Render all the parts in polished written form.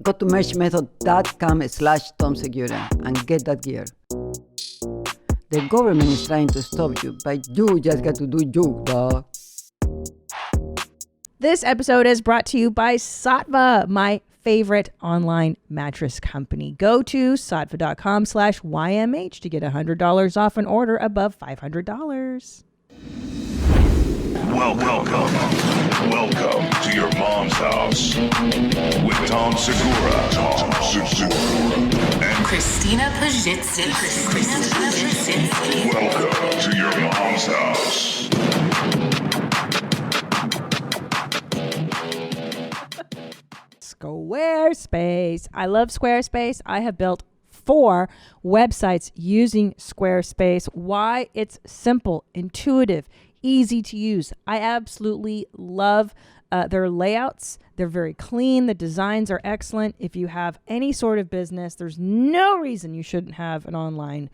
Go to merchmethod.com/Tom Segura and get that gear. The government is trying to stop you, but you just got to do you, dog. This episode is brought to you by Saatva, my favorite online mattress company. Go to saatva.com/YMH to get $100 off an order above $500. Welcome to your mom's house with Tom Segura, and Christina Pajitsky. welcome to your mom's house. Squarespace. I love Squarespace. I have built 4 websites using Squarespace. Why? It's simple, intuitive, easy to use. I absolutely love their layouts. They're very clean. The designs are excellent. If you have any sort of business, there's no reason you shouldn't have an online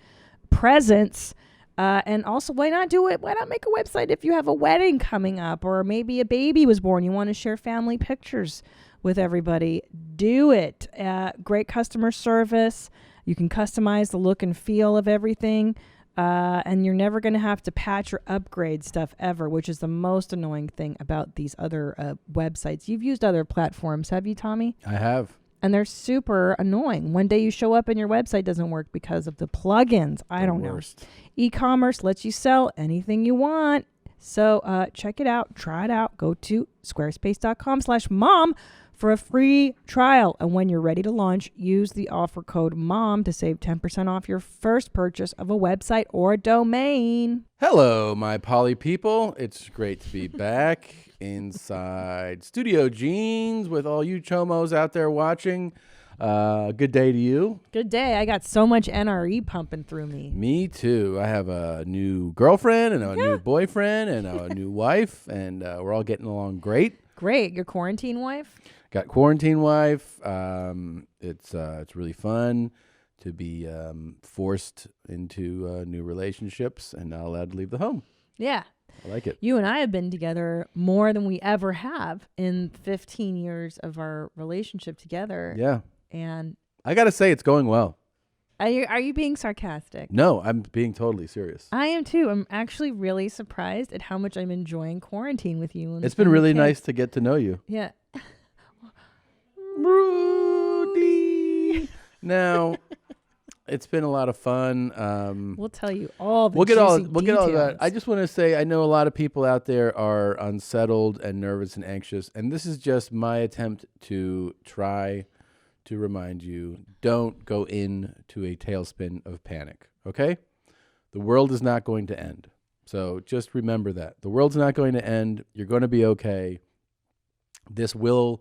presence. And also, why not do it? Why not make a website if you have a wedding coming up or maybe a baby was born? You want to share family pictures with everybody. Do it. Great customer service. You can customize the look and feel of everything. And you're never going to have to patch or upgrade stuff ever, which is the most annoying thing about these other websites. You've used other platforms, have you, Tommy? I have. And they're super annoying. One day you show up and your website doesn't work because of the plugins. I don't know. E-commerce lets you sell anything you want. So check it out. Try it out. Go to squarespace.com/mom for a free trial. And when you're ready to launch, use the offer code MOM to save 10% off your first purchase of a website or domain. Hello, my poly people. It's great to be back inside Studio Jeans with all you chomos out there watching. Good day to you. Good day. I got so much NRE pumping through me. Me too. I have a new girlfriend and a new boyfriend and a new wife, and we're all getting along great. Great. Your quarantine wife? Got quarantine wife. It's really fun to be forced into new relationships and not allowed to leave the home. Yeah. I like it. You and I have been together more than we ever have in 15 years of our relationship together. Yeah. And I got to say, it's going well. are you being sarcastic? No, I'm being totally serious. I am too. I'm actually really surprised at how much I'm enjoying quarantine with you. It's been really nice to get to know you. Yeah. Rudy. Now, it's been a lot of fun. We'll tell you all the We'll get all details. that. I just want to say, I know a lot of people out there are unsettled and nervous and anxious, and this is just my attempt to try to remind you, don't go into a tailspin of panic, okay? The world is not going to end. So just remember that. The world's not going to end. You're going to be okay. It's going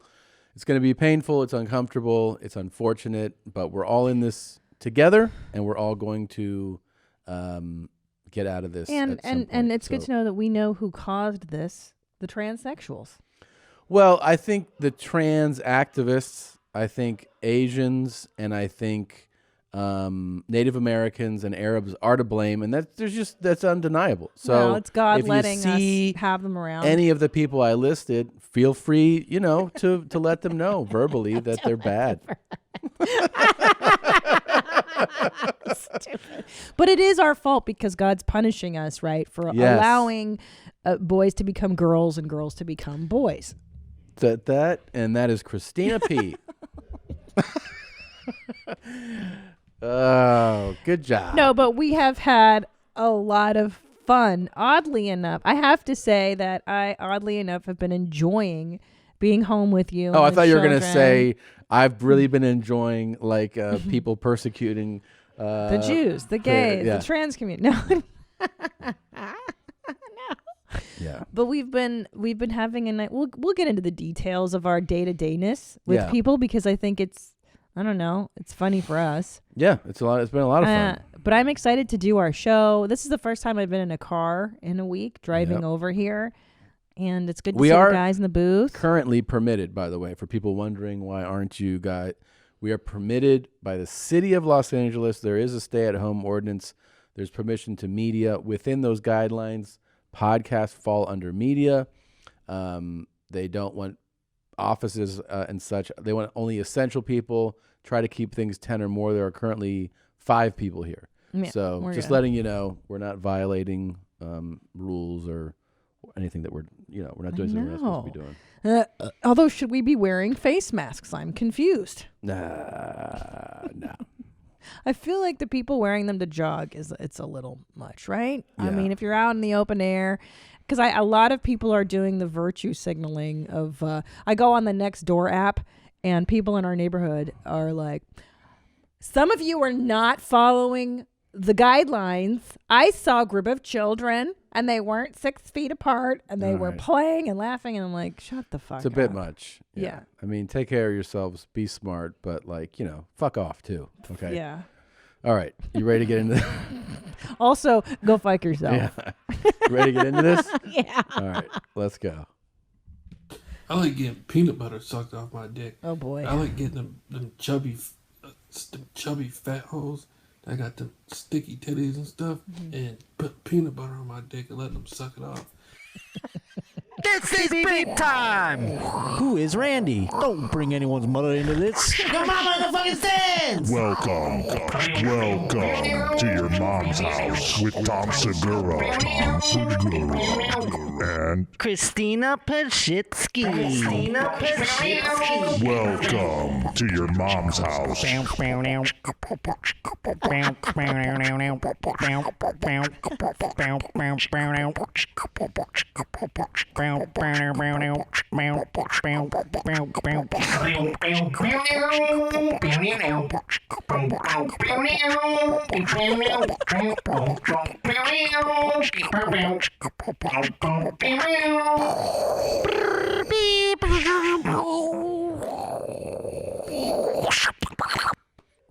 to be painful. It's uncomfortable. It's unfortunate, but we're all in this together, and we're all going to get out of this. And it's good to know that we know who caused this, the transsexuals. Well, I think the trans activists, I think Asians, and I think Native Americans and Arabs are to blame, and that's undeniable. So well, it's God if letting you see us have them around. Any of the people I listed, feel free, to let them know verbally that they're bad. Stupid. But it is our fault because God's punishing us, right, for allowing boys to become girls and girls to become boys. That is Christina P. Oh, good job. No, but we have had a lot of fun. Oddly enough, I have to say that I, have been enjoying being home with you. Oh, I thought you were going to say I've really been enjoying people persecuting the Jews, the gays, the trans community. No. Yeah. But we've been having a night. We'll get into the details of our day-to-dayness with people because I think it's funny for us. Yeah, it's been a lot of fun. But I'm excited to do our show. This is the first time I've been in a car in a week driving over here. And it's good to see the guys in the booth. Currently permitted, by the way, for people wondering why aren't you guys. We are permitted by the city of Los Angeles. There is a stay-at-home ordinance. There's permission to media within those guidelines. Podcasts fall under media. They don't want offices and such. They want only essential people. Try to keep things 10 or more. There are currently 5 people here. Yeah, So just letting you know, we're not violating rules or anything that we're not doing something we're not supposed to be doing. Although, should we be wearing face masks? I'm confused. No. I feel like the people wearing them to jog it's a little much, right? Yeah. I mean, if you're out in the open air, because a lot of people are doing the virtue signaling of. I go on the Nextdoor app, and people in our neighborhood are like, "Some of you are not following the guidelines. I saw a group of children, and they weren't 6 feet apart, and they were playing and laughing." And I'm like, "Shut the fuck up." It's a bit much. Yeah. I mean, take care of yourselves. Be smart, but fuck off too. Okay. Yeah. All right. You ready to get into this? Also, go fuck yourself. Yeah. You ready to get into this? Yeah. All right. Let's go. I like getting peanut butter sucked off my dick. Oh boy. I like getting them chubby fat hoes that got them sticky titties and stuff, and put peanut butter on my dick and let them suck it off. This is big time! Who is Randy? Don't bring anyone's mother into this. Your mama in the fucking stands! Welcome to your mom's house with Tom Segura. And Christina Pajitsky. welcome to your mom's house.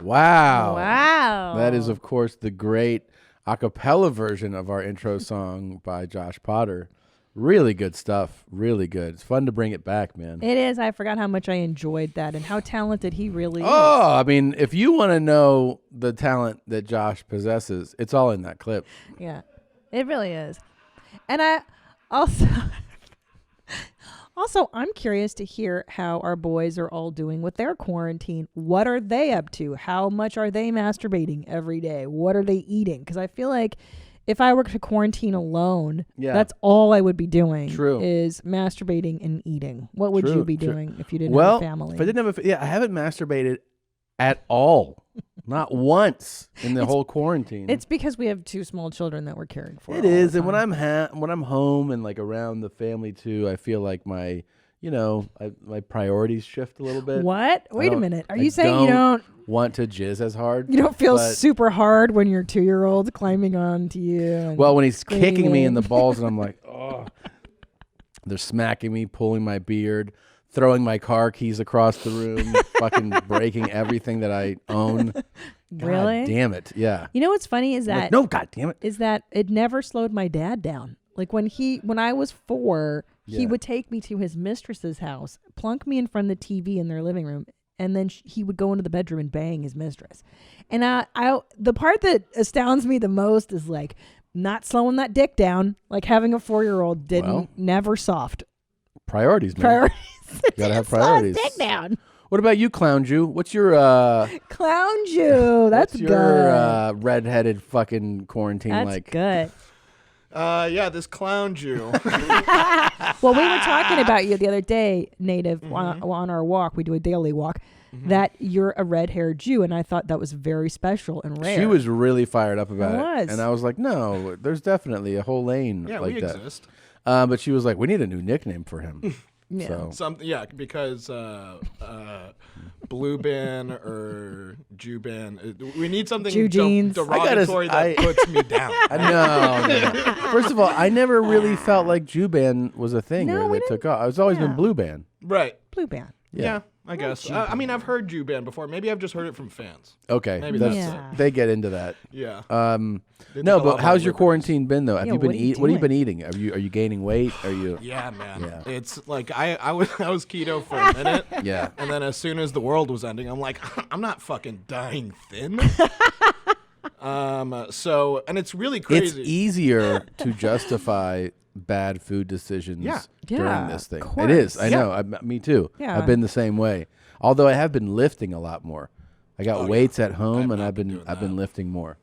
Wow. Wow. That is, of course, the great a cappella version of our intro song by Josh Potter. Really good stuff. Really good. It's fun to bring it back, man. It is. I forgot how much I enjoyed that and how talented he really is. Oh, I mean, if you want to know the talent that Josh possesses, it's all in that clip. Yeah, it really is. And I also, I'm curious to hear how our boys are all doing with their quarantine. What are they up to? How much are they masturbating every day? What are they eating? Because I feel like if I were to quarantine alone, that's all I would be doing. True. Is masturbating and eating. What would you be doing if you didn't well, have a family? If I didn't have I haven't masturbated at all. Not once in the whole quarantine. It's because we have 2 small children that we're caring for. It is, and when I'm home and like around the family too, I feel like my my priorities shift a little bit. What? Wait a minute. Are you saying you don't want to jizz as hard? You don't feel super hard when your 2-year-old's climbing onto you? Well, when he's kicking me in the balls and I'm like, oh, they're smacking me, pulling my beard, throwing my car keys across the room, fucking breaking everything that I own. Really? God damn it. Yeah. You know what's funny is that no, god damn it. Is that it never slowed my dad down. Like when I was 4, he would take me to his mistress's house, plunk me in front of the TV in their living room, and then he would go into the bedroom and bang his mistress. And the part that astounds me the most is like not slowing that dick down, like having a 4-year-old never soft. Priorities, man. Priorities. Gotta have priorities. Dick down. What about you, Clown Jew? What's your Clown Jew? That's what's good. Your redheaded fucking quarantine That's like? Good. This Clown Jew. Well, we were talking about you the other day, Native, on our walk. We do a daily walk. That you're a red-haired Jew, and I thought that was very special and rare. She was really fired up about I it, and I was like, "No, there's definitely a whole lane like we that." exist. But she was like, "We need a new nickname for him." Yeah. So. Because Blue Bin or Jew Bin, we need something Jew jeans. derogatory that puts me down. No. First of all, I never really felt like Jew Ban was a thing where they took off. It's always been Blue Ban. Right. Blue Band. Yeah, I guess. I mean, I've heard Jew Ban before. Maybe I've just heard it from fans. Okay, Maybe that's it. They get into that. Yeah. No, but how's your quarantine been though? Have Yeah, you been what are you What have you doing? been eating? Are you gaining weight? Are you? Yeah, man. Yeah. It's like I was keto for a minute. Yeah. And then as soon as the world was ending, I'm like, I'm not fucking dying thin. So, and it's really crazy. It's easier to justify bad food decisions during Yeah, this thing. of It is. I course. know. Me too. Yeah. I've been the same way. Although I have been lifting a lot more. I got weights at home, and I've been lifting more.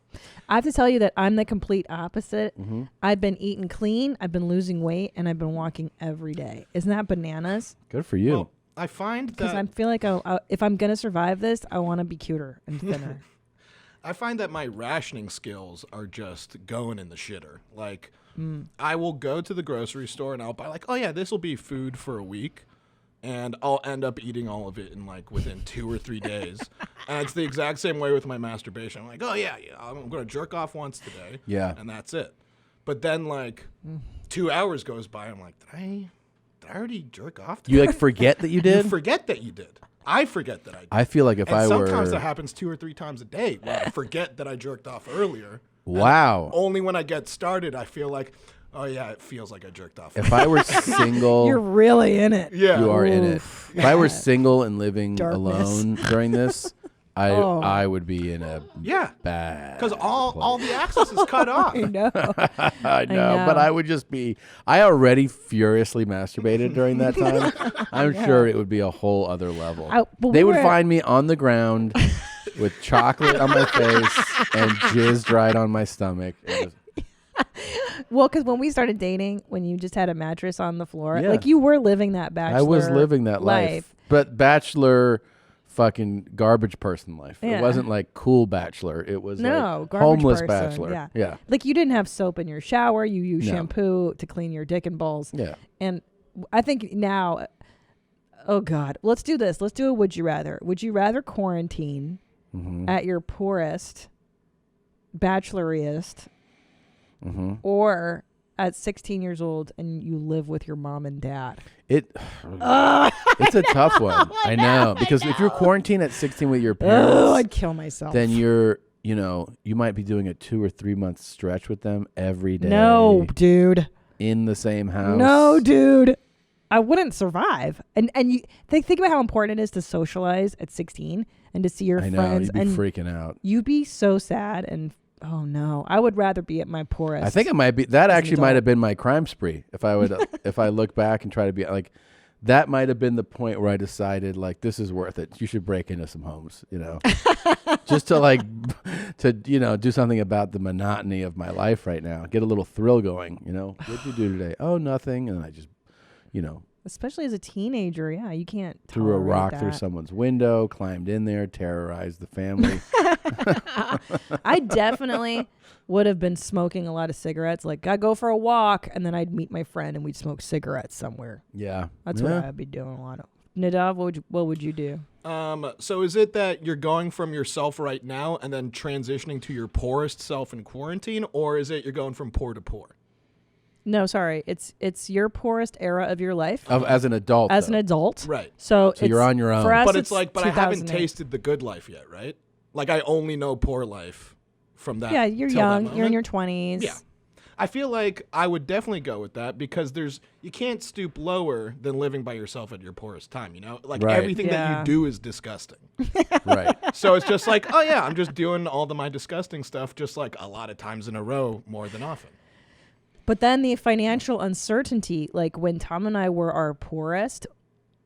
I have to tell you that I'm the complete opposite. Mm-hmm. I've been eating clean, I've been losing weight, and I've been walking every day. Isn't that bananas? Good for you. Well, I find Because that I feel like if I'm going to survive this, I want to be cuter and thinner. I find that my rationing skills are just going in the shitter. Like, I will go to the grocery store and I'll buy like, oh yeah, this will be food for a week, and I'll end up eating all of it in like within 2 or 3 days. And it's the exact same way with my masturbation. I'm like, oh yeah, I'm gonna jerk off once today. Yeah. And that's it. But then like 2 hours goes by. I'm like, did I already jerk off today? You like forget that you did? You forget that you did. I forget that I did. I feel like if and I were sometimes that happens 2 or 3 times a day where I forget that I jerked off earlier. Wow. Only when I get started, I feel like, oh yeah, it feels like I jerked off. If I were single, You're really in it. Yeah. you are in it. Oof. If I were single and living Darkness. alone during this, I would be in a bad Because all the access is cut off. I know. I know, but I would just be. I already furiously masturbated during that time. I'm sure it would be a whole other level. But They we would were- find me on the ground with chocolate on my face and jizz dried on my stomach. It was- Well, because when we started dating, when you just had a mattress on the floor, Yeah. like you were living that bachelor I was living that life, but bachelor. Fucking garbage person life. Yeah. It wasn't like cool bachelor. It was No, like garbage homeless person, bachelor. yeah. Like you didn't have soap in your shower. You use No. shampoo to clean your dick and balls. Yeah. And I think now, oh God, let's do this. Let's do a would you rather. Would you rather quarantine Mm-hmm. at your poorest, bacheloriest, Mm-hmm. or at 16 years old and you live with your mom and dad? It's a tough one. I know. Because if you're quarantined at 16 with your parents, Oh, I'd kill myself. then you might be doing a 2 or 3 month stretch with them every day. No, dude. In the same house. No, dude. I wouldn't survive. And you think about how important it is to socialize at 16 and to see your I know. friends. You'd be and freaking out. you'd be so sad. And oh no, I would rather be at my poorest. I think it might be that as an actually might adult. have been my crime spree. If I would, if I look back and try to be like, that might have been the point where I decided like this is worth it. You should break into some homes, just to do something about the monotony of my life right now. Get a little thrill going. What'd you do today? Oh, nothing. And I just, especially as a teenager. Yeah, you can't threw a tolerate rock that. through someone's window, climbed in there, terrorized the family. I definitely would have been smoking a lot of cigarettes. Like, I'd go for a walk, and then I'd meet my friend, and we'd smoke cigarettes somewhere. Yeah, That's what I'd be doing a lot of. Nadav, what would you do? So is it that you're going from yourself right now and then transitioning to your poorest self in quarantine, or is it you're going from poor to poor? No, sorry. It's your poorest era of your life. As an adult. As though. an adult. Right. So you're on your own. For us, But it's like, but I haven't 2008. tasted the good life yet, right? Like I only know poor life from that. Yeah, you're till that young. You're in moment. your 20s. Yeah. I feel like I would definitely go with that because you can't stoop lower than living by yourself at your poorest time, Like Right. everything that Yeah. you do is disgusting. Right. So it's just like, oh yeah, I'm just doing all my disgusting stuff just like a lot of times in a row more than often. But then the financial uncertainty, like when Tom and I were our poorest,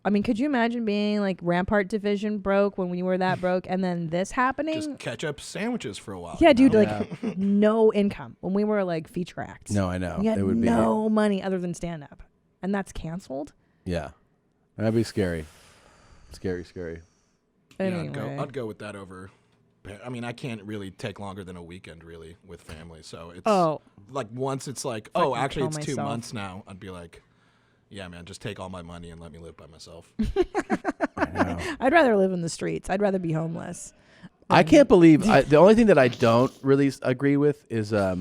I mean, could you imagine being like Rampart Division broke when we were that broke and then this happening? Just catch up sandwiches for a while. Yeah, dude, know? like no income when we were like feature acts. No, I know. We had It would be. no money other than stand up. And that's canceled. Yeah. That'd be scary. Scary. Yeah, Anyway. I'd go with that over. I mean, I can't really take longer than a weekend really with family. So it's like once it's like, oh, Fucking actually kill it's 2 myself. months now. I'd be like, yeah, man, just take all my money and let me live by myself. I know. I'd rather live in the streets. I'd rather be homeless. I can't believe the only thing that I don't really agree with is a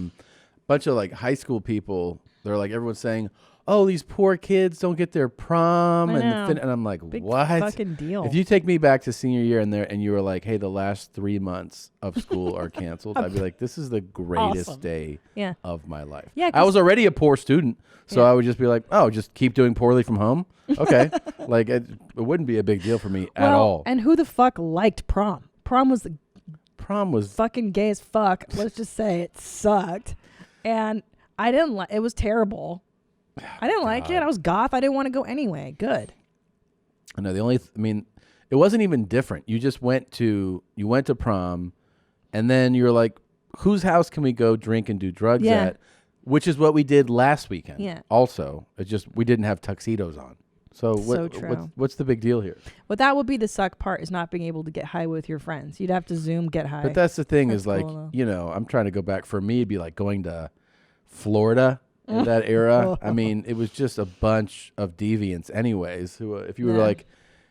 bunch of like high school people. They're like everyone's saying, "Oh, these poor kids don't get their prom," I know. and I'm like, Big "What? fucking deal. If you take me back to senior year and you were like, "Hey, the last 3 months of school are canceled," I'd be like, "This is the greatest Awesome. day Yeah. of my life." Yeah, I was already a poor student, so Yeah. I would just be like, "Oh, just keep doing poorly from home." Okay, like it wouldn't be a big deal for me at all. And who the fuck liked prom? Prom was the prom was fucking gay as fuck. Let's just say it sucked. And I didn't like it. Was terrible. I didn't like it. I was goth. I didn't want to go anyway. Good. I know it wasn't even different. You just went to prom, and then you're like, whose house can we go drink and do drugs at? Which is what we did last weekend. Yeah. Also, it's just we didn't have tuxedos on. So what's the big deal here? Well, that would be the suck part, is not being able to get high with your friends. You'd have to Zoom get high. But that's the thing That's is like, cool, I'm trying to go back. For me, it'd be like going to Florida in that era. I mean, it was just a bunch of deviants anyways. Who, if you were like,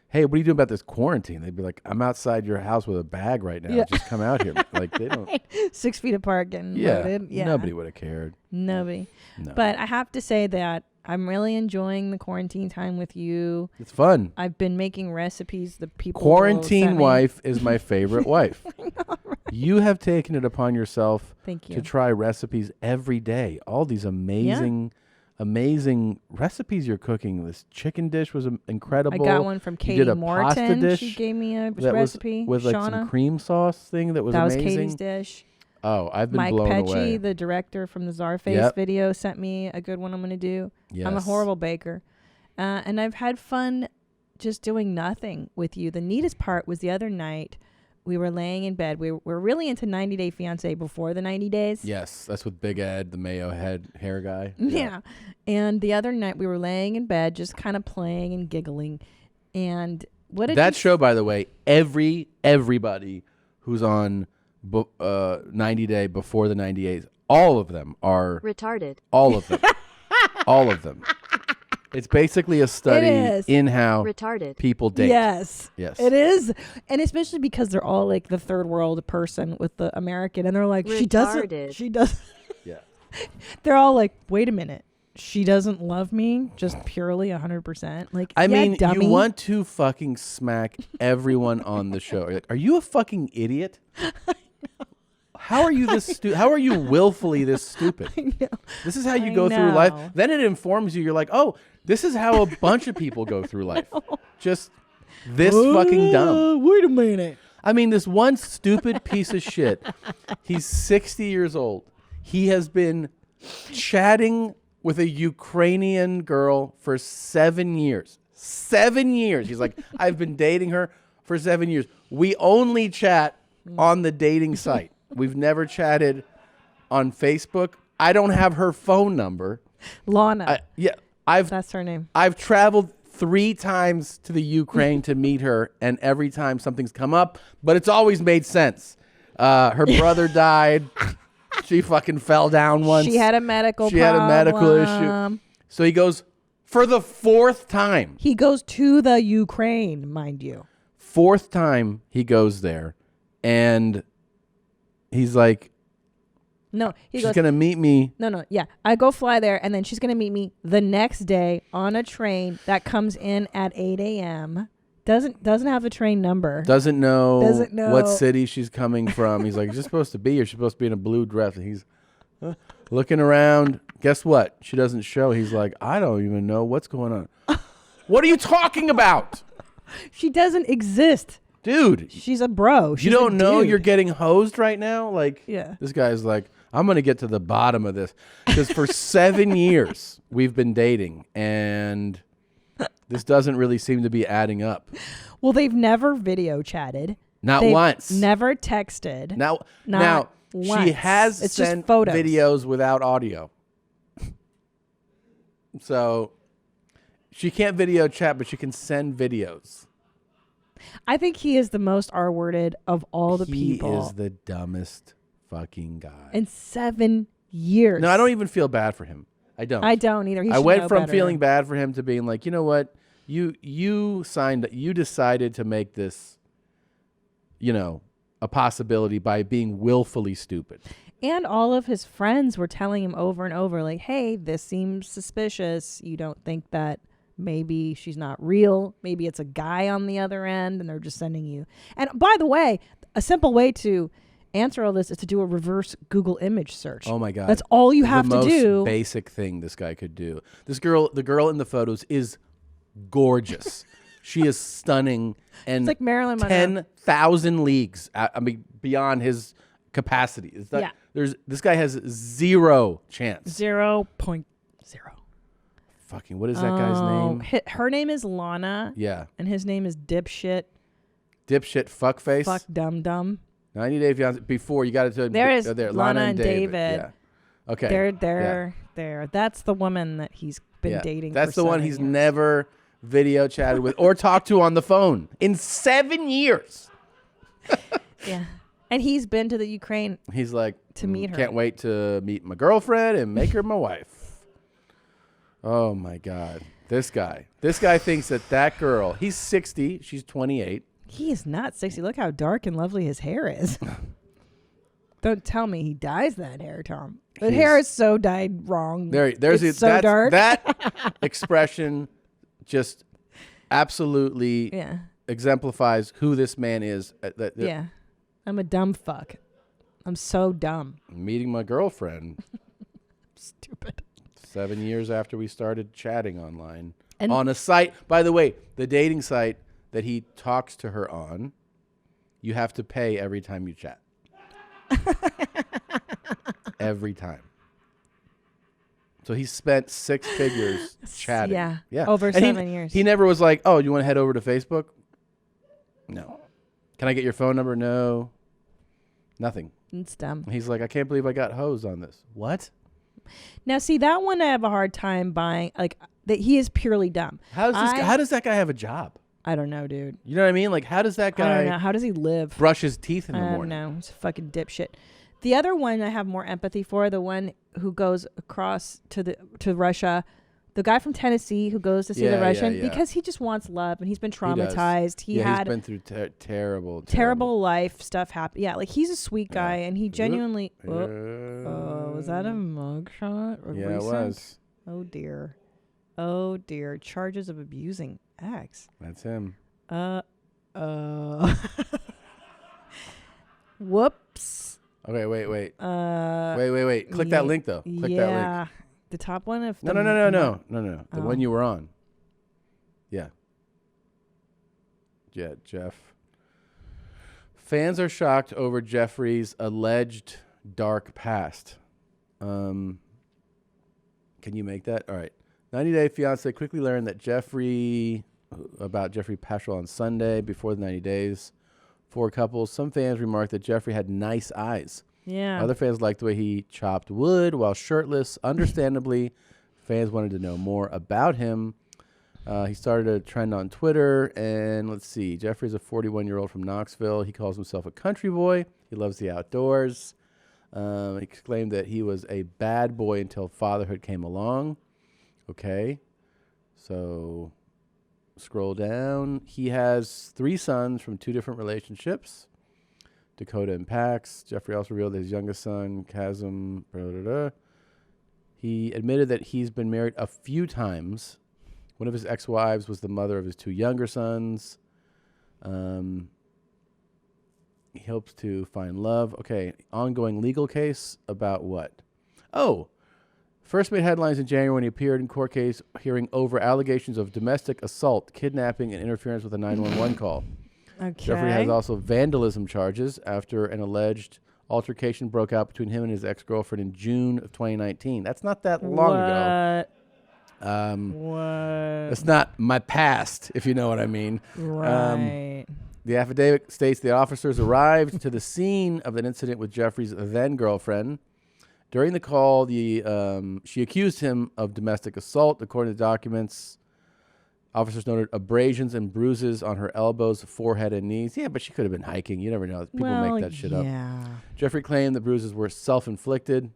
hey, what are you doing about this quarantine? They'd be like, I'm outside your house with a bag right now. Just come out here. Like, they don't. 6 feet apart getting loaded. Yeah. Nobody would have cared. Nobody. No. But I have to say that I'm really enjoying the quarantine time with you. It's fun. I've been making recipes. The people Quarantine wife is my favorite wife. I know, right? You have taken it upon yourself Thank you. to try recipes every day. All these amazing recipes you're cooking. This chicken dish was incredible. I got one from Katie Morton. Pasta dish She gave me a that recipe. was with like some cream sauce thing that was amazing. That was Katie's dish. Oh, I've been Mike blown Pecci, away. the director from the Czarface video, sent me a good one I'm going to do. Yes. I'm a horrible baker. And I've had fun just doing nothing with you. The neatest part was the other night we were laying in bed. We were really into 90 Day Fiance before the 90 days. Yes, that's with Big Ed, the Mayo head hair guy. Yeah. And the other night we were laying in bed just kind of playing and giggling. And what did that show, by the way, everybody who's on 90 Day before the 98, all of them are retarded. All of them. All of them. It's basically a study in how retarded people date. Yes. It is. And especially because they're all like the third world person with the American, and they're like, she doesn't. Yeah. They're all like, wait a minute. She doesn't love me just purely 100%. Like, I mean, dummy. you want to fucking smack everyone on the show. You're like, are you a fucking idiot? How are you this stupid? How are you willfully this stupid? I know. This is how you go through life. Then it informs you. You're like, oh, this is how a bunch of people go through life. Just this fucking dumb. Wait a minute. I mean, this one stupid piece of shit. He's 60 years old. He has been chatting with a Ukrainian girl for 7 years. 7 years. He's like, I've been dating her for 7 years. We only chat on the dating site. We've never chatted on Facebook. I don't have her phone number. Lana. That's her name. I've traveled 3 times to the Ukraine to meet her, and every time something's come up, but it's always made sense. Her brother died. She fucking fell down once. She had a medical She had a medical issue. So he goes for the 4th time. He goes to the Ukraine, mind you. 4th time he goes there, and he's like, no, she's going to meet me. No, yeah. I go fly there, and then she's going to meet me the next day on a train that comes in at 8 a.m. Doesn't have a train number. Doesn't know what know. city she's coming from. He's like, you're just supposed to be here. She's supposed to be in a blue dress. And he's looking around. Guess what? She doesn't show. He's like, I don't even know what's going on. What are you talking about? She doesn't exist. Dude. She's a bro. You don't know you're getting hosed right now? Like, yeah. This guy's like, I'm going to get to the bottom of this. Because for 7 years, we've been dating. And this doesn't really seem to be adding up. Well, they've never video chatted. They've once. Never texted. Now once. she has It's sent just photos. videos without audio. So she can't video chat, but she can send videos. I think he is the most R-worded of all the people. He is the dumbest fucking guy. In 7 years. No, I don't even feel bad for him. I don't. I don't either. I went from feeling bad for him to being like, you know what? You decided to make this, a possibility by being willfully stupid. And all of his friends were telling him over and over, like, hey, this seems suspicious. You don't think that maybe she's not real? Maybe it's a guy on the other end and they're just sending you. And by the way, a simple way to answer all this is to do a reverse Google image search. Oh my God. That's all you have to do. The most basic thing this guy could do. The girl in the photos is gorgeous. She is stunning and It's like Marilyn Monroe. 10,000 leagues. Beyond his capacity. This guy has zero chance. 0.0. Fucking, what is that guy's name? Her name is Lana. Yeah. And his name is Dipshit. Fuckface. Fuck Dum Dum. 90 Day Fiance. Before, you got to There is Lana and David. Yeah. Okay. They're there. That's the woman that he's been dating. That's for the one 7 he's years. never video chatted with or talked to on the phone in 7 years. Yeah. And he's been to the Ukraine. He's like, to meet her. Can't wait to meet my girlfriend and make her my wife. Oh my God. This guy thinks that girl, he's 60, she's 28. He is not 60. Look how dark and lovely his hair is. Don't tell me he dyes that hair, Tom. The hair is so dyed wrong. It's so dark. That expression just absolutely exemplifies who this man is. Yeah. I'm a dumb fuck. I'm so dumb. Meeting my girlfriend. Stupid. 7 years after we started chatting online. And on a site, by the way, the dating site that he talks to her on, you have to pay every time you chat. Every time. So he spent 6 figures chatting. Yeah. Over 7 years. He never was like, oh, you want to head over to Facebook? No. Can I get your phone number? No. Nothing. It's dumb. He's like, I can't believe I got hosed on this. What? Now, see, that one I have a hard time buying. Like, that he is purely dumb. How does that guy have a job? I don't know, dude. You know what I mean? Like, how does that guy... I don't know. How does he live? Brush his teeth in the morning? I don't know. He's a fucking dipshit. The other one I have more empathy for, the one who goes across to Russia, the guy from Tennessee who goes to see the Russian, because he just wants love and he's been traumatized. He's been through terrible life stuff happen. Yeah, like he's a sweet guy and he genuinely... Oh, was that a mugshot? Yeah, it was. Oh, dear. Oh, dear. Charges of abusing ex. That's him. Whoops. Okay, wait. Wait. Click that link, though. Click that link. The top one of No. The one you were on. Yeah. Yeah, Jeff. Fans are shocked over Jeffrey's alleged dark past. Can you make that? All right. 90 Day Fiance quickly learned that Jeffrey Paschal on Sunday before the 90 days. 4 couples. Some fans remarked that Jeffrey had nice eyes. Yeah. Other fans liked the way he chopped wood while shirtless. Understandably, fans wanted to know more about him. He started a trend on Twitter, and let's see. Jeffrey's a 41-year-old from Knoxville. He calls himself a country boy. He loves the outdoors. He claimed that he was a bad boy until fatherhood came along. Okay. So scroll down. He has 3 sons from 2 different relationships. Dakota and Pax. Jeffrey also revealed that his youngest son, Chasm, he admitted that he's been married a few times. One of his ex-wives was the mother of his 2 younger sons. He hopes to find love. Okay, ongoing legal case about what? Oh, first made headlines in January when he appeared in court case hearing over allegations of domestic assault, kidnapping, and interference with a 911 call. Okay. Jeffrey has also vandalism charges after an alleged altercation broke out between him and his ex-girlfriend in June of 2019. That's not that long ago. What? It's not my past, if you know what I mean. Right. The affidavit states the officers arrived to the scene of an incident with Jeffrey's then-girlfriend. During the call, she accused him of domestic assault. According to documents, officers noted abrasions and bruises on her elbows, forehead, and knees. Yeah, but she could have been hiking. You never know. People make that shit up. Jeffrey claimed the bruises were self-inflicted.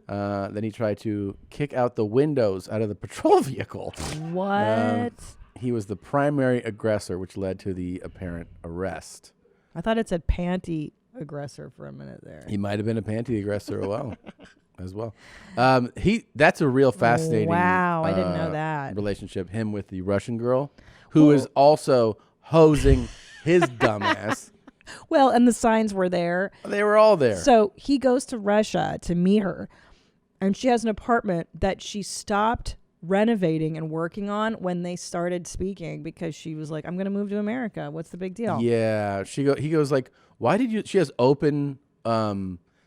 Then he tried to kick out the windows out of the patrol vehicle. What? He was the primary aggressor, which led to the apparent arrest. I thought it said panty aggressor for a minute there. He might have been a panty aggressor as well. That's a real fascinating wow, I didn't know that. relationship, him with the Russian girl, who is also hosing his dumbass. Well, and the signs were there. They were all there. So he goes to Russia to meet her, and she has an apartment that she stopped renovating and working on when they started speaking, because she was like, I'm going to move to America. What's the big deal? Yeah. He goes like, why did you, she has open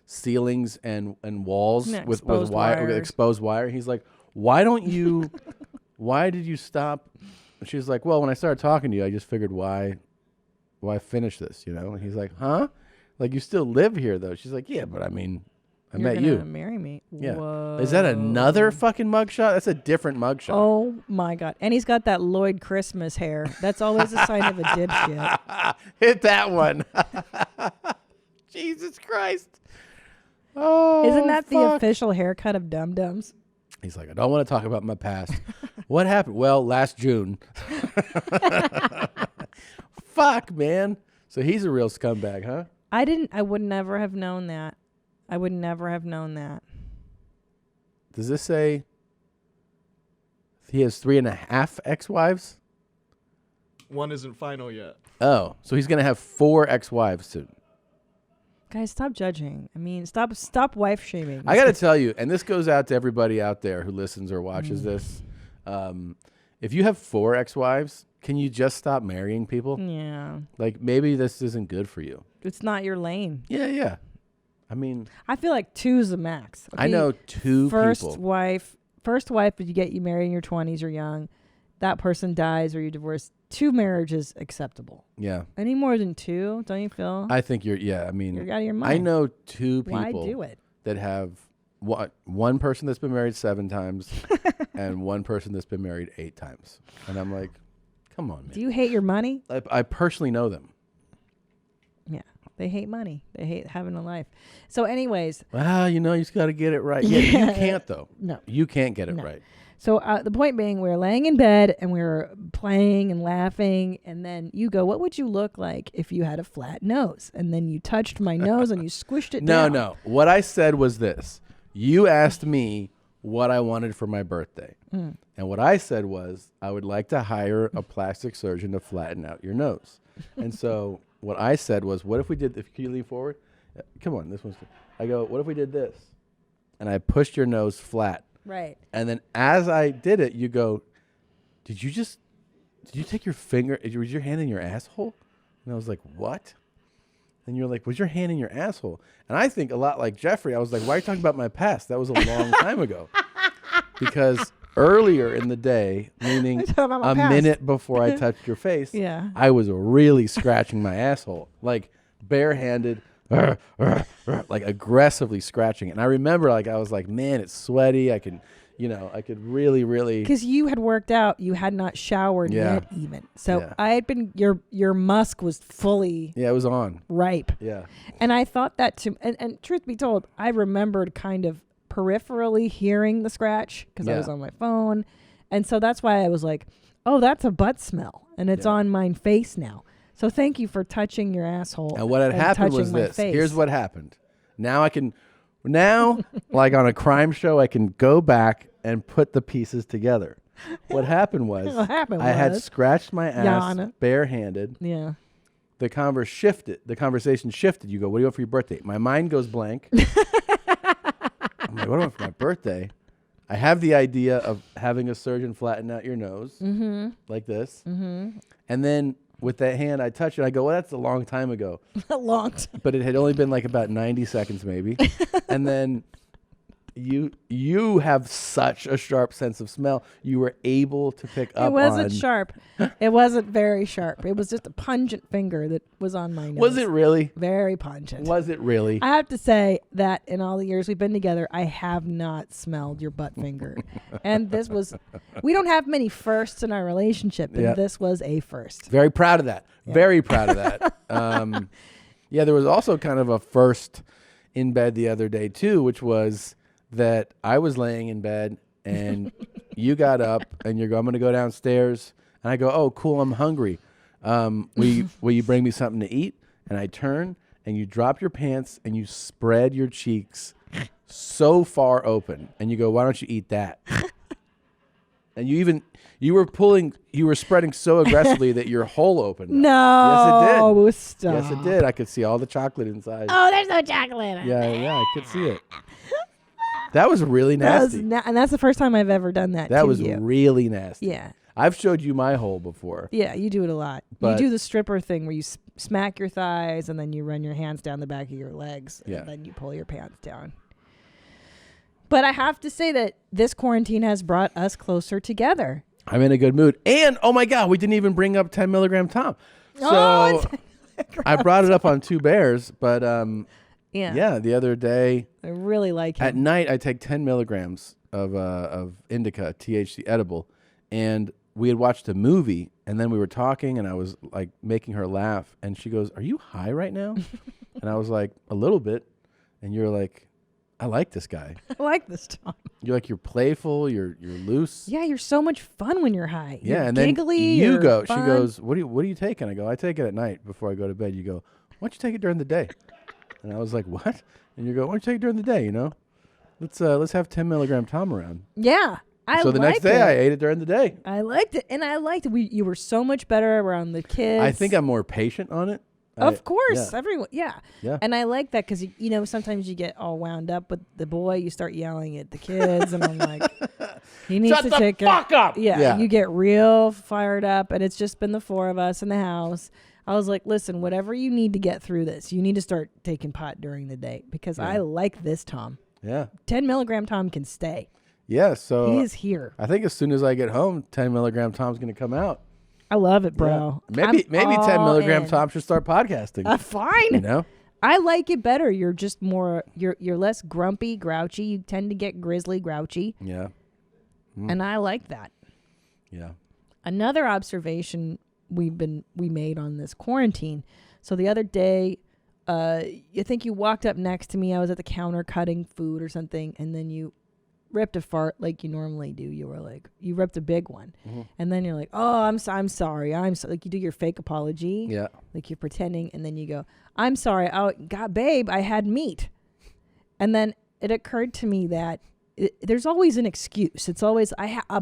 ceilings and walls Yeah, with exposed wire, wires. exposed wire. He's like, why don't you, why did you stop? She's like, well, when I started talking to you, I just figured why finish this, you know? And he's like, huh? Like, you still live here though. She's like, yeah, but I mean, I You're met gonna you. marry me. Yeah. Whoa. Is that another fucking mugshot? That's a different mugshot. Oh my God. And he's got that Lloyd Christmas hair. That's always a sign of a dipshit. Hit that one. Jesus Christ. Oh, Isn't that the fuck. official haircut of Dum Dums? He's like, I don't want to talk about my past. What happened? Well, last June. Fuck, man. So he's a real scumbag, huh? I would never have known that. I would never have known that. Does this say he has 3.5 ex-wives? One isn't final yet. Oh, so he's going to have 4 ex-wives soon. Guys, stop judging. I mean, stop wife shaming. I got to tell you, and this goes out to everybody out there who listens or watches this. If you have 4 ex-wives, can you just stop marrying people? Yeah. Like, maybe this isn't good for you. It's not your lane. Yeah. I mean, I feel like 2 is the max. I know 2 first people. wife, if you get married in your 20s or young, that person dies or you divorce. 2 marriages acceptable. Yeah. Any more than 2, don't you feel? I think you're out of your mind. I know 2 people Why do it? that have one person that's been married 7 times and one person that's been married 8 times. And I'm like, come on, man. Do you hate your money? I personally know them. Yeah. They hate money. They hate having a life. So anyways. Well, you just got to get it right. Yeah, you can't, though. No. You can't get it No. right. So the point being, we were laying in bed and we were playing and laughing. And then you go, what would you look like if you had a flat nose? And then you touched my nose and you squished it down. No. What I said was this. You asked me what I wanted for my birthday. And what I said was I would like to hire a plastic surgeon to flatten out your nose. And so what I said was, what if we did, can you lean forward? Come on, this one's good. I go, what if we did this? And I pushed your nose flat. Right. And then as I did it, you go, did you take your finger, was your hand in your asshole? And I was like, what? And you're like, was your hand in your asshole? And I think a lot like Jeffrey, I was like, why are you talking about my past? That was a long time ago. Because earlier in the day, meaning a minute before I touched your face, Yeah. I was really scratching my asshole, like barehanded, like aggressively scratching it. And I remember, like, I was like, man, it's sweaty. I could really. Because you had worked out, you had not showered yet even. So Yeah. I had been, your musk was fully Yeah, it was on. ripe. Yeah. And I thought that and truth be told, I remembered kind of peripherally hearing the scratch because I was on my phone. And so that's why I was like, oh, that's a butt smell. And it's on my face now. So thank you for touching your asshole. And what had happened was this. Face. Here's what happened. Now, like on a crime show, I can go back and put the pieces together. What happened was I had scratched my ass barehanded. Yeah. The conversation shifted. You go, what do you want for your birthday? My mind goes blank. I'm like, what do I want for my birthday? I have the idea of having a surgeon flatten out your nose like this. And then with that hand, I touch it. I go, well, that's a long time ago. A long time. But it had only been like about 90 seconds maybe. And then you have such a sharp sense of smell. You were able to pick up on. It wasn't sharp. It wasn't very sharp. It was just a pungent finger that was on my nose. Was it really? Very pungent. Was it really? I have to say that in all the years we've been together, I have not smelled your butt finger. And we don't have many firsts in our relationship, and this was a first. Very proud of that. Yeah. Very proud of that. There was also kind of a first in bed the other day too, which was that I was laying in bed and you got up and you go, I'm going to go downstairs. And I go, oh, cool, I'm hungry. Will you bring me something to eat? And I turn and you drop your pants and you spread your cheeks so far open. And you go, why don't you eat that? And you were spreading so aggressively that your hole opened. No. Yes, it did. Stop. Yes, it did. I could see all the chocolate inside. Oh, there's no chocolate. Yeah, I could see it. That was really nasty. And that's the first time I've ever done that. That to was you. really nasty. Yeah. I've showed you my hole before. Yeah, you do it a lot. But- you do the stripper thing where you smack your thighs and then you run your hands down the back of your legs Yeah. and then you pull your pants down. But I have to say that this quarantine has brought us closer together. I'm in a good mood. And, oh my God, we didn't even bring up 10 milligram Tom. So I brought it up on Two Bears, but yeah, the other day. I really like him. At night, I take 10 milligrams of indica, THC edible, and we had watched a movie, and then we were talking, and I was like making her laugh, and she goes, "Are you high right now?" And I was like, "A little bit," and you're like, "I like this guy. I like this, Tom. You're playful, you're loose." Yeah, you're so much fun when you're high. Yeah, you're and giggly, then you you're go. fun. She goes, "What are you taking?" I go, "I take it at night before I go to bed." You go, "Why don't you take it during the day?" And I was like, "What?" And you go, "Why don't you take it during the day? You know, let's have 10 milligram Tom around." Yeah. So the next day, I ate it during the day. I liked it, and I liked it. You were so much better around the kids. I think I'm more patient on it. Of course, yeah. everyone, yeah. Yeah. And I like that because you know sometimes you get all wound up with the boy, you start yelling at the kids, and I'm like, he needs Shut to the take fuck up. Yeah, Yeah. you get real fired up, and it's just been the four of us in the house. I was like, listen, whatever you need to get through this, you need to start taking pot during the day because I like this Tom. Yeah. 10 milligram Tom can stay. Yeah. So He is here. I think as soon as I get home, 10 milligram Tom's going to come out. I love it, bro. Yeah. Maybe 10 all milligram in. Tom should start podcasting. Fine. You know? I like it better. You're just more. You're less grumpy, grouchy. You tend to get grizzly, grouchy, Yeah. and I like that. Yeah. Another observation we made on this quarantine. So the other day, you think you walked up next to me. I was at the counter cutting food or something, and then you ripped a fart like you normally do. You were like, you ripped a big one, and then you're like, oh, I'm sorry. Like you do your fake apology. Yeah. Like you're pretending, and then you go, I'm sorry. Oh, God, babe, I had meat. And then it occurred to me that there's always an excuse. It's always,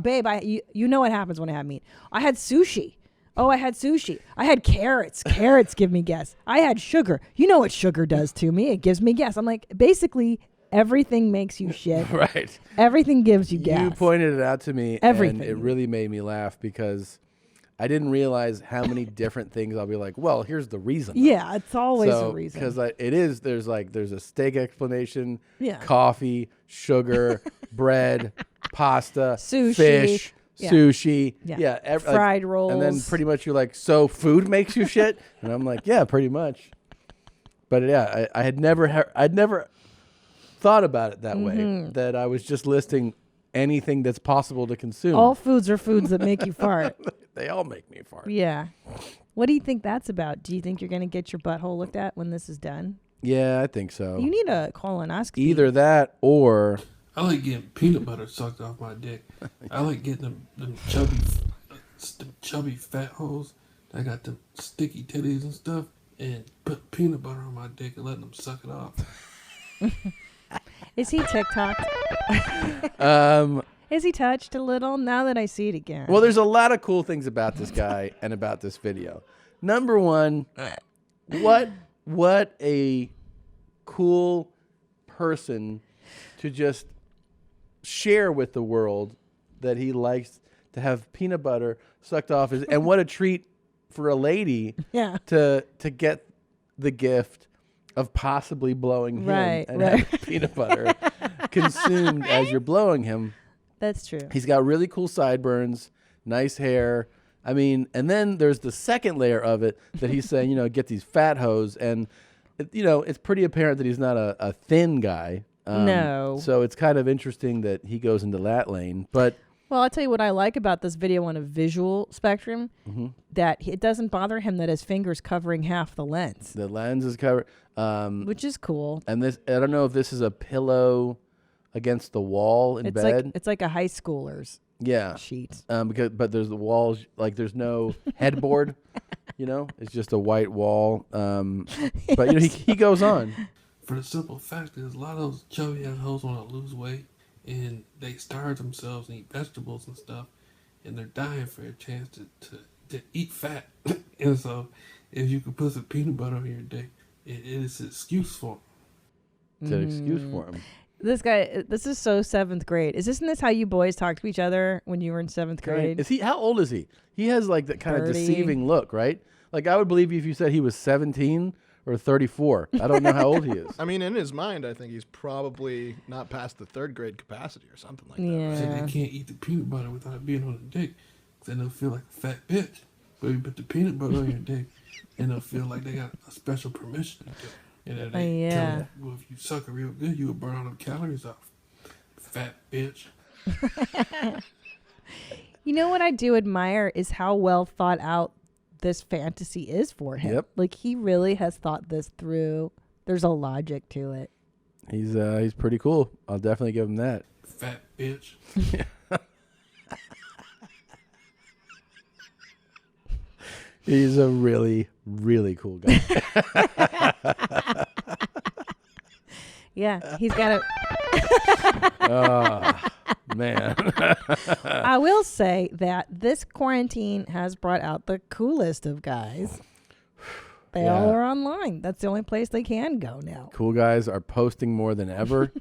babe, you know what happens when I have meat. I had sushi. Oh, I had sushi. I had carrots. Carrots give me gas. I had sugar. You know what sugar does to me. It gives me gas. I'm like, basically, everything makes you shit. Right. Everything gives you gas. You pointed it out to me, Everything. and it really made me laugh because I didn't realize how many different things I'll be like, well, here's the reason. Yeah, it's always a reason. Because there's a steak explanation, Yeah. coffee, sugar, bread, pasta, Sushi. fish, Yeah. sushi, Yeah. Fried rolls. and then pretty much you're like, so food makes you shit, and I'm like, yeah, pretty much. But yeah, I'd never thought about it that way. That I was just listing anything that's possible to consume. All foods are foods that make you fart. They all make me fart. Yeah. What do you think that's about? Do you think you're going to get your butthole looked at when this is done? Yeah, I think so. You need a colonoscopy. Either that or I like getting peanut butter sucked off my dick. I like getting them chubby fat hoes that got them sticky titties and stuff, and put peanut butter on my dick and letting them suck it off. Is he TikTok? Is he touched a little now that I see it again? Well, there's a lot of cool things about this guy and about this video. Number one, what a cool person to just share with the world that he likes to have peanut butter sucked off his, and what a treat for a lady to get the gift of possibly blowing him and have peanut butter consumed as you're blowing him. That's true. He's got really cool sideburns, nice hair. I mean, and then there's the second layer of it that he's saying, get these fat hoes. And, it's pretty apparent that he's not a thin guy. No. So it's kind of interesting that he goes into that lane. But well, I'll tell you what I like about this video on a visual spectrum, that it doesn't bother him that his finger's covering half the lens. The lens is covered. Which is cool. And this, I don't know if this is a pillow against the wall in bed. It's like a high schooler's sheet. But there's the walls, like there's no headboard, it's just a white wall. But he goes on. For the simple fact is, a lot of those chubby ass hoes want to lose weight, and they starve themselves and eat vegetables and stuff, and they're dying for a chance to eat fat. And so, if you could put some peanut butter on your dick, it is an excuse for them. It's an excuse for him. This guy, this is so 7th grade. Isn't this how you boys talk to each other when you were in 7th grade? Is he? How old is he? He has like that kind 30. of deceiving look, right? Like I would believe you if you said he was 17 or 34. I don't know how old he is. I mean, in his mind, I think he's probably not past the 3rd grade capacity or something like that. Yeah. Said they can't eat the peanut butter without it being on the dick, because then they'll feel like a fat bitch. But you put the peanut butter on your dick, and they'll feel like they got a special permission to do it. And then they tell them, well, if you suck it real good, you will burn all the calories off. Fat bitch. You know what I do admire is how well thought out this fantasy is for him. Yep. Like he really has thought this through. There's a logic to it. He's pretty cool. I'll definitely give him that. Fat bitch. He's a really, really cool guy. Yeah, he's got a. Oh, man. I will say that this quarantine has brought out the coolest of guys. They Yeah. all are online. That's the only place they can go now. Cool guys are posting more than ever.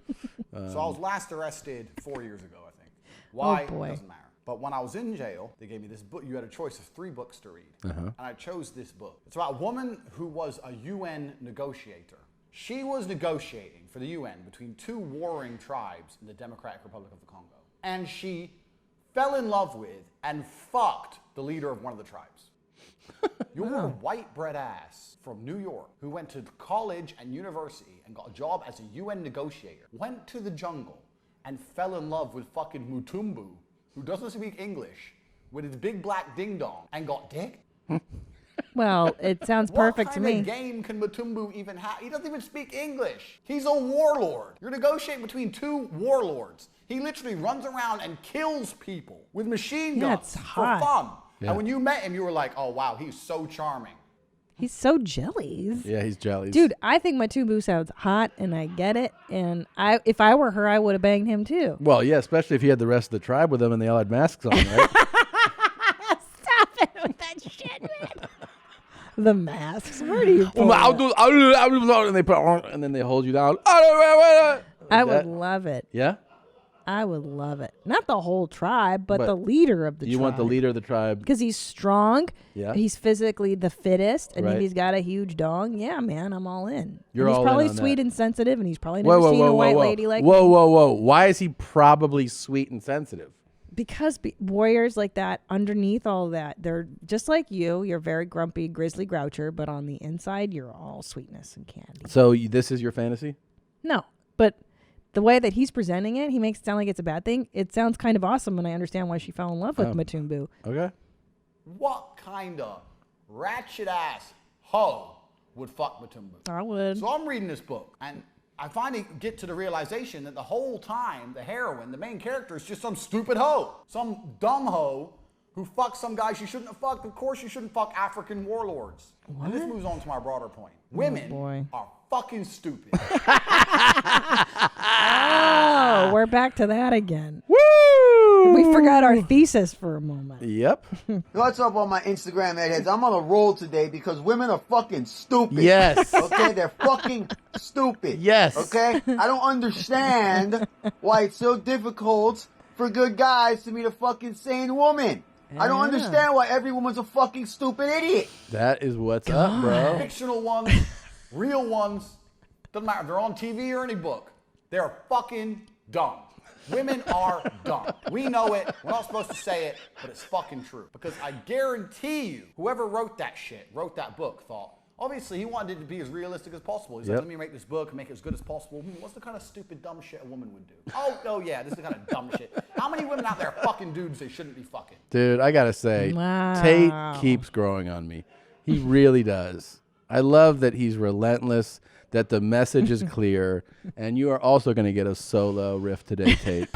So I was last arrested 4 years ago, I think. Why? boy. Doesn't matter. But when I was in jail, they gave me this book. You had a choice of 3 books to read. And I chose this book. It's about a woman who was a UN negotiator. She was negotiating for the UN between 2 warring tribes in the Democratic Republic of the Congo. And she fell in love with and fucked the leader of one of the tribes. Your white bread ass from New York, who went to college and university and got a job as a UN negotiator, went to the jungle and fell in love with fucking Mutumbu, who doesn't speak English, with his big black ding dong, and got dick? Well, it sounds perfect to What kind me. of game can Mutumbu even have? He doesn't even speak English. He's a warlord. You're negotiating between 2 warlords. He literally runs around and kills people with machine guns That's for hot. fun. Yeah. And when you met him, you were like, oh, wow, he's so charming. He's so jellies. Yeah, he's jellies. Dude, I think Matumbu sounds hot, and I get it. And if I were her, I would have banged him too. Well, yeah, especially if he had the rest of the tribe with him and they all had masks on, right? Stop it with that shit, man. The masks. Where do you pull I'll that? do, and they put on, and then they hold you down. Like I would that. love it. Yeah? I would love it. Not the whole tribe, but But the leader of the tribe. You want the leader of the tribe. Because he's strong. Yeah. He's physically the fittest. And Right. if he's got a huge dong, yeah, man, I'm all in. You're and he's all in probably on sweet that. and sensitive, and he's probably never seen a white lady like me. Whoa. Why is he probably sweet and sensitive? Because warriors like that, underneath all that, they're just like you. You're very grumpy, grizzly groucher, but on the inside, you're all sweetness and candy. So this is your fantasy? No, but the way that he's presenting it, he makes it sound like it's a bad thing. It sounds kind of awesome, and I understand why she fell in love with Matumbu. Okay. What kind of ratchet ass hoe would fuck Mutumbu? I would. So I'm reading this book, and I finally get to the realization that the whole time, the heroine, the main character, is just some stupid hoe. Some dumb hoe who fucks some guy she shouldn't have fucked. Of course you shouldn't fuck African warlords. And this moves on to my broader point. Women are fucking stupid. Oh, we're back to that again. Woo! We forgot our thesis for a moment. Yep. What's up on my Instagram heads? I'm on a roll today because women are fucking stupid. Yes. Okay, they're fucking stupid. Yes. Okay? I don't understand why it's so difficult for good guys to meet a fucking sane woman. I don't understand why every woman's a fucking stupid idiot. That is what's up, bro. Fictional ones, real ones, doesn't matter if they're on TV or any book. They're fucking dumb. Women are dumb. We know it. We're not supposed to say it, but it's fucking true. Because I guarantee you, whoever wrote that book, thought, obviously he wanted it to be as realistic as possible. He's like, let me make this book and make it as good as possible. What's the kind of stupid, dumb shit a woman would do? Oh yeah, this is the kind of dumb shit. How many women out there are fucking dudes they shouldn't be fucking? Dude, I gotta say, Wow. Tate keeps growing on me. He really does. I love that he's relentless, that the message is clear, and you are also going to get a solo riff today, Tate.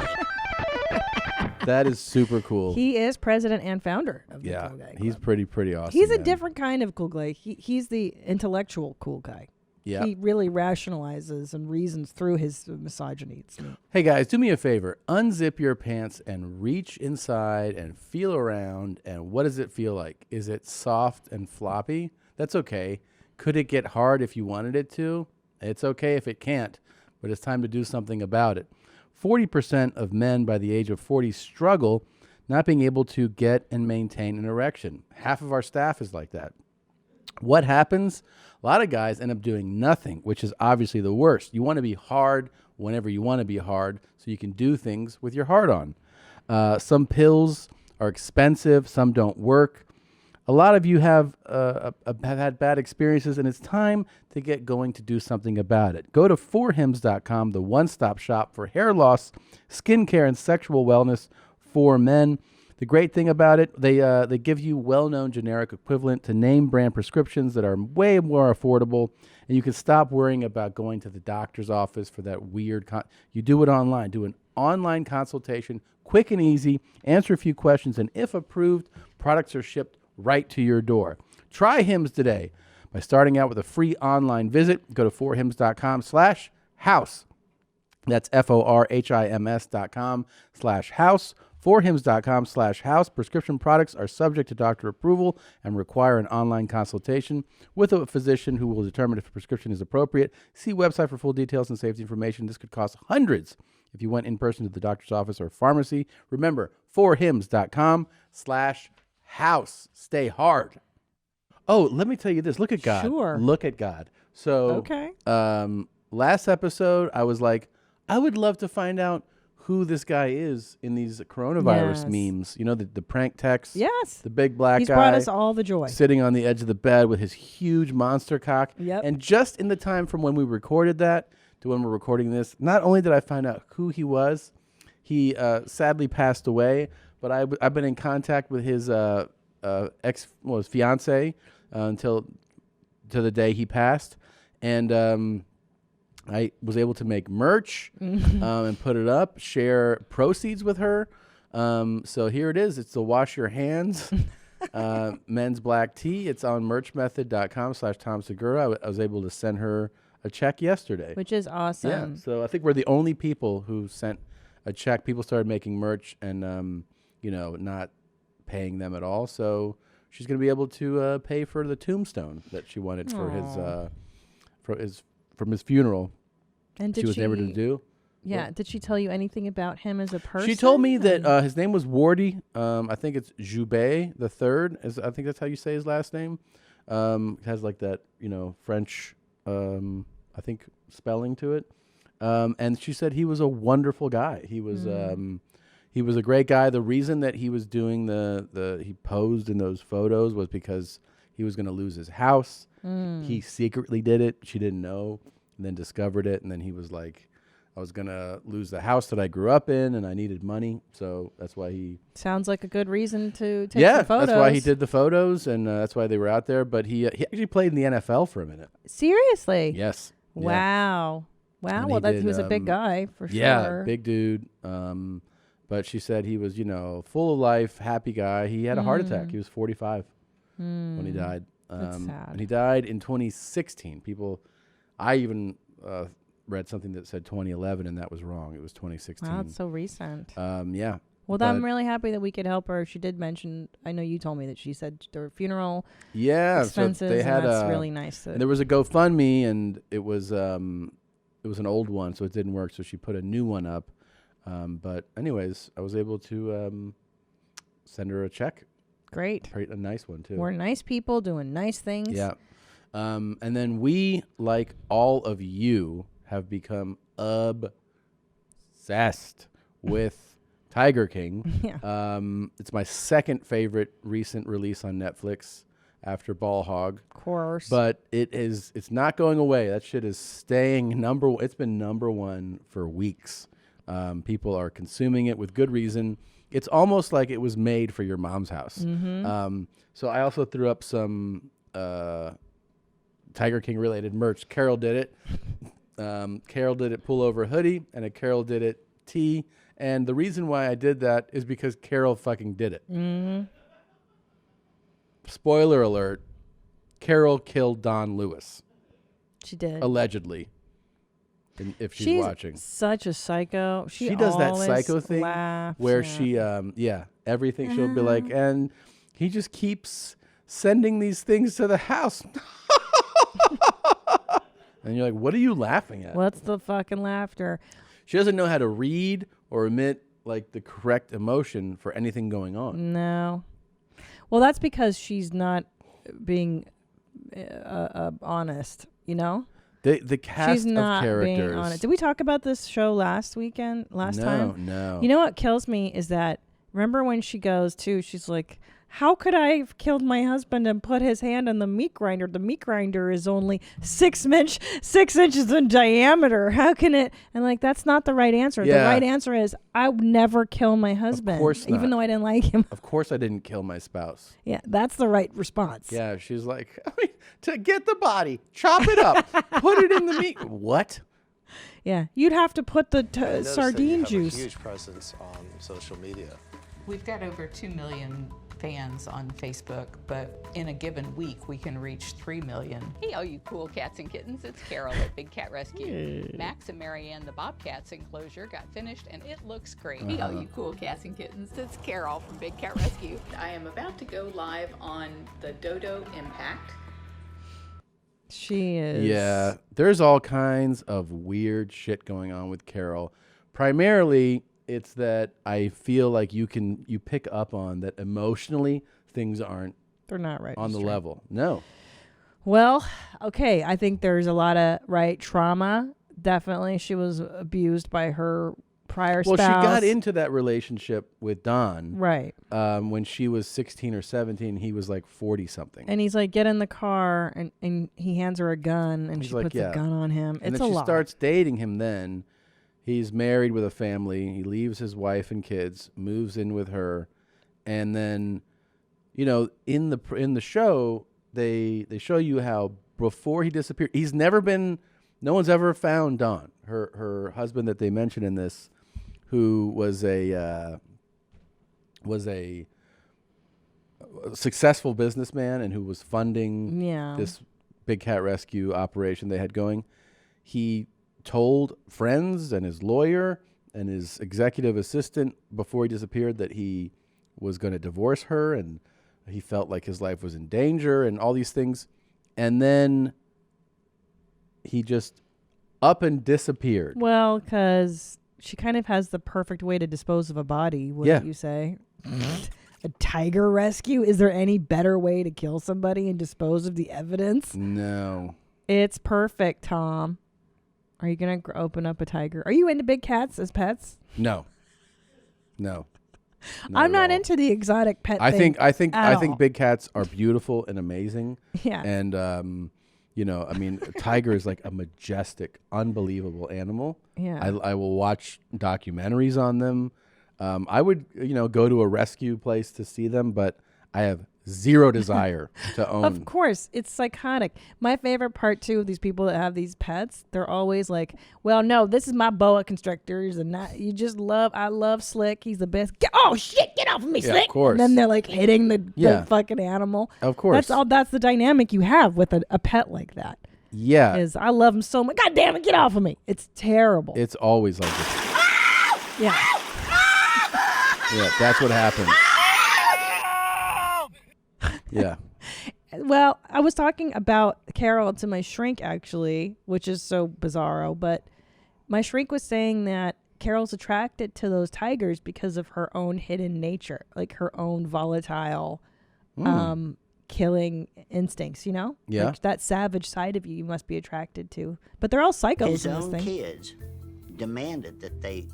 That is super cool. He is president and founder of the yeah, Cool Guy Club. he's pretty awesome. He's a man. different kind of cool guy. He's the intellectual cool guy. Yeah. He really rationalizes and reasons through his misogyny. It's neat. Hey guys, do me a favor. Unzip your pants and reach inside and feel around. And what does it feel like? Is it soft and floppy? That's okay. Could it get hard if you wanted it to? It's okay if it can't. but it's time to do something about it. 40% of men by the age of 40 struggle not being able to get and maintain an erection. Half of our staff is like that. What happens? A lot of guys end up doing nothing, which is obviously the worst. You want to be hard whenever you want to be hard so you can do things with your heart on. Some pills are expensive. Some don't work. A lot of you have had bad experiences, and it's time to get going to do something about it. Go to forhims.com, the one-stop shop for hair loss, skincare, and sexual wellness for men. The great thing about it, they give you well-known generic equivalent to name brand prescriptions that are way more affordable, and you can stop worrying about going to the doctor's office for that weird. You do it online. Do an online consultation, quick and easy. Answer a few questions, and if approved, products are shipped right to your door. Try Hims today by starting out with a free online visit. Go to forhims.com/house. That's forhims.com/house. forhims.com/house. Prescription products are subject to doctor approval and require an online consultation with a physician who will determine if a prescription is appropriate. See website for full details and safety information. This could cost hundreds if you went in person to the doctor's office or pharmacy. Remember, forhims.com/house. Stay hard. Oh, let me tell you this. Look at God. Sure. Look at God. So, Okay. Last episode, I was like, I would love to find out who this guy is in these coronavirus memes. You know, the prank text. Yes. The big black He's guy. brought us all the joy. Sitting on the edge of the bed with his huge monster cock. Yep. And just in the time from when we recorded that to when we're recording this, not only did I find out who he was, he sadly passed away, but I've been in contact with his his fiance until to the day he passed. And I was able to make merch and put it up, share proceeds with her. So here it is. It's the Wash Your Hands men's black tea. It's on merchmethod.com/Tom Segura. I was able to send her a check yesterday. Which is awesome. Yeah. So I think we're the only people who sent a check. People started making merch and, not paying them at all. So she's going to be able to pay for the tombstone that she wanted for his from his funeral. And she was never to do. Yeah. What? Did she tell you anything about him as a person? She told me that his name was Wardy. I think it's Joubert the Third. I think that's how you say his last name. It has like that, French, I think, spelling to it. And she said he was a wonderful guy. He was a great guy. The reason that he was doing he posed in those photos was because he was going to lose his house. He secretly did it. She didn't know, and then discovered it. And then he was like, I was going to lose the house that I grew up in, and I needed money. So that's why he... Sounds like a good reason to take the photos. That's why he did the photos, and that's why they were out there. But he actually played in the NFL for a minute. Seriously? Yes. Wow. And Well, he was a big guy, for sure. Yeah, big dude. But she said he was, full of life, happy guy. He had a heart attack. He was 45 when he died. That's sad. And he died in 2016. I even read something that said 2011, and that was wrong. It was 2016. Wow, it's so recent. Yeah. Well, I'm really happy that we could help her. She did mention, I know you told me that she said their funeral expenses, so they had and that's really nice. And there was a GoFundMe, and it was an old one, so it didn't work. So she put a new one up. But anyways, I was able to send her a check. Great. A nice one, too. We're nice people doing nice things. Yeah. And then we, like all of you, have become obsessed with Tiger King. Yeah. It's my second favorite recent release on Netflix after Ball Hog. Of course. But it's not going away. That shit is staying number one. It's been number one for weeks. People are consuming it with good reason. It's almost like it was made for your mom's house. Mm-hmm. So I also threw up some Tiger King related merch. Carol did it. Carol did it pullover hoodie, and a Carol did it tee. And the reason why I did that is because Carol fucking did it. Mm-hmm. Spoiler alert, Carol killed Don Lewis. She did. Allegedly. If she's watching. Such a psycho. She does that psycho thing laughs, where she, everything she'll be like, and he just keeps sending these things to the house. And you're like, what are you laughing at? What's the fucking laughter? She doesn't know how to read or emit like the correct emotion for anything going on. No. Well, that's because she's not being honest, you know? The cast She's not of characters. being honest. Did we talk about this show last time? No. You know what kills me is that, remember when she goes to, she's like, how could I have killed my husband and put his hand on the meat grinder? The meat grinder is only 6 inches in diameter. How can it? And like, that's not the right answer. Yeah. The right answer is, I would never kill my husband. Of course not. Even though I didn't like him. Of course I didn't kill my spouse. Yeah, that's the right response. Yeah, she's like, to get the body, chop it up, put it in the meat. What? Yeah, you'd have to put the sardine that you have juice. a huge presence on social media. We've got over 2 million fans on Facebook, but in a given week we can reach 3 million. Hey, all you cool cats and kittens, it's Carol at Big Cat Rescue. Max and Marianne, the Bobcats enclosure, got finished and it looks great. Hey, all you cool cats and kittens, it's Carol from Big Cat Rescue. I am about to go live on the Dodo Impact. She is. Yeah, there's all kinds of weird shit going on with Carol. Primarily, it's that I feel like you pick up on that emotionally things aren't They're not right on the straight. level. No. Well, okay, I think there's a lot of trauma. Definitely, she was abused by her prior spouse. Well, she got into that relationship with Don. Right. When she was 16 or 17, he was like 40 something. And he's like, get in the car, and he hands her a gun, and He's she like, puts yeah. a gun on him. And It's then a she lot. starts dating him then. He's married with a family. He leaves his wife and kids, moves in with her. And then, in the show, they show you how before he disappeared, no one's ever found Don, her husband that they mentioned in this, who was a successful businessman and who was funding this big cat rescue operation they had going. He told friends and his lawyer and his executive assistant before he disappeared that he was going to divorce her and he felt like his life was in danger and all these things. And then he just up and disappeared. Well, because she kind of has the perfect way to dispose of a body, wouldn't you say? A tiger rescue? Is there any better way to kill somebody and dispose of the evidence? No. It's perfect, Tom. Are you going to open up a tiger? Are you into big cats as pets? No. I'm not into the exotic pet thing. I think at all. big cats are beautiful and amazing. Yeah. And a tiger is like a majestic, unbelievable animal. Yeah. I will watch documentaries on them. I would, go to a rescue place to see them, but I have zero desire to own. Of course, it's psychotic. My favorite part too of these people that have these pets, they're always like, "Well, no, this is my boa constrictors, and I love Slick. He's the best." Oh shit, get off of me, Yeah, Slick! of course. And then they're like hitting the fucking animal. Of course. That's the dynamic you have with a pet like that. Yeah. Is I love him so much. God damn it, get off of me! It's terrible. It's always like this. Yeah. Yeah, that's what happens. Yeah. Well, I was talking about Carol to my shrink, actually, which is so bizarro, but my shrink was saying that Carol's attracted to those tigers because of her own hidden nature, like her own volatile killing instincts, Yeah. Like that savage side of you must be attracted to. But they're all psychos His in this own thing. kids demanded that they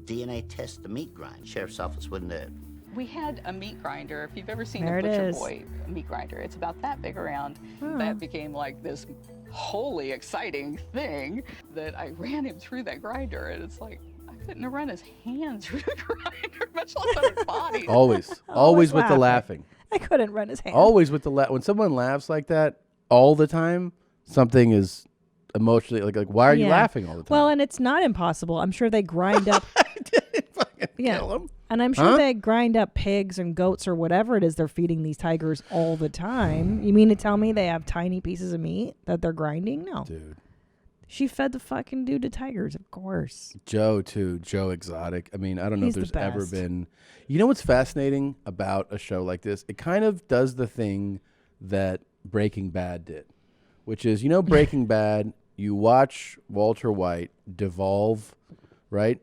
DNA test the meat grind. Sheriff's office wouldn't do it. We had a meat grinder. If you've ever seen There a it Butcher is. Boy meat grinder, it's about that big around. That became like this wholly exciting thing that I ran him through that grinder, and it's like I couldn't run his hands through the grinder, much less on his body. Always with the laughing. I couldn't run his hand. Always with the when someone laughs like that all the time, something is emotionally like why are you laughing all the time? Well, and it's not impossible. I'm sure they grind up. Kill him. And I'm sure they grind up pigs and goats or whatever it is they're feeding these tigers all the time. You mean to tell me they have tiny pieces of meat that they're grinding? No. Dude. She fed the fucking dude to tigers, of course. Joe, too. Joe Exotic. I mean, I don't know He's if the there's ever best. been... You know what's fascinating about a show like this? It kind of does the thing that Breaking Bad did, which is, Breaking Bad, you watch Walter White devolve, right?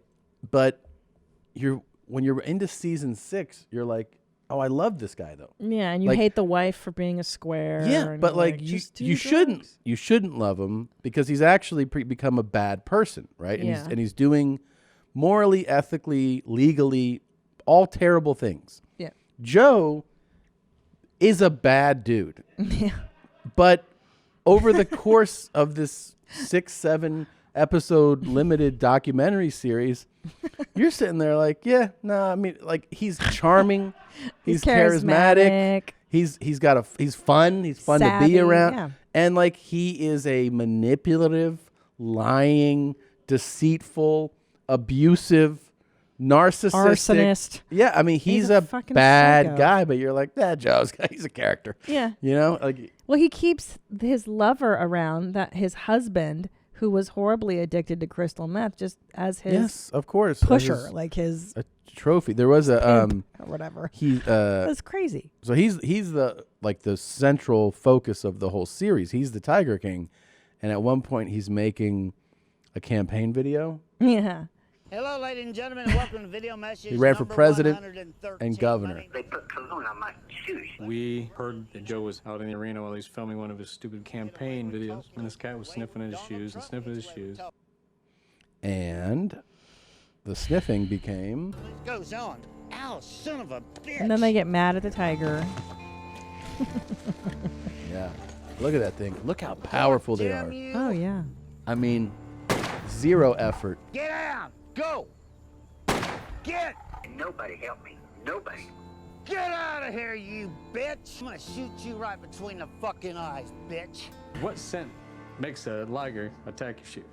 But when you're into season 6, you're like, oh, I love this guy though. Yeah, and you hate the wife for being a square. Yeah, and but like you shouldn't love him because he's actually become a bad person, right? And he's doing morally, ethically, legally all terrible things. Yeah. Joe is a bad dude. Yeah. But over the course of this 6-7 episode limited documentary series, you're sitting there like, yeah, no, I mean, like, he's charming, he's charismatic, he's fun, he's fun savvy, to be around, yeah. and like he is a manipulative, lying, deceitful, abusive, narcissistic arsonist. Yeah, I mean, he's a fucking bad psycho. guy, but you're like, that Joe's guy, he's a character. Yeah. You know, like, well, he keeps his lover around, that his husband, who was horribly addicted to crystal meth, just as his yes, of course, pusher, like his a trophy. There was a or whatever. He That's crazy. So he's the central focus of the whole series. He's the Tiger King, and at one point he's making a campaign video. Yeah. Hello, ladies and gentlemen. Welcome to Video Message. He ran for number president 113, and governor. They put cologne on my shoes. We heard that Joe was out in the arena while he was filming one of his stupid campaign videos, and this cat was sniffing at his shoes and sniffing at his shoes. And the sniffing became... It goes on. Ow, son of a bitch. And then they get mad at the tiger. Yeah. Look at that thing. Look how powerful they are. Oh, yeah. I mean, zero effort. Get out. Go. Get. Nobody help me. Nobody. Get out of here, you bitch. I'm gonna shoot you right between the fucking eyes, bitch. What scent makes a liger attack your shoe?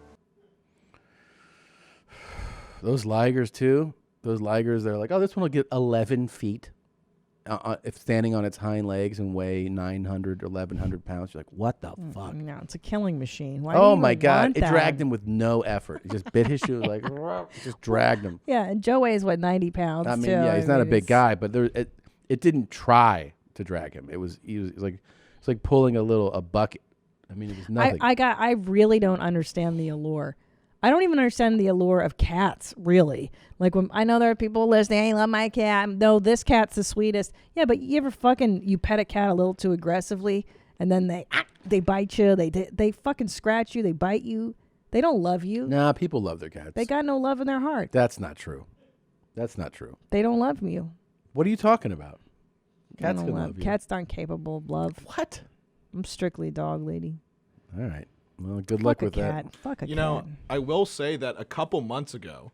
Those ligers, too. Those ligers, they're like, oh, this one will get 11 feet. If standing on its hind legs and weigh 900 or 1,100 pounds, you're like, what the fuck? No, it's a killing machine. Why Oh do you my even God! want It that? dragged him with no effort. It just bit his shoe like, just dragged him. Yeah, and Joe weighs what, 90 pounds. I mean, too. yeah, he's not a big it's- guy, but it didn't try to drag him. It was like pulling a bucket. I mean, it was nothing. I really don't understand the allure. I don't even understand the allure of cats, really. Like, when I know there are people listening, I love my cat. No, this cat's the sweetest. Yeah, but you ever you pet a cat a little too aggressively, and then they bite you, they fucking scratch you, they bite you. They don't love you. Nah, people love their cats. They got no love in their heart. That's not true. That's not true. They don't love you. What are you talking about? They Cats don't can love you. Cats aren't capable of love. What? I'm strictly dog lady. All right. Well, good luck with that. Fuck a You cat. know, I will say that a couple months ago,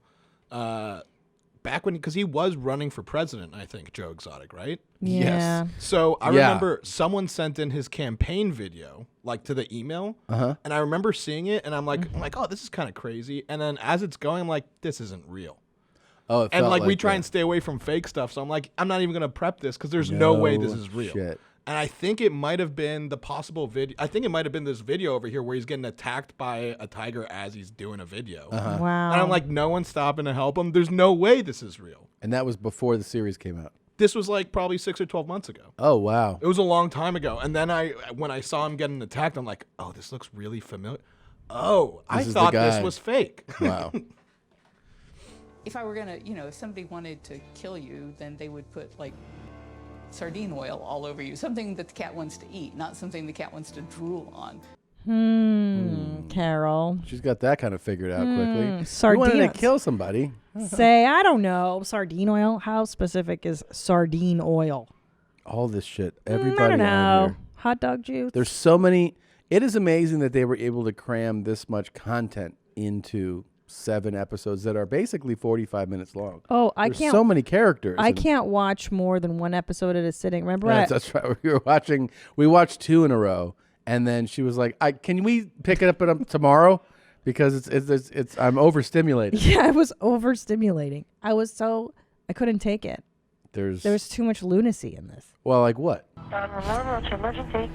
back when, because he was running for president, I think, Joe Exotic, right? Yeah. Yes. So I Yeah. remember someone sent in his campaign video, like to the email, Uh-huh. and I remember seeing it, and I'm like, oh, this is kind of crazy. And then as it's going, I'm like, this isn't real. Oh, it And felt like we try that. and stay away from fake stuff, so I'm like, I'm not even gonna prep this because there's no way this is real. Shit. And I think it might have been the possible video. I think it might have been this video over here where he's getting attacked by a tiger as he's doing a video. Uh-huh. Wow. And I'm like, no one's stopping to help him. There's no way this is real. And that was before the series came out. This was like probably 6 or 12 months ago. Oh, wow. It was a long time ago. And then when I saw him getting attacked, I'm like, oh, this looks really familiar. Oh, I This is the thought this guy. was fake. Wow. If I were gonna, if somebody wanted to kill you, then they would put like sardine oil all over you. Something that the cat wants to eat, not something the cat wants to drool on. Carol. She's got that kind of figured out quickly. You wanted Sardines. to kill somebody. Say, I don't know. Sardine oil? How specific is sardine oil? All this shit. I Everybody don't on know. here. Hot dog juice? There's so many. It is amazing that they were able to cram this much content into 7 episodes that are basically 45 minutes long. Oh, I There's can't. so many characters. I and- can't watch more than one episode at a sitting. Remember? That's right. We watched 2 in a row, and then she was like, "Can we pick it up tomorrow? Because it's I'm overstimulated." Yeah, I was overstimulating. I couldn't take it. There was too much lunacy in this. Well, like what? Emergency.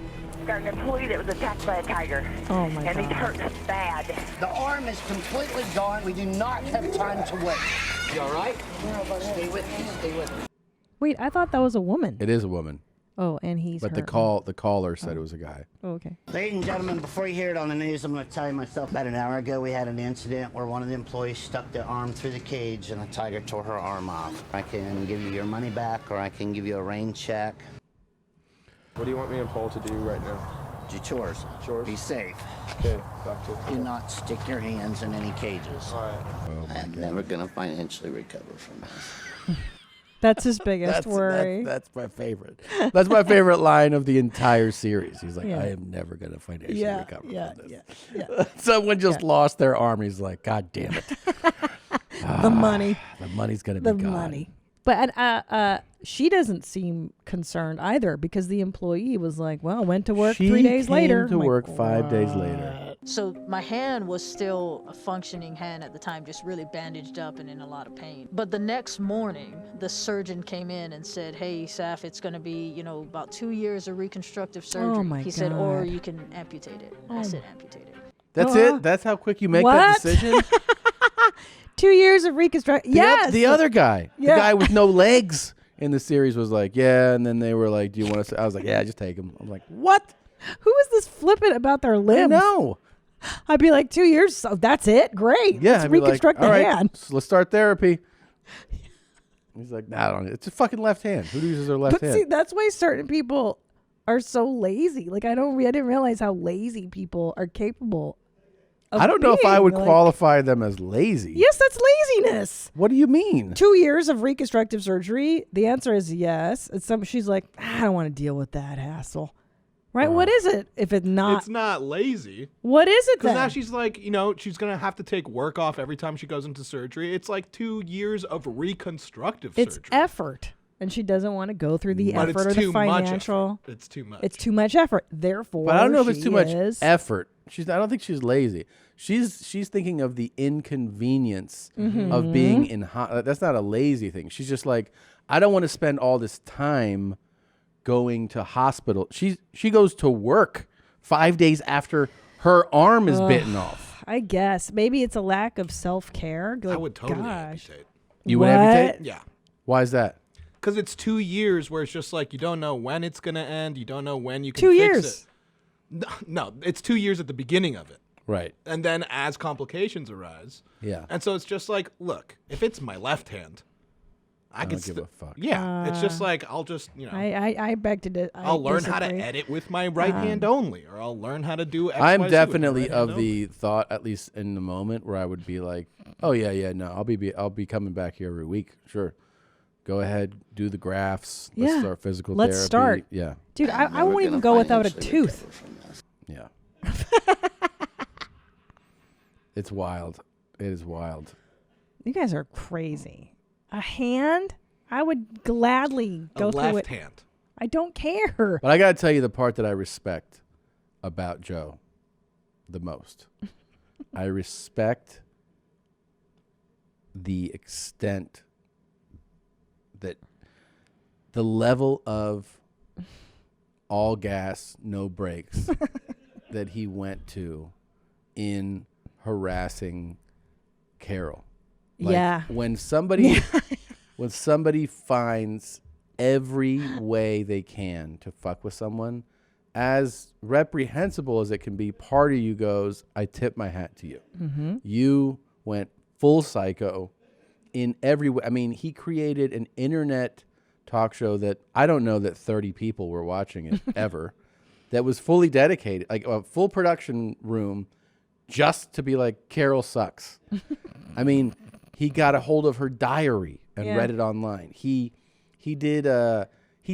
Got an employee that was attacked by a tiger. Oh my And he's God. hurt bad. The arm is completely gone. We do not have time to wait. You all right? Stay with me. Stay with me. Wait, I thought that was a woman. It is a woman. Oh, and he's But hurt. the caller said it was a guy. Oh, okay. Ladies and gentlemen, before you hear it on the news, I'm going to tell you myself. About an hour ago, we had an incident where one of the employees stuck their arm through the cage and a tiger tore her arm off. I can give you your money back, or I can give you a rain check. What do you want me and Paul to do right now? Do chores. Chores? Be safe. Okay, doctor. Do not stick your hands in any cages. All right. I'm never going to financially recover from this. That's his biggest worry. That's my favorite. That's my favorite line of the entire series. He's like, Yeah. I am never going to financially recover from this. Yeah. Someone just lost their arm. He's like, God damn it. The money. The money's going to be gone. Money. But she doesn't seem concerned either, because the employee was like, well, went to work 3 days later. She came to work 5 days later. So my hand was still a functioning hand at the time, just really bandaged up and in a lot of pain. But the next morning, the surgeon came in and said, hey, Saf, it's going to be, about 2 years of reconstructive surgery. Oh my He said, or God. you can amputate it. I said amputate it. That's it? That's how quick you make that What? decision? 2 years of reconstruction. Yes. The other guy, Yeah. the guy with no legs in the series was like, yeah. And then they were like, do you want to? I was like, yeah, just take him. I'm like, what? Who is this flippant about their limbs? No. I'd be like, 2 years, so that's it? Great. Yeah. Let's I'd be like, reconstruct all the right, hand. so let's start therapy. He's like, nah, I don't. It's a fucking left hand. Who uses their left But hand? see, that's why certain people are so lazy. Like, I didn't realize how lazy people are capable of I don't know if I being, would like- qualify them as lazy. Yes, that's laziness. What do you mean? 2 years of reconstructive surgery. The answer is yes. She's like, I don't want to deal with that hassle. Right? What is it if it's not? It's not lazy. What is it Because then? now she's like, she's going to have to take work off every time she goes into surgery. It's like 2 years of reconstructive It's surgery. effort. And she doesn't want to go through the But effort it's or too the much financial. effort. It's too much. It's too much effort. Therefore, But I don't know if it's she too much is- effort. I don't think she's lazy. She's thinking of the inconvenience of being in. That's not a lazy thing. She's just like, I don't want to spend all this time going to hospital. She goes to work 5 days after her arm is bitten off. I guess maybe it's a lack of self-care. I would totally Gosh. amputate. You would amputate? Yeah. Why is that? Because it's 2 years where it's just like you don't know when it's going to end. You don't know when you can 2 fix years. it. No, it's 2 years at the beginning of it. Right. And then as complications arise. Yeah. And so it's just like, look, if it's my left hand, I don't can give a fuck. Yeah. It's just like, I'll just, I beg to I'll learn how to disagree. edit with my right hand only, or I'll learn how to do X, I'm Y, Z with my definitely right hand of only. the thought, at least in the moment, where I would be like, oh yeah, no, I'll be coming back here every week. Sure. Go ahead, do the grafts. Let's Yeah. start physical Let's therapy. start. Yeah. Dude, I won't even go without a tooth. Yeah. It's wild. It is wild. You guys are crazy. A hand? I would gladly go through it. left hand. I don't care. But I got to tell you the part that I respect about Joe the most. I respect the extent that the level of all gas, no brakes that he went to in harassing Carol. Yeah. When somebody when somebody finds every way they can to fuck with someone, as reprehensible as it can be, part of you goes, I tip my hat to you. Mhm. You went full psycho in every way. I mean, he created an internet talk show that I don't know that 30 people were watching it ever, that was fully dedicated, like a full production room just to be like, Carol sucks. I mean, he got a hold of her diary and read it online. He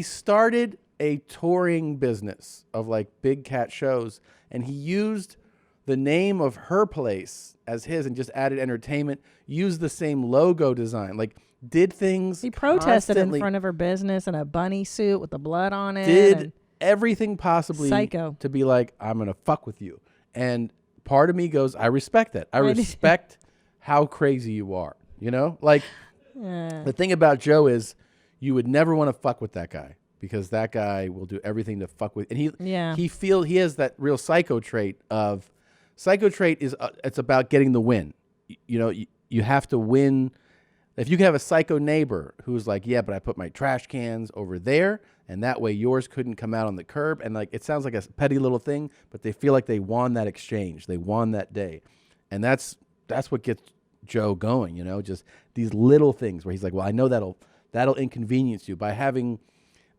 started a touring business of like big cat shows, and he used the name of her place as his and just added entertainment, used the same logo design, like did things. He protested in constantly, front of her business in a bunny suit with the blood on it. did and everything possibly Psycho. to be like, I'm going to fuck with you. And part of me goes, I respect that. I Right. respect how crazy you are. You know, like the thing about Joe is you would never want to fuck with that guy because that guy will do everything to fuck with. And he has that real psycho trait is it's about getting the win. You have to win. If you can have a psycho neighbor who's like, yeah, but I put my trash cans over there, and that way yours couldn't come out on the curb. And like it sounds like a petty little thing, but they feel like they won that exchange. They won that day, and that's what gets Joe going. You know, just these little things where he's like, well, I know that'll inconvenience you by having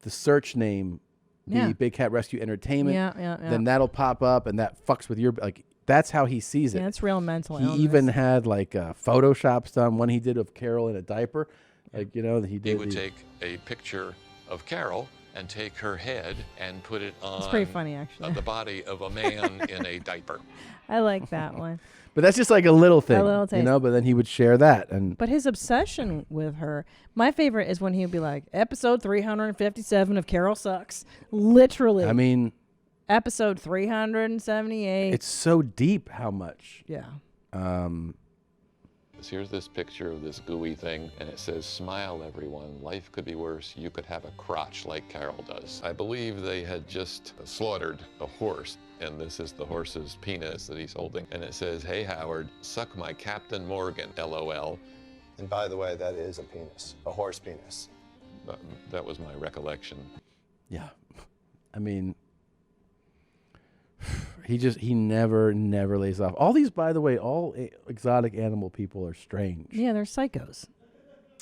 the search name be Big Cat Rescue Entertainment. Then that'll pop up, and that fucks with your like. That's how he sees it. Yeah, it's real mental illness. He even had like Photoshops done. One he did of Carol in a diaper. Like, you know, he would take a picture of Carol and take her head and put it on It's pretty funny, actually. The body of a man in a diaper. I like that one. But that's just like a little thing, little taste. you know, but then he would share that. But his obsession with her, my favorite is when he would be like, episode 357 of Carol Sucks. Literally. I mean, episode 378. It's so deep how much. Yeah. Here's this picture of this gooey thing, and it says, smile, everyone. Life could be worse. You could have a crotch like Carol does. I believe they had just slaughtered a horse, and this is the horse's penis that he's holding. And it says, hey, Howard, suck my Captain Morgan, LOL. And by the way, that is a penis, a horse penis. That was my recollection. Yeah. I mean, he never lays off. All these, by the way, all exotic animal people are strange. Yeah, they're psychos.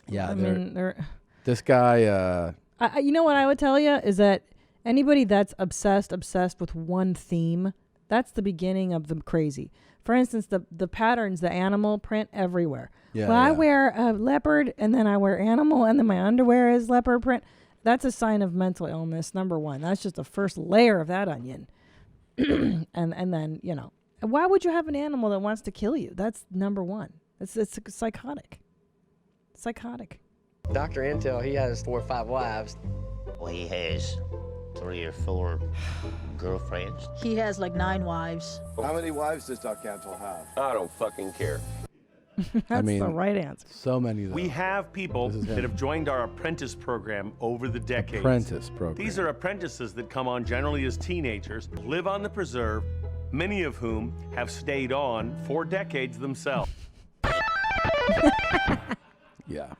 Yeah, I mean, they're. This guy. You know what I would tell you is that anybody that's obsessed with one theme, that's the beginning of the crazy. For instance, the patterns, the animal print everywhere. Yeah, well, I wear a leopard, and then I wear animal, and then my underwear is leopard print. That's a sign of mental illness, number one. That's just the first layer of that onion. and then, you know, why would you have an animal that wants to kill you? That's number one. It's psychotic. Dr. Intel, he has 4 or 5 wives. Well, he has 3 or 4 girlfriends. He has like 9 wives. How many wives does Dr. Antle have? I don't fucking care. That's the right answer. So many of them. We have people that have joined our apprentice program over the decades. Apprentice program. These are apprentices that come on generally as teenagers, live on the preserve, many of whom have stayed on for decades themselves. Yeah.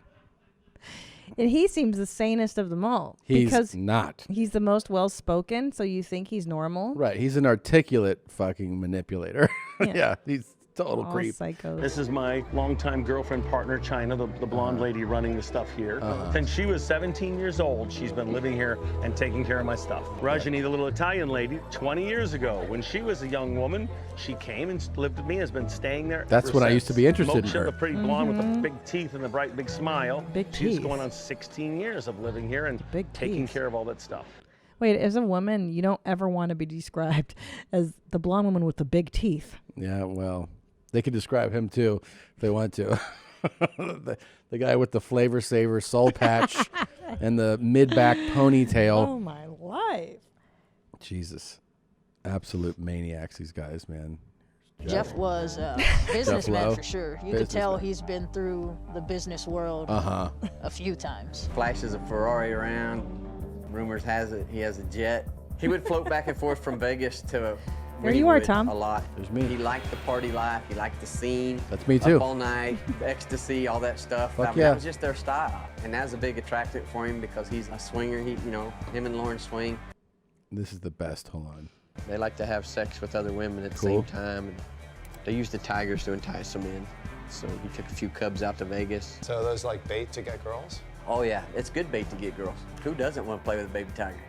And he seems the sanest of them all. He's because not. He's the most well-spoken, so you think he's normal. Right. He's an articulate fucking manipulator. Yeah, he's total All creep. Psychos. This is my longtime girlfriend, partner, China, the blonde lady running the stuff here. Since she was 17 years old, she's been living here and taking care of my stuff. Rajani, the little Italian lady, 20 years ago, when she was a young woman, she came and lived with me, has been staying there. That's when I used to be interested in her. The pretty blonde with the big teeth and the bright big smile. She's teeth. going on 16 years of living here and taking care of all that stuff. Wait, as a woman, you don't ever want to be described as the blonde woman with the big teeth. Yeah, well, they could describe him too if they want to. the guy with the flavor saver soul patch and the mid-back ponytail. Oh, my life. Jesus. Absolute maniacs, these guys, man. Jeff was a businessman for sure. You could tell he's been through the business world a few times. Flashes a Ferrari around. Rumors has it he has a jet. He would float back and forth from Vegas to There you are, Tom. a lot. There's me. He liked the party life. He liked the scene. That's me too. Up all night, ecstasy, all that stuff. Fuck I mean, yeah. That was just their style, and that was a big attractant for him because he's a swinger. Him and Lauren swing. This is the best. Hold on. They like to have sex with other women at the same time, and they use the tigers to entice them in. So he took a few cubs out to Vegas. So are those like bait to get girls? Oh yeah, it's good bait to get girls. Who doesn't want to play with a baby tiger?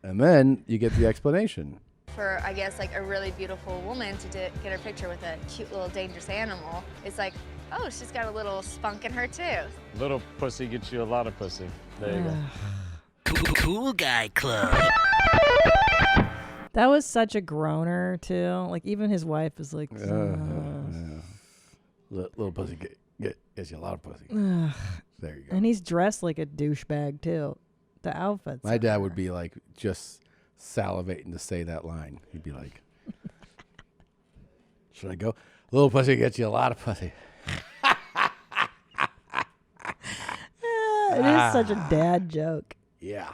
And then you get the explanation. For, I guess, like a really beautiful woman to get her picture with a cute little dangerous animal, it's like, oh, she's got a little spunk in her too. Little pussy gets you a lot of pussy. There you go. Cool guy club. That was such a groaner, too. Like, even his wife is like, Little pussy gets you a lot of pussy. There you go. And he's dressed like a douchebag, too. The outfits. My dad would be like just salivating to say that line. He'd be like, should I go? Little pussy gets you a lot of pussy. It is such a dad joke. Yeah.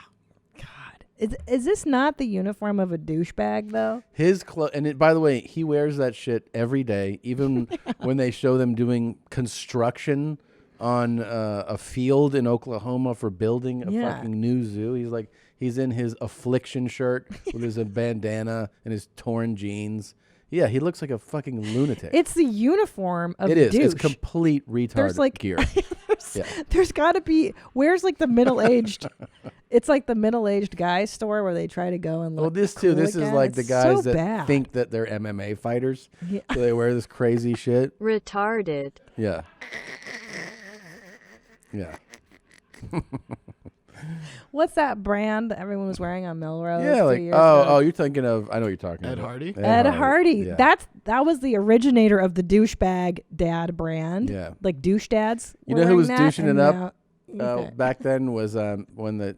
Is this not the uniform of a douchebag, though? His clothes, and by the way, he wears that shit every day, even when they show them doing construction on a field in Oklahoma for building a fucking new zoo. He's in his affliction shirt with his bandana and his torn jeans. Yeah, he looks like a fucking lunatic. It's the uniform of It is. douche. It's complete retard There's like gear. there's got to be. Where's like the middle-aged? It's like the middle-aged guy store where they try to go and look. Well, this too. cool This is again. like the It's guys so that bad. think that they're MMA fighters. Yeah. So they wear this crazy shit. Retarded. Yeah. Yeah. What's that brand that everyone was wearing on Melrose? Yeah, 3 like years ago? you're thinking of. I know what you're talking Ed about. Hardy? Ed Hardy. Yeah. That was the originator of the douchebag dad brand. Yeah. Like douche dads. You were know who was wearing that, douching it and up now- back then was when the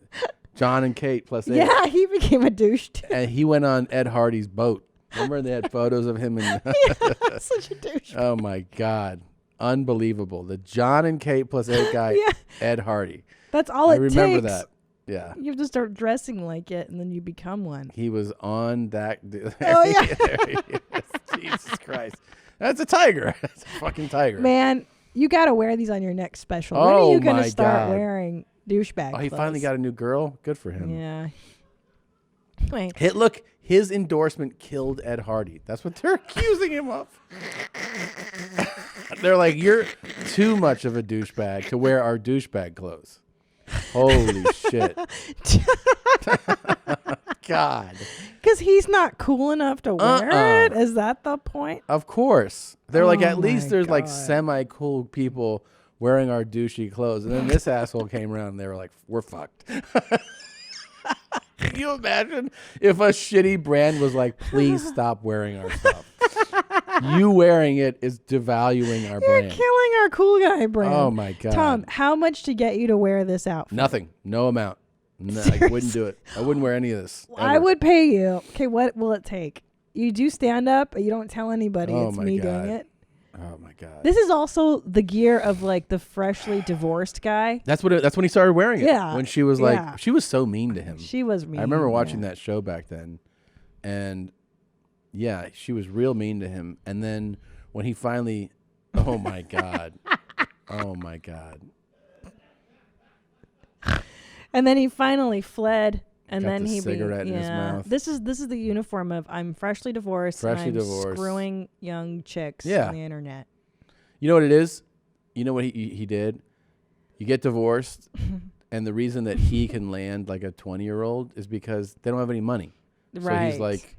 John and Kate plus 8. Yeah, he became a douche too. And he went on Ed Hardy's boat. Remember they had photos of him and such a douche. Oh my God. Unbelievable. The John and Kate plus 8 guy, Yeah. Ed Hardy. That's all I it remember takes. that. Yeah. You have to start dressing like it, and then you become one. He was on that. Oh, yeah. There he is. Jesus Christ. That's a tiger. That's a fucking tiger. Man, you got to wear these on your next special. When are Oh, you going my to start God. wearing douchebag Oh, he clothes? finally got a new girl. Good for him. Yeah. Wait. Look, his endorsement killed Ed Hardy. That's what they're accusing him of. They're like, you're too much of a douchebag to wear our douchebag clothes. Holy shit. God. Because he's not cool enough to wear it? Is that the point? Of course. They're like, Oh at least my there's like God. semi-cool people wearing our douchey clothes. And then this asshole came around and they were like, we're fucked. Can you imagine if a shitty brand was like, please stop wearing our stuff? You wearing it is devaluing our You're brand. killing our cool guy brand. Oh, my God. Tom, how much to get you to wear this outfit? Nothing. No amount. No, I wouldn't do it. I wouldn't wear any of this. I ever. would pay you. Okay, what will it take? You do stand up, but you don't tell anybody Oh, it's my me God. doing it. Oh, my God. This is also the gear of like the freshly divorced guy. That's when he started wearing it. Yeah. When she was Yeah. like, she was so mean to him. She was mean. I remember watching yeah. that show back then, and yeah, she was real mean to him. And then when he finally, oh my God, oh my God, And then he finally fled, and Got then the he cigarette in his mouth. This is the uniform of I'm freshly divorced. Freshly and I'm divorced. screwing young chicks Yeah. on the internet. You know what it is? You know what he did? You get divorced, and the reason that he can land like a 20-year-old is because they don't have any money. So Right.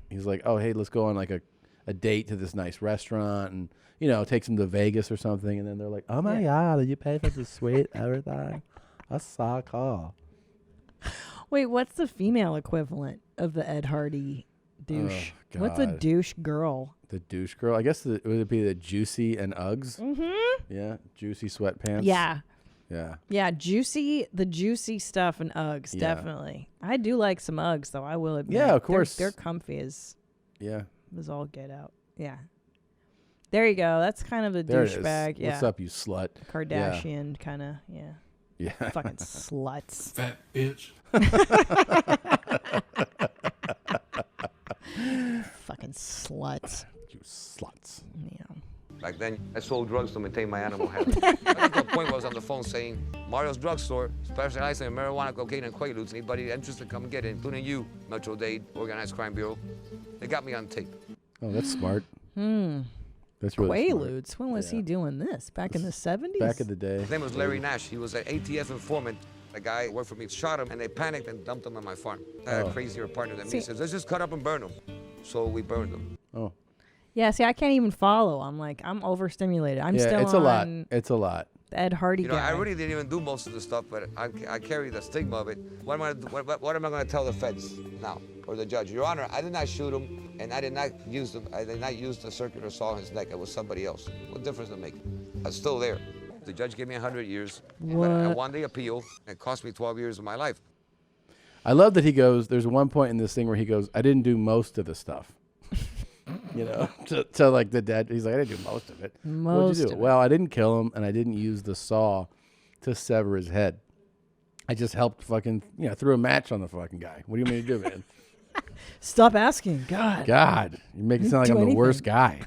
he's like, oh hey, let's go on like a date to this nice restaurant, and takes him to Vegas or something, and then they're like, oh my God, did you pay for the suite, everything? That's so cool. Wait, what's the female equivalent of the Ed Hardy douche? Oh, What's a God. douche girl? The douche girl. I guess would it be the Juicy and Uggs? Mm-hmm. Yeah, Juicy sweatpants. Yeah. Yeah. Yeah, the juicy stuff and Uggs, Yeah. definitely. I do like some Uggs, though, I will admit. Yeah, of course. They're comfy as Yeah. all get out. Yeah. There you go. That's kind of the There it is. douchebag. Yeah. What's up, you slut? Kardashian kind of, yeah. Yeah. Fucking sluts. Fat bitch. Fucking sluts. You sluts. Yeah. Back then, I sold drugs to maintain my animal health. I got to a point where I was on the phone saying, Mario's drugstore specializing in marijuana, cocaine, and quaaludes. Anybody interested, come get it, including you, Metro-Dade, Organized Crime Bureau. They got me on tape. Oh, that's smart. Hmm. That's really smart. Quaaludes. When was he doing this? Back in the 70s? Back in the day. His name was Larry Nash. He was an ATF informant. A guy who worked for me shot him, and they panicked and dumped him on my farm. I had a crazier partner than me. He says, let's just cut up and burn him. So we burned him. Oh. Yeah, see, I can't even follow. I'm overstimulated. I'm still it's on a lot. It's a lot. the Ed Hardy You know, guy. I really didn't even do most of the stuff, but I carry the stigma of it. What am I going to tell the feds now, or the judge? Your Honor, I did not shoot him, and I did not use the circular saw in his neck. It was somebody else. What difference does it make? I'm still there. The judge gave me 100 years, but I What? won the appeal. It cost me 12 years of my life. I love that he goes, there's one point in this thing where he goes, I didn't do most of the stuff. To like the dad, he's like, I didn't do most of it. What'd Most you do? of it. Well, I didn't kill him, and I didn't use the saw to sever his head. I just helped fucking, threw a match on the fucking guy. What do you want me to do, man? Stop asking. God. God, you make it Didn't sound like do I'm the worst anything. guy.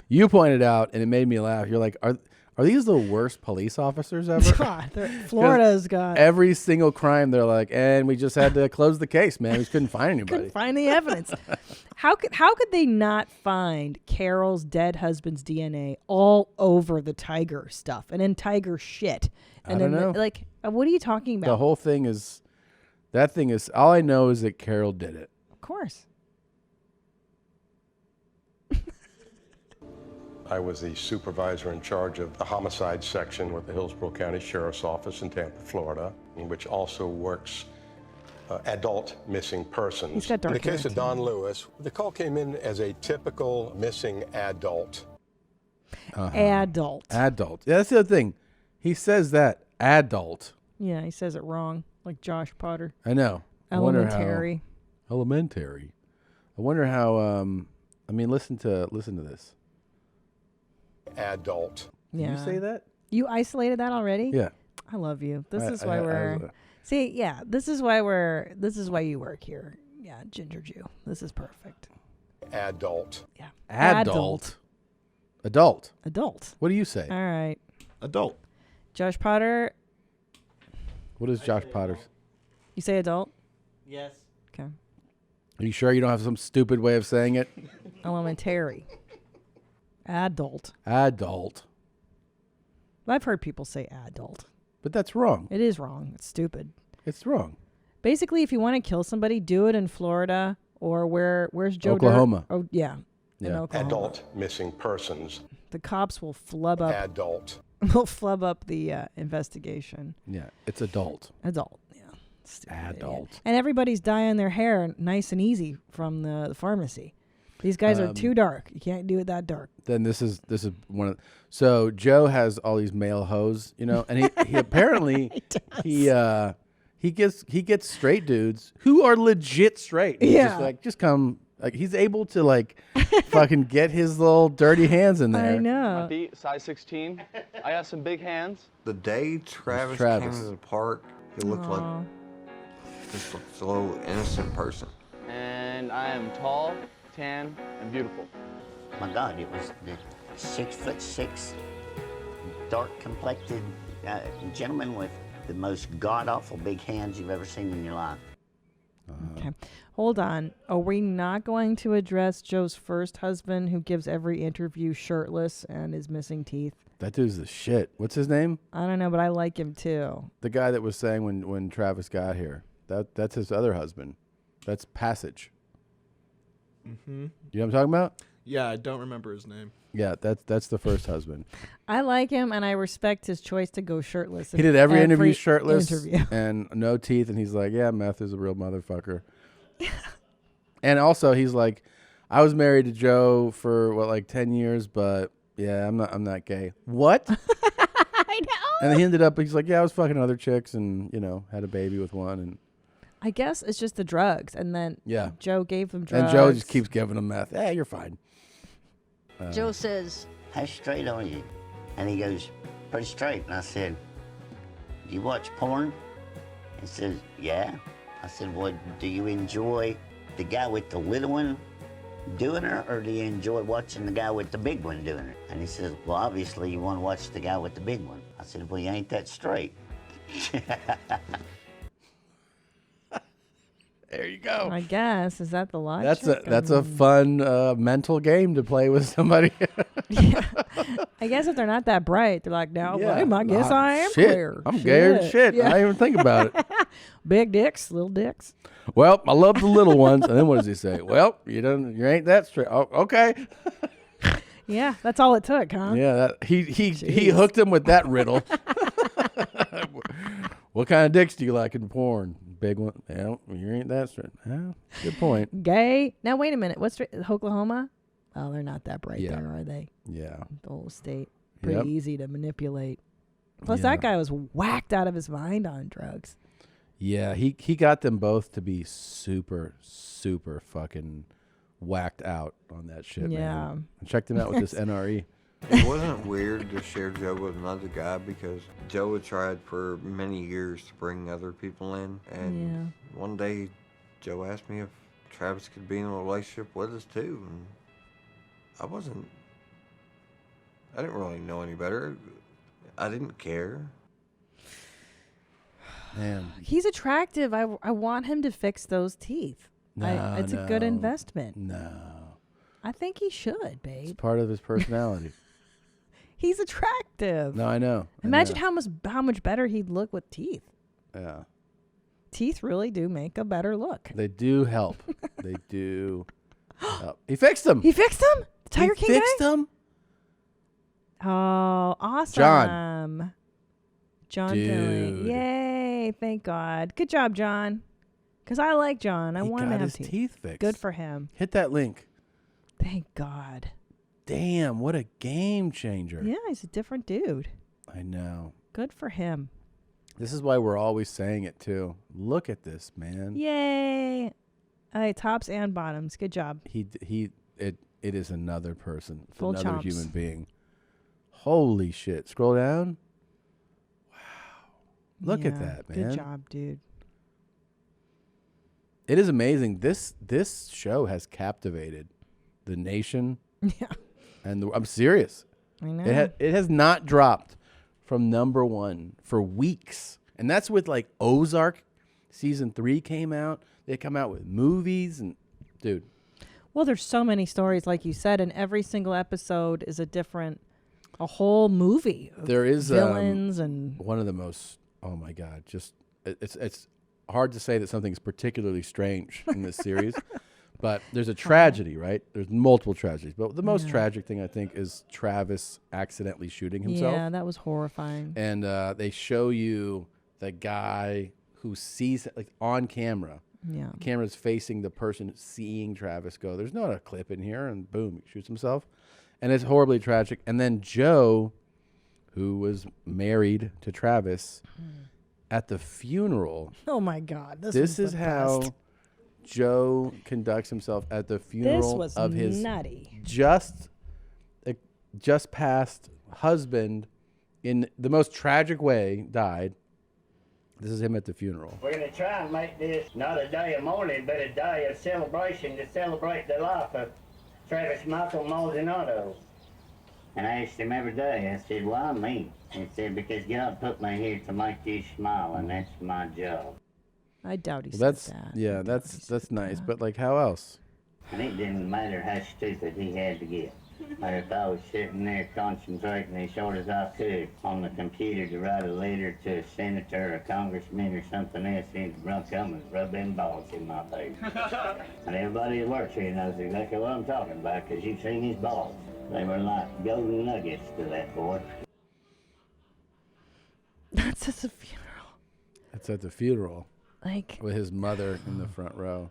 You pointed out, and it made me laugh. You're like, are Are these the worst police officers ever? God, Florida's got every single crime. They're like, and we just had to close the case, man. We just couldn't find anybody. Couldn't find the evidence. How could they not find Carol's dead husband's DNA all over the Tiger stuff and in Tiger shit? And I don't know. Like, what are you talking about? The whole thing is, that thing is, all I know is that Carol did it. Of course. I was the supervisor in charge of the homicide section with the Hillsborough County Sheriff's Office in Tampa, Florida, which also works adult missing persons. He's got dark In the case hair, of Don Lewis, the call came in as a typical missing adult. Adult. Adult. Yeah, that's the other thing. He says that adult. Yeah, he says it wrong, like Josh Potter. I know. Elementary. Elementary. I wonder how. I mean, listen to this. Adult. Yeah. Did you say that? You isolated that already? Yeah. I love you. This is why we're. See, yeah, this is why you work here. Yeah, Ginger Jew. This is perfect. Adult. Yeah. Adult. What do you say? All right. Adult. Josh Potter. What is Josh Potter's? You say adult? Yes. Okay. Are you sure you don't have some stupid way of saying it? Elementary. Adult. Adult. I've heard people say adult. But that's wrong. It is wrong. It's stupid. It's wrong. Basically, if you want to kill somebody, do it in Florida or where's Joe Oklahoma. Oh, yeah. In Yeah. Oklahoma. Adult missing persons. The cops will flub up. Adult. Will flub up the investigation. Yeah, it's adult. Adult. Yeah. Stupid Adult. idiot. And everybody's dyeing their hair nice and easy from the pharmacy. These guys are too dark. You can't do it that dark. Then this is one of. So Joe has all these male hoes, you know, and he apparently he gets straight dudes who are legit straight. He's Yeah. just come. Like he's able to like fucking get his little dirty hands in there. I know. My feet, size 16. I have some big hands. The day Travis came to the park, he looked like just a slow, innocent person. And I am tall, tan, and beautiful. My God, it was the 6'6", dark complected gentleman with the most god awful big hands you've ever seen in your life. Okay. Hold on. Are we not going to address Joe's first husband who gives every interview shirtless and is missing teeth? That dude's the shit. What's his name? I don't know, but I like him too. The guy that was saying when Travis got here. That's his other husband. That's Passage. Mm-hmm. You know what I'm talking about? Yeah, I don't remember his name. Yeah, that's the first husband. I like him and I respect his choice to go shirtless. He did every interview shirtless interview. and no teeth, and he's like, yeah, meth is a real motherfucker. And also, he's like, I was married to Joe for like 10 years, but yeah, I'm not gay. What? I know. And then he ended up, he's like, yeah, I was fucking other chicks, and had a baby with one, and I guess it's just the drugs, and then yeah, Joe gave them drugs. and Joe just keeps giving him meth. Yeah, you're fine. Joe says, how straight are you? And he goes, pretty straight. And I said, do you watch porn? He says, yeah. I said, well, do you enjoy the guy with the little one doing her, or do you enjoy watching the guy with the big one doing her? And he says, well, obviously you want to watch the guy with the big one. I said, well, you ain't that straight. There you go. I guess. Is that the logic? That's a fun mental game to play with somebody. Yeah. I guess if they're not that bright, they're like, no, I guess I am shit. queer. I'm gayer than shit. Yeah. I didn't even think about it. Big dicks, little dicks. Well, I love the little ones. And then what does he say? Well, you ain't that straight. Oh, okay. Yeah, that's all it took, huh? Yeah, he hooked him with that riddle. What kind of dicks do you like in porn? Big one. Yeah, you ain't that straight. Yeah, good point. Gay. Now wait a minute. What's Oklahoma? Oh, they're not that bright there, are they? Yeah. The whole state. Pretty Yep. easy to manipulate. Plus, Yeah. that guy was whacked out of his mind on drugs. Yeah, he got them both to be super, super fucking whacked out on that shit, Yeah. man. I checked him out with this NRE. It wasn't weird to share Joe with another guy because Joe had tried for many years to bring other people in. And one day, Joe asked me if Travis could be in a relationship with us too. And I didn't really know any better. I didn't care. Man, He's attractive. I want him to fix those teeth. No, It's a good no, investment. No. I think he should, babe. It's part of his personality. He's attractive. No, I know. Imagine how much better he'd look with teeth. Yeah. Teeth really do make a better look. They do help. They do help. He fixed them. He fixed them? The Tiger he King fixed guy? them. Oh, awesome. John Dilling. Dude. Yay. Thank God. Good job, John. Because I like John. I He want him to got have his teeth fixed. Good for him. Hit that link. Thank God. Damn, what a game changer. Yeah, he's a different dude. I know. Good for him. This is why we're always saying it too. Look at this, man. Yay. Tops and bottoms. Good job. It is another person. It's Full another chomps. human being. Holy shit. Scroll down. Wow. Look at Yeah, that, man. Good job, dude. It is amazing. This show has captivated the nation. Yeah. And I'm serious. I know. It has not dropped from #1 for weeks. And that's with like Ozark season 3 came out. They come out with movies and dude. Well, there's so many stories, like you said, and every single episode is a whole movie. Of There is villains and one of the most. Oh my God! Just it's hard to say that something's particularly strange in this series, but there's a tragedy, right? There's multiple tragedies, but the most tragic thing I think is Travis accidentally shooting himself. Yeah, that was horrifying. And they show you the guy who sees it, like on camera. Yeah. The camera's facing the person seeing Travis go. There's not a clip in here, and boom, he shoots himself. And it's horribly tragic. And then Joe, who was married to Travis, at the funeral. Oh my God. This is how Joe conducts himself at the funeral was of his nutty. just passed husband in the most tragic way died. This is him at the funeral. We're going to try and make this not a day of mourning, but a day of celebration to celebrate the life of Travis Michael Maldonado. And I asked him every day, I said, why me? He said, because God put me here to make you smile, and that's my job. I doubt he Well, said that. yeah, that's nice. But like, how else? And it didn't matter how stupid he had to get. Or if I was sitting there concentrating as short as I could on the computer to write a letter to a senator or a congressman or something else, he'd come and rub them balls in my face. And everybody that works here knows exactly what I'm talking about, because you've seen his balls. They were like golden nuggets to that boy. That's at the funeral. It's at the funeral. Like, with his mother in the front row.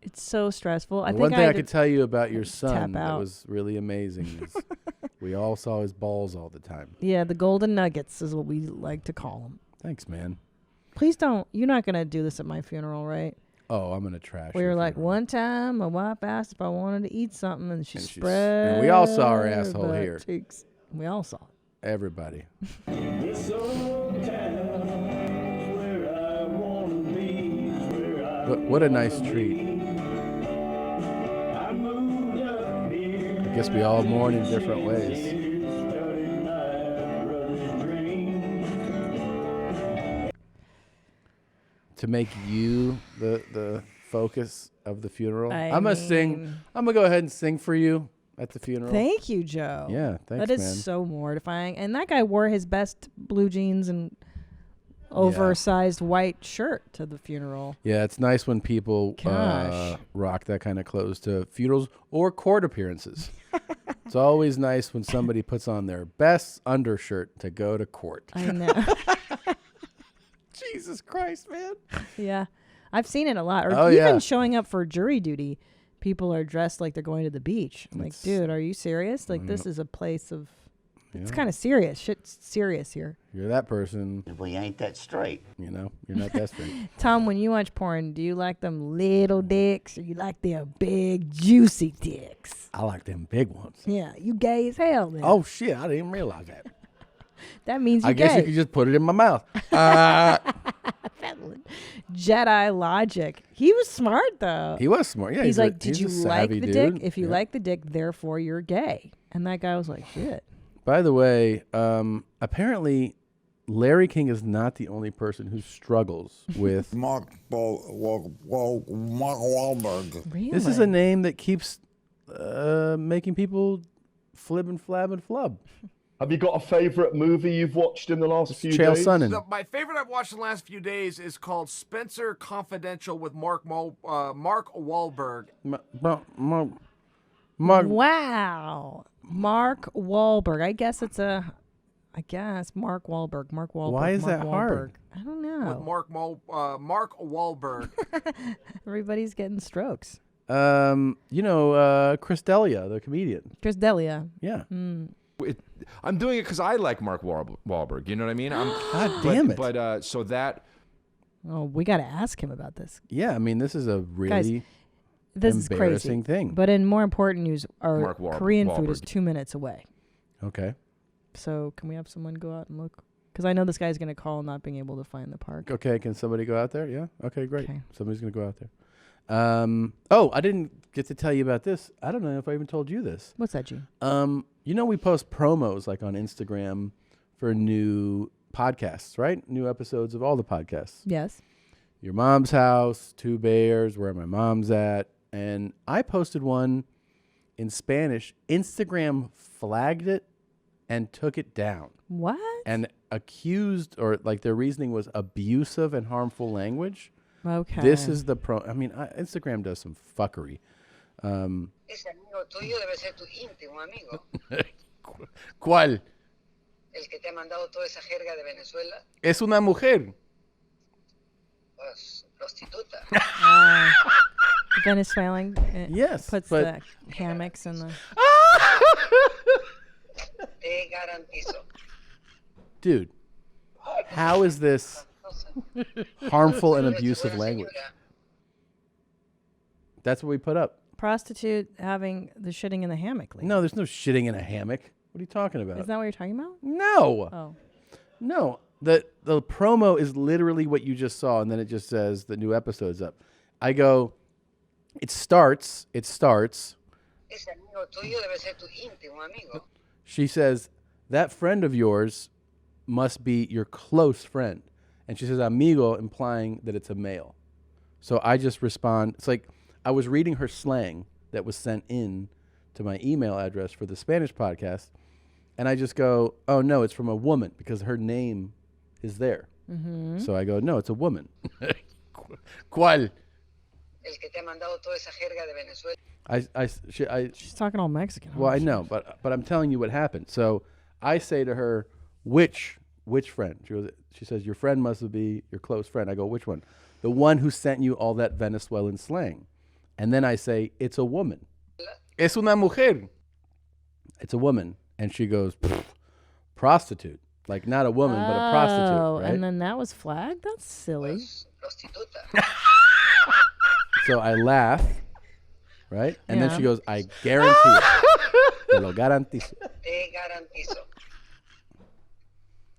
it's so stressful. I think One thing I could could tell you about your tap son that out. was really amazing is we all saw his balls all the time. Yeah, the golden nuggets is what we like to call them. Thanks, man. Please don't. You're not going to do this at my funeral, right? Oh, I'm gonna trash. We your were like, funeral. one time my wife asked if I wanted to eat something, and she And she's- spread. and we all saw her asshole butt here. cheeks. We all saw it. Everybody. But what a nice treat. I guess we all mourn in different ways. To make you the focus of the funeral. I'm gonna sing. I'm gonna go ahead and sing for you at the funeral. Thank you, Joe. Yeah, thanks, That is man. so mortifying. And that guy wore his best blue jeans and oversized white shirt to the funeral. Yeah, it's nice when people Gosh. rock that kind of clothes to funerals or court appearances. It's always nice when somebody puts on their best undershirt to go to court. I know. Jesus Christ, man. Yeah. I've seen it a lot. Or Oh, even yeah. showing up for jury duty, people are dressed like they're going to the beach. I'm like, dude, are you serious? Like, this is a place of... It's Yeah. kind of serious. Shit's serious here. You're that person. We ain't that straight. You know, you're not that straight. Tom, when you watch porn, do you like them little dicks or you like them big, juicy dicks? I like them big ones. Yeah, you gay as hell, man. Oh, shit. I didn't even realize that. That means you're I guess gay. you could just put it in my mouth. Jedi logic. He was smart, though. He was smart. Yeah, he's like, he's did a you like savvy the dick? dude. If you Yeah. like the dick, therefore you're gay. And that guy was like, shit. By the way, apparently Larry King is not the only person who struggles with Mark Wahlberg. Really? This is a name that keeps making people flib and flab and flub. Have you got a favourite movie you've watched in the last few Chael days? Sonnen. My favorite I've watched in the last few days is called Spencer Confidential with Mark Wahlberg. Wow. Mark Wahlberg. I guess Mark Wahlberg. Mark Wahlberg. Why is Mark that Wahlberg. hard? I don't know. With Mark Wahlberg. Everybody's getting strokes. Chris D'Elia, the comedian. Chris D'Elia. Yeah. I'm doing it because I like Mark Wahlberg. You know what I mean? God damn it. But so that. Oh, we got to ask him about this. Yeah, I mean, this is a really This is crazy. embarrassing thing. But in more important news, our Mark Korean food is Wahlberg. 2 minutes away. Okay. So can we have someone go out and look? Because I know this guy's going to call not being able to find the park. Okay, can somebody go out there? Yeah? Okay, great. Okay. Somebody's going to go out there. I didn't get to tell you about this. I don't know if I even told you this. What's that, G? We post promos like on Instagram for new podcasts, right? New episodes of all the podcasts. Yes. Your Mom's House, Two Bears, Where My Mom's At. And I posted one in Spanish. Instagram flagged it and took it down. What? And accused, or like their reasoning was abusive and harmful language. Okay. This is the Instagram does some fuckery. Ese amigo tuyo debe ser tu íntimo amigo. ¿Cuál? El que te ha mandado toda esa jerga de Venezuela. Es una mujer. Pues, prostituta. Venezuelan. Yes, Puts but- the hammocks in the. Te garantizo. Dude, how is this harmful and abusive language? That's what we put up. Prostitute having the shitting in the hammock. Lady. No, there's no shitting in a hammock. What are you talking about? Is that what you're talking about? No. Oh. No. The promo is literally what you just saw, and then it just says the new episode's up. I go, it starts. Ese amigo tuyo debe ser tu íntimo amigo. She says, that friend of yours must be your close friend. And she says, amigo, implying that it's a male. So I just respond. It's like I was reading her slang that was sent in to my email address for the Spanish podcast. And I just go, oh, no, it's from a woman because her name is there. Mm-hmm. So I go, no, it's a woman. ¿Cuál? El que te ha mandado toda esa jerga de Venezuela. She's talking all Mexican. Well, I know, but I'm telling you what happened. So I say to her, which friend? She says, your friend must be your close friend. I go, which one? The one who sent you all that Venezuelan slang. And then I say, it's a woman. Es una mujer. It's a woman. And she goes, prostitute. Like not a woman, but a prostitute, right? And then that was flagged? That's silly. Prostituta. So I laugh, right? And then Yeah. she goes, I guarantee it. Te lo garantizo. Te garantizo.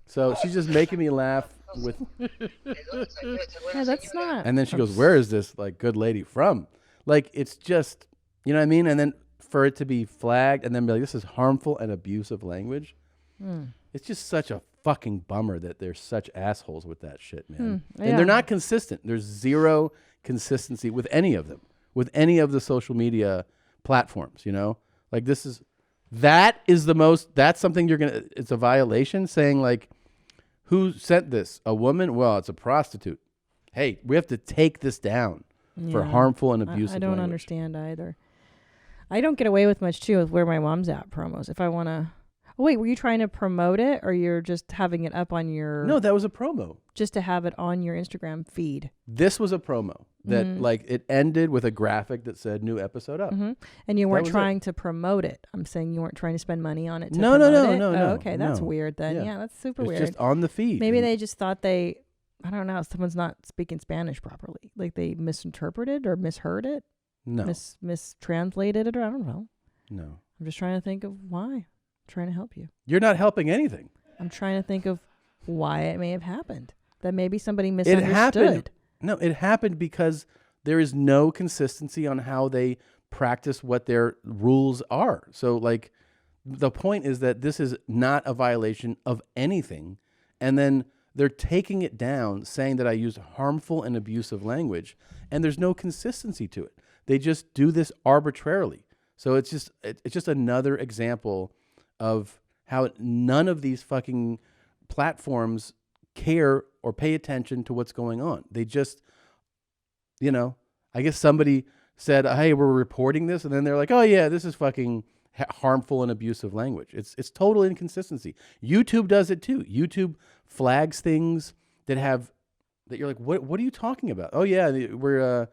So she's just making me laugh with. Yeah, that's not. And then she goes, where is this like good lady from? Like it's just, you know what I mean? And then for it to be flagged and then be like, this is harmful and abusive language. It's just such a fucking bummer that there's such assholes with that shit, man. Yeah. And they're not consistent. There's zero consistency with any of them, with any of the social media platforms, you know? Like that's something it's a violation saying like, who sent this? A woman? Well, it's a prostitute. Hey, we have to take this down for Yeah. harmful and abusive I don't language. understand either. I don't get away with much too with Where My Mom's At promos. If I want to. Oh, wait, were you trying to promote it or you're just having it up on your. No, that was a promo. Just to have it on your Instagram feed. This was a promo that Mhm. like it ended with a graphic that said new episode up. Hmm. And you That weren't was it. trying to promote it. I'm saying you weren't trying to spend money on it. To No, no, promote no, it? no, Oh, no, okay, that's no. weird then. Yeah. Yeah, that's super It's weird. just on the feed. Maybe And- they just thought I don't know, someone's not speaking Spanish properly. Like they misinterpreted or misheard it. No. Mistranslated it, or I don't know. No. I'm just trying to think of why. I'm trying to help you. You're not helping anything. I'm trying to think of why it may have happened. That maybe somebody It misunderstood. happened. No, it happened because there is no consistency on how they practice what their rules are. So like The point is that this is not a violation of anything. And then they're taking it down, saying that I used harmful and abusive language, and there's no consistency to it. They just do this arbitrarily. So it's just another example of how none of these fucking platforms care or pay attention to what's going on. They just, I guess somebody said, hey, we're reporting this, and then they're like, oh yeah, this is fucking harmful and abusive language. It's total inconsistency. YouTube does it too. YouTube flags things that you're like, what are you talking about? Oh yeah, we're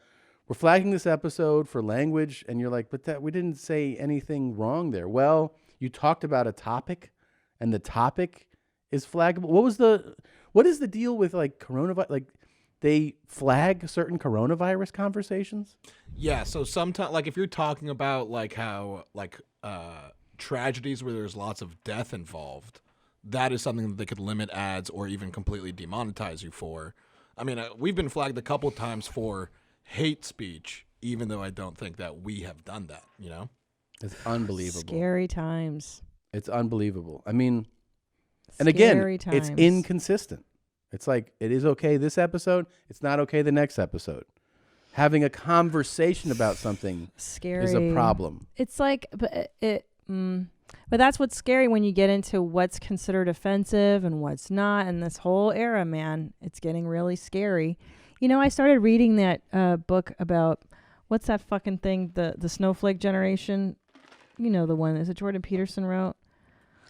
flagging this episode for language, and you're like, but that we didn't say anything wrong there. Well, you talked about a topic, and the topic is flaggable. What is the deal with like coronavirus? Like they flag certain coronavirus conversations? Yeah, so sometimes, like if you're talking about like how like tragedies where there's lots of death involved, that is something that they could limit ads or even completely demonetize you for. I mean, we've been flagged a couple times for hate speech, even though I don't think that we have done that, It's unbelievable. Scary times. It's unbelievable. I mean, and again, it's inconsistent. It's like, it is okay this episode, it's not okay the next episode. Having a conversation about something is a problem. It's like, but that's what's scary when you get into what's considered offensive and what's not. And this whole era, man, it's getting really scary. I started reading that book about, what's that fucking thing, the snowflake generation? The one, is it Jordan Peterson wrote?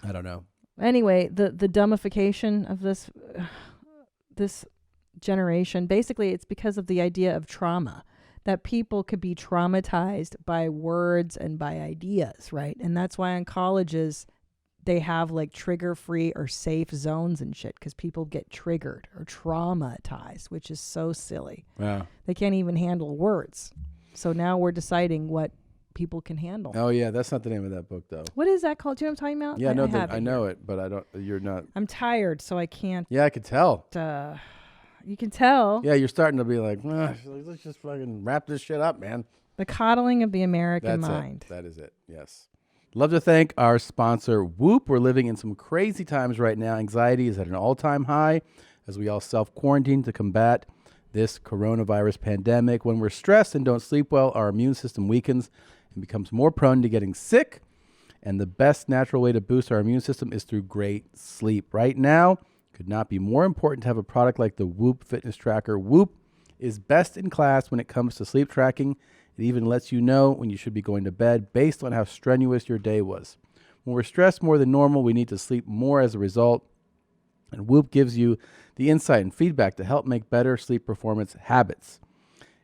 I don't know. Anyway, the dumbification of this generation, basically it's because of the idea of trauma, that people could be traumatized by words and by ideas, right? And that's why in colleges they have like trigger-free or safe zones and shit, because people get triggered or traumatized, which is so silly. Yeah. They can't even handle words. So now we're deciding what people can handle. Oh yeah, that's not the name of that book though. What is that called? Do you know what I'm talking about? Yeah, I know it, but I don't. You're not. I'm tired, so I can't. Yeah, I could tell. You can tell. Yeah, you're starting to be like, let's just fucking wrap this shit up, man. The coddling of the American mind. That is it. Yes. Love to thank our sponsor, Whoop. We're living in some crazy times right now. Anxiety is at an all-time high as we all self-quarantine to combat this coronavirus pandemic. When we're stressed and don't sleep well, our immune system weakens and becomes more prone to getting sick. And the best natural way to boost our immune system is through great sleep. Right now, could not be more important to have a product like the Whoop fitness tracker. Whoop is best in class when it comes to sleep tracking. It even lets you know when you should be going to bed based on how strenuous your day was. When we're stressed more than normal, we need to sleep more as a result. And Whoop gives you the insight and feedback to help make better sleep performance habits.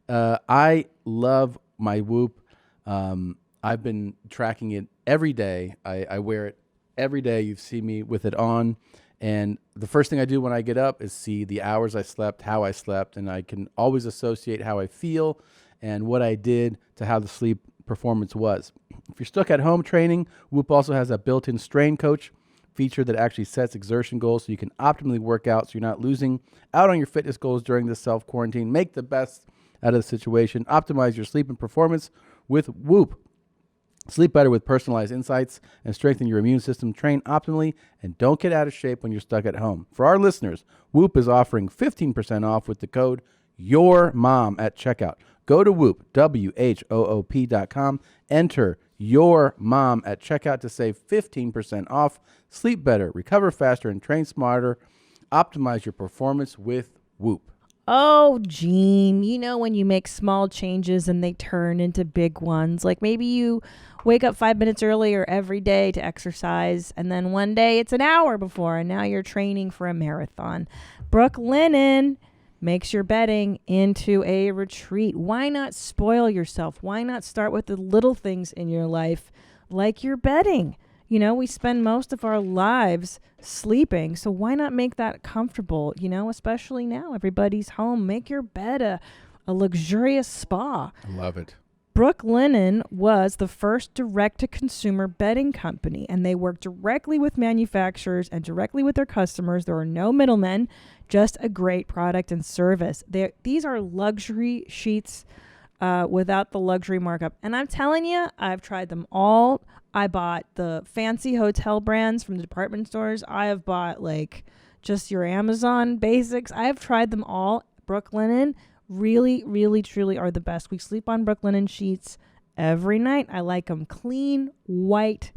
I love my Whoop. I've been tracking it every day. I wear it every day. You see me with it on. And the first thing I do when I get up is see the hours I slept, how I slept, and I can always associate how I feel and what I did to how the sleep performance was. If you're stuck at home training, Whoop also has a built-in strain coach feature that actually sets exertion goals so you can optimally work out so you're not losing out on your fitness goals during this self-quarantine. Make the best out of the situation. Optimize your sleep and performance with Whoop. Sleep better with personalized insights and strengthen your immune system. Train optimally and don't get out of shape when you're stuck at home. For our listeners, Whoop is offering 15% off with the code YOURMOM at checkout. Go to Whoop, WHOOP.com. Enter YOURMOM at checkout to save 15% off. Sleep better, recover faster, and train smarter. Optimize your performance with Whoop. Oh, Gene, when you make small changes and they turn into big ones, like maybe you wake up 5 minutes earlier every day to exercise, and then one day it's an hour before, and now you're training for a marathon. Brook Linen makes your bedding into a retreat. Why not spoil yourself? Why not start with the little things in your life, like your bedding? We spend most of our lives sleeping, so why not make that comfortable, especially now everybody's home. Make your bed a luxurious spa. I love it. Brook Linen was the first direct-to-consumer bedding company, and they work directly with manufacturers and directly with their customers. There are no middlemen, just a great product and service. These are luxury sheets without the luxury markup. And I'm telling you, I've tried them all. I bought the fancy hotel brands from the department stores. I have bought like just your Amazon basics. I have tried them all. Brook Linen really, really, truly are the best. We sleep on Brook Linen sheets every night. I like them clean, white,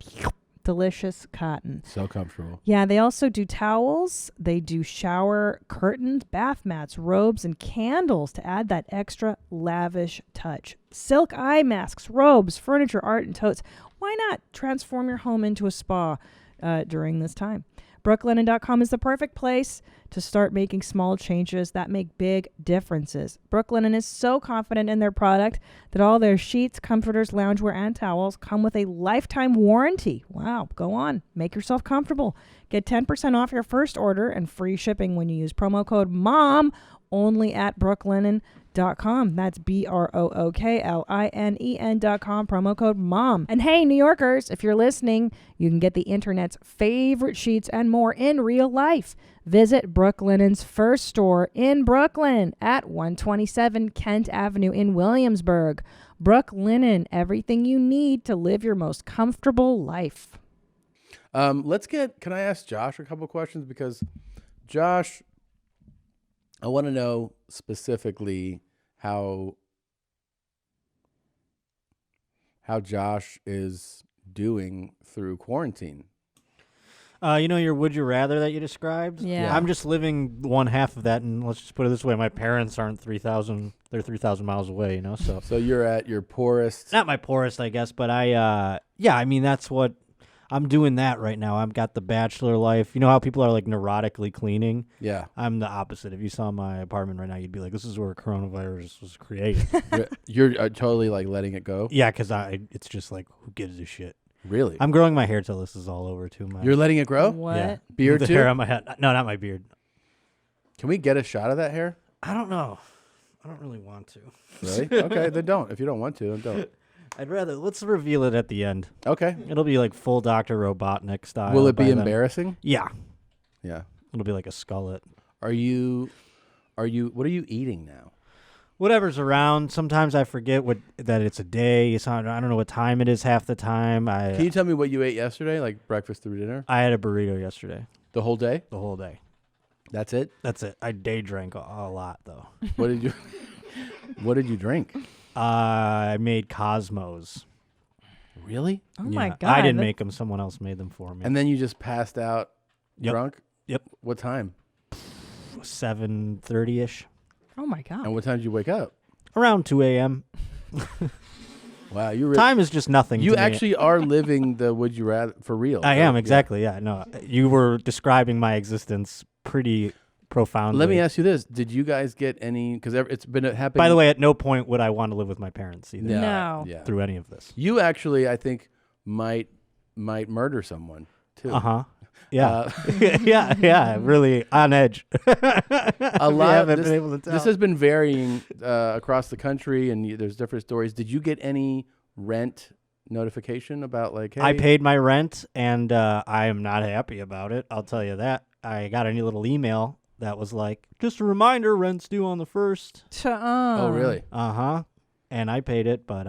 delicious cotton. So comfortable. Yeah, they also do towels. They do shower curtains, bath mats, robes, and candles to add that extra lavish touch. Silk eye masks, robes, furniture, art, and totes. Why not transform your home into a spa during this time? Brooklinen.com is the perfect place to start making small changes that make big differences. Brook Linen is so confident in their product that all their sheets, comforters, loungewear, and towels come with a lifetime warranty. Wow, go on. Make yourself comfortable. Get 10% off your first order and free shipping when you use promo code MOM only at brooklinen.com. That's BROOKLINEN.com, promo code MOM. And hey, New Yorkers, if you're listening, you can get the internet's favorite sheets and more in real life. Visit Brook Linen's first store in Brooklyn at 127 Kent Avenue in Williamsburg. Brook Linen, everything you need to live your most comfortable life. Can I ask Josh a couple questions? Because Josh, I want to know specifically how Josh is doing through quarantine. Your would you rather that you described? Yeah. I'm just living one half of that, and let's just put it this way: my parents aren't 3,000; they're 3,000 miles away. So you're at your poorest. Not my poorest, I guess, but that's what I'm doing that right now. I've got the bachelor life. You know how people are like neurotically cleaning? Yeah. I'm the opposite. If you saw my apartment right now, you'd be like, this is where coronavirus was created. You're totally like letting it go? Yeah, because it's just like, who gives a shit? Really? I'm growing my hair till this is all over too. You're letting it grow? What? Yeah. Beard the too? hair on my head. No, not my beard. Can we get a shot of that hair? I don't know. I don't really want to. Really? Okay, then don't. If you don't want to, then don't. Let's reveal it at the end. Okay. It'll be like full Dr. Robotnik style. Will it be by then. embarrassing? Yeah. Yeah. It'll be like a skullet. What are you eating now? Whatever's around. Sometimes I forget that it's a day. I don't know what time it is half the time. Can you tell me what you ate yesterday, like breakfast through dinner? I had a burrito yesterday. The whole day? The whole day. That's it? That's it. I day drank a lot though. What did you drink? I made Cosmos. Really? Oh my God. I didn't make them. Someone else made them for me. And then you just passed out drunk? Yep. What time? 7:30ish. Oh my God. And what time did you wake up? Around 2 a.m. Wow, you time is just nothing. You to me. actually are living the would you rather for real. I am, exactly. Yeah, no. You were describing my existence pretty profoundly. Let me ask you this: did you guys get any? Because it's been happening. By the way, at no point would I want to live with my parents either. No. Yeah. Through any of this. You actually, I think, might murder someone too. Yeah. yeah. Really on edge. A lot. Been able to tell. This has been varying across the country, and there's different stories. Did you get any rent notification about like? Hey, I paid my rent, and I am not happy about it. I'll tell you that. I got a new little email that was like, just a reminder, rent's due on the 1st. Oh, really? And I paid it, but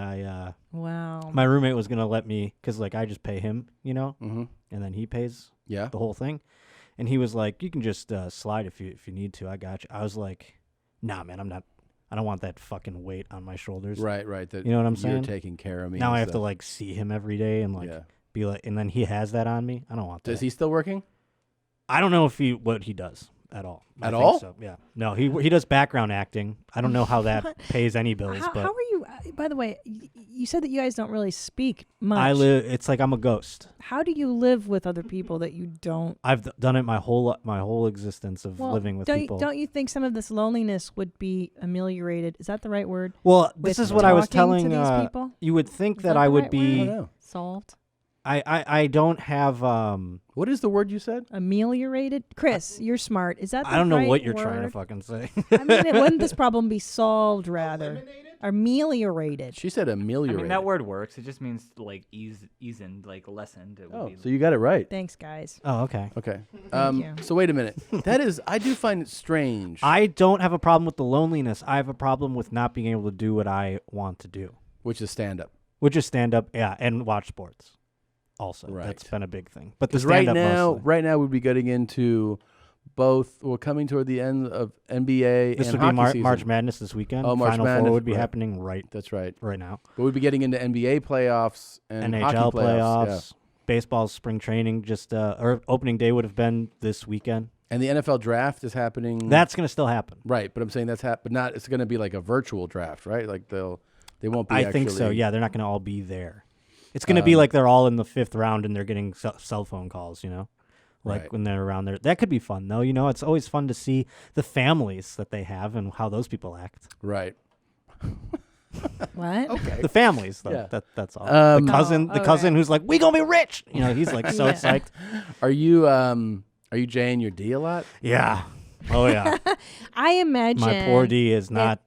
wow. My roommate was gonna let me, cause like I just pay him, and then he pays the whole thing, and he was like, you can just slide if you need to. I got you. I was like, nah, man, I'm not. I don't want that fucking weight on my shoulders. Right. You know what I'm saying? You're taking care of me. Now and I have to stuff. like see him every day and like be like, and then he has that on me. I don't want that. Is he still working? I don't know what he does at all. I think all? So, yeah. No, he does background acting. I don't know how that pays any bills. How but are you? By the way, you said that you guys don't really speak much. I live. It's like I'm a ghost. How do you live with other people that you don't? I've done it my whole existence of living with people. Don't you think some of this loneliness would be ameliorated? Is that the right word? Well, this is what I was telling to these people? you would think Is that the I would right be word? Solved. I don't have What is the word you said? Ameliorated. Chris, you're smart. Is that the I don't know right what you're trying to word? fucking say. I mean, wouldn't this problem be solved rather? Ameliorated. She said I ameliorated. mean, that word works. It just means like eased, like lessened. It would Oh, be so you got it right. Thanks, guys. Oh, okay. Okay. Thank you. So wait a minute. That is, I do find it strange. I don't have a problem with the loneliness. I have a problem with not being able to do what I want to do. Which is stand up. Which is stand up, yeah, and watch sports. Also, Right. that's been a big thing. But the Because right stand up now, right now we'd be getting into both. We're coming toward the end of NBA This and would be hockey season. March Madness this weekend. Oh, March Final Madness Four would be right. happening right. That's right. Right now. But we'd be getting into NBA playoffs and NHL hockey playoffs. playoffs. Baseball's spring training just or opening day would have been this weekend. And the NFL draft is happening. That's going to still happen. Right, but I'm saying but not. It's going to be like a virtual draft, right? Like they won't be. I think so. actually- Yeah, they're not going to all be there. It's going to be like they're all in the 5th round and they're getting cell phone calls, you know? Like Right. when they're around there. That could be fun, though. You know, it's always fun to see the families that they have and how those people act. Right. What? Okay. The families, though. Yeah. That's all. Um, the cousin, Oh, cousin okay. who's like, we gonna be rich. You know, he's like so Yeah. psyched. Are you Jaying your D a lot? Yeah. Oh yeah. I imagine My poor D is not.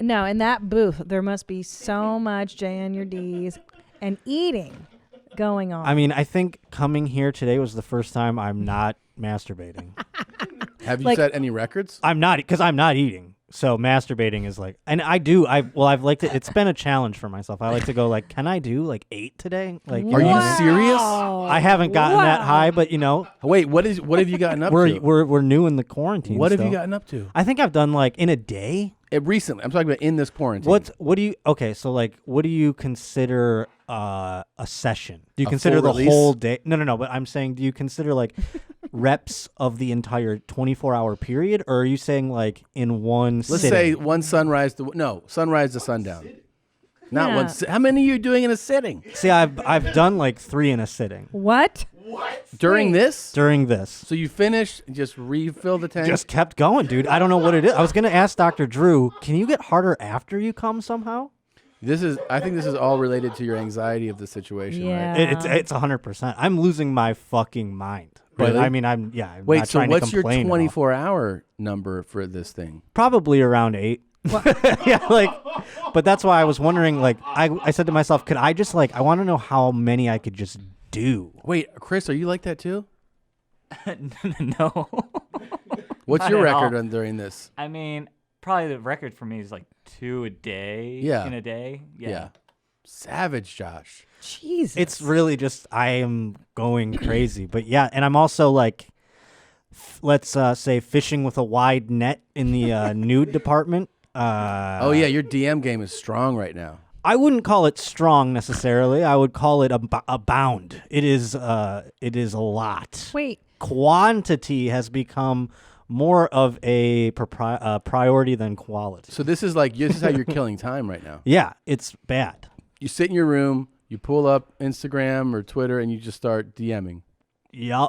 No, in that booth, there must be so much J on your D's and eating going on. I mean, I think coming here today was the first time I'm not masturbating. Have you Like- set any records? I'm not, because I'm not eating. So masturbating is like, and I do. I've liked it. It's been a challenge for myself. I like to go like, can I do like 8 today? Like, Are you serious? I haven't gotten that high, but you know, Wait, what have you gotten up to? we're new in the quarantine. What have you still. gotten up to? I think I've done like in a day. Recently, I'm talking about in this quarantine. What do you? Okay, so like, what do you consider a session? Do you A consider full the release? whole day? No. But I'm saying, do you consider like reps of the entire 24-hour period, or are you saying like in one? Let's sitting? say one sunrise to sunrise to sundown. Not Yeah. one. How many are you doing in a sitting? See, I've done like 3 in a sitting. What? During this? During this. So you finish, just refill the tank? Just kept going, dude. I don't know what it is. I was gonna ask Dr. Drew, can you get harder after you come somehow? I think this is all related to your anxiety of the situation, Yeah. right? It's 100%. I'm losing my fucking mind. But Really? I mean, I'm Wait, not so trying what's to your complain at all. 24-hour number for this thing? Probably around 8. Yeah, like, but that's why I was wondering, like, I said to myself, could I just, like, I want to know how many I could just do. Wait, Chris, are you like that too? No. What's Not your at all. record on during this? I mean, probably the record for me is like 2 a day. Yeah. In a day. Yeah. Savage, Josh. Jesus. It's really just, I am going crazy. But yeah, and I'm also like, let's say fishing with a wide net in the nude department. Oh yeah, your DM game is strong right now. I wouldn't call it strong necessarily. I would call it a bound. It is a lot. Wait. Quantity has become more of a priority than quality. So this is how you're killing time right now. Yeah, it's bad. You sit in your room, you pull up Instagram or Twitter, and you just start DMing. Yep.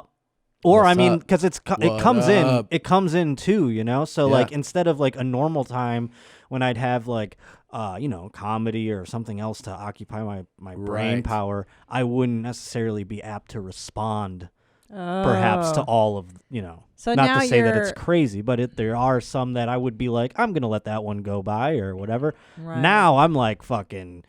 Or What's I mean, up? because it What comes up? it comes in too, you know. So Yeah. like instead of like a normal time when I'd have like comedy or something else to occupy my brain Right. power, I wouldn't necessarily be apt to respond. Perhaps to Oh. all of So not now to say that it's you're- crazy, but there are some that I would be like, I'm gonna let that one go by or whatever. Right. Now I'm like fucking,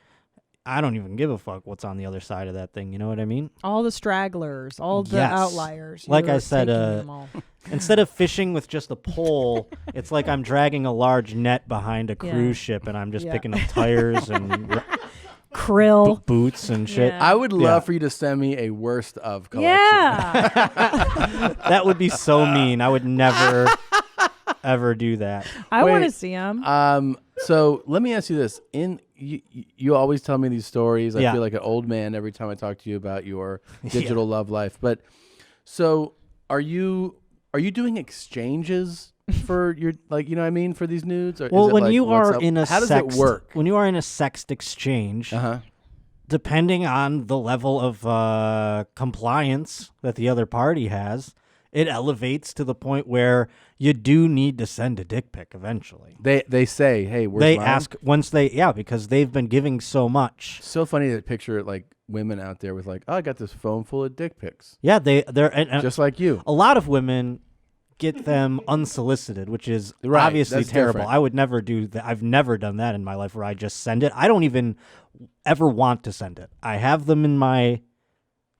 I don't even give a fuck what's on the other side of that thing. You know what I mean? All the stragglers, all the Yes. outliers. Like I you're said, taking them all. instead of fishing with just a pole, it's like I'm dragging a large net behind a cruise ship, and I'm just Yeah. picking up tires and krill, boots and shit. Yeah. I would love Yeah. for you to send me a worst of collection. Yeah. That would be so mean. I would never, ever do that. I want to Wait, see them. So let me ask you this: you always tell me these stories. I Yeah. feel like an old man every time I talk to you about your digital love life. But so are you doing exchanges for your you know what I mean, for these nudes? Or Well, is it when like, you what's are up? in a how does sext, it work? When you are in a sext exchange, Uh-huh. depending on the level of compliance that the other party has, it elevates to the point where you do need to send a dick pic eventually. They say, hey, where's they mine? ask once because they've been giving so much. So funny to picture like women out there with like, oh, I got this phone full of dick pics. Yeah, they're just like you. A lot of women get them unsolicited, which is Right, obviously that's terrible. different. I would never do that. I've never done that in my life where I just send it. I don't even ever want to send it. I have them in my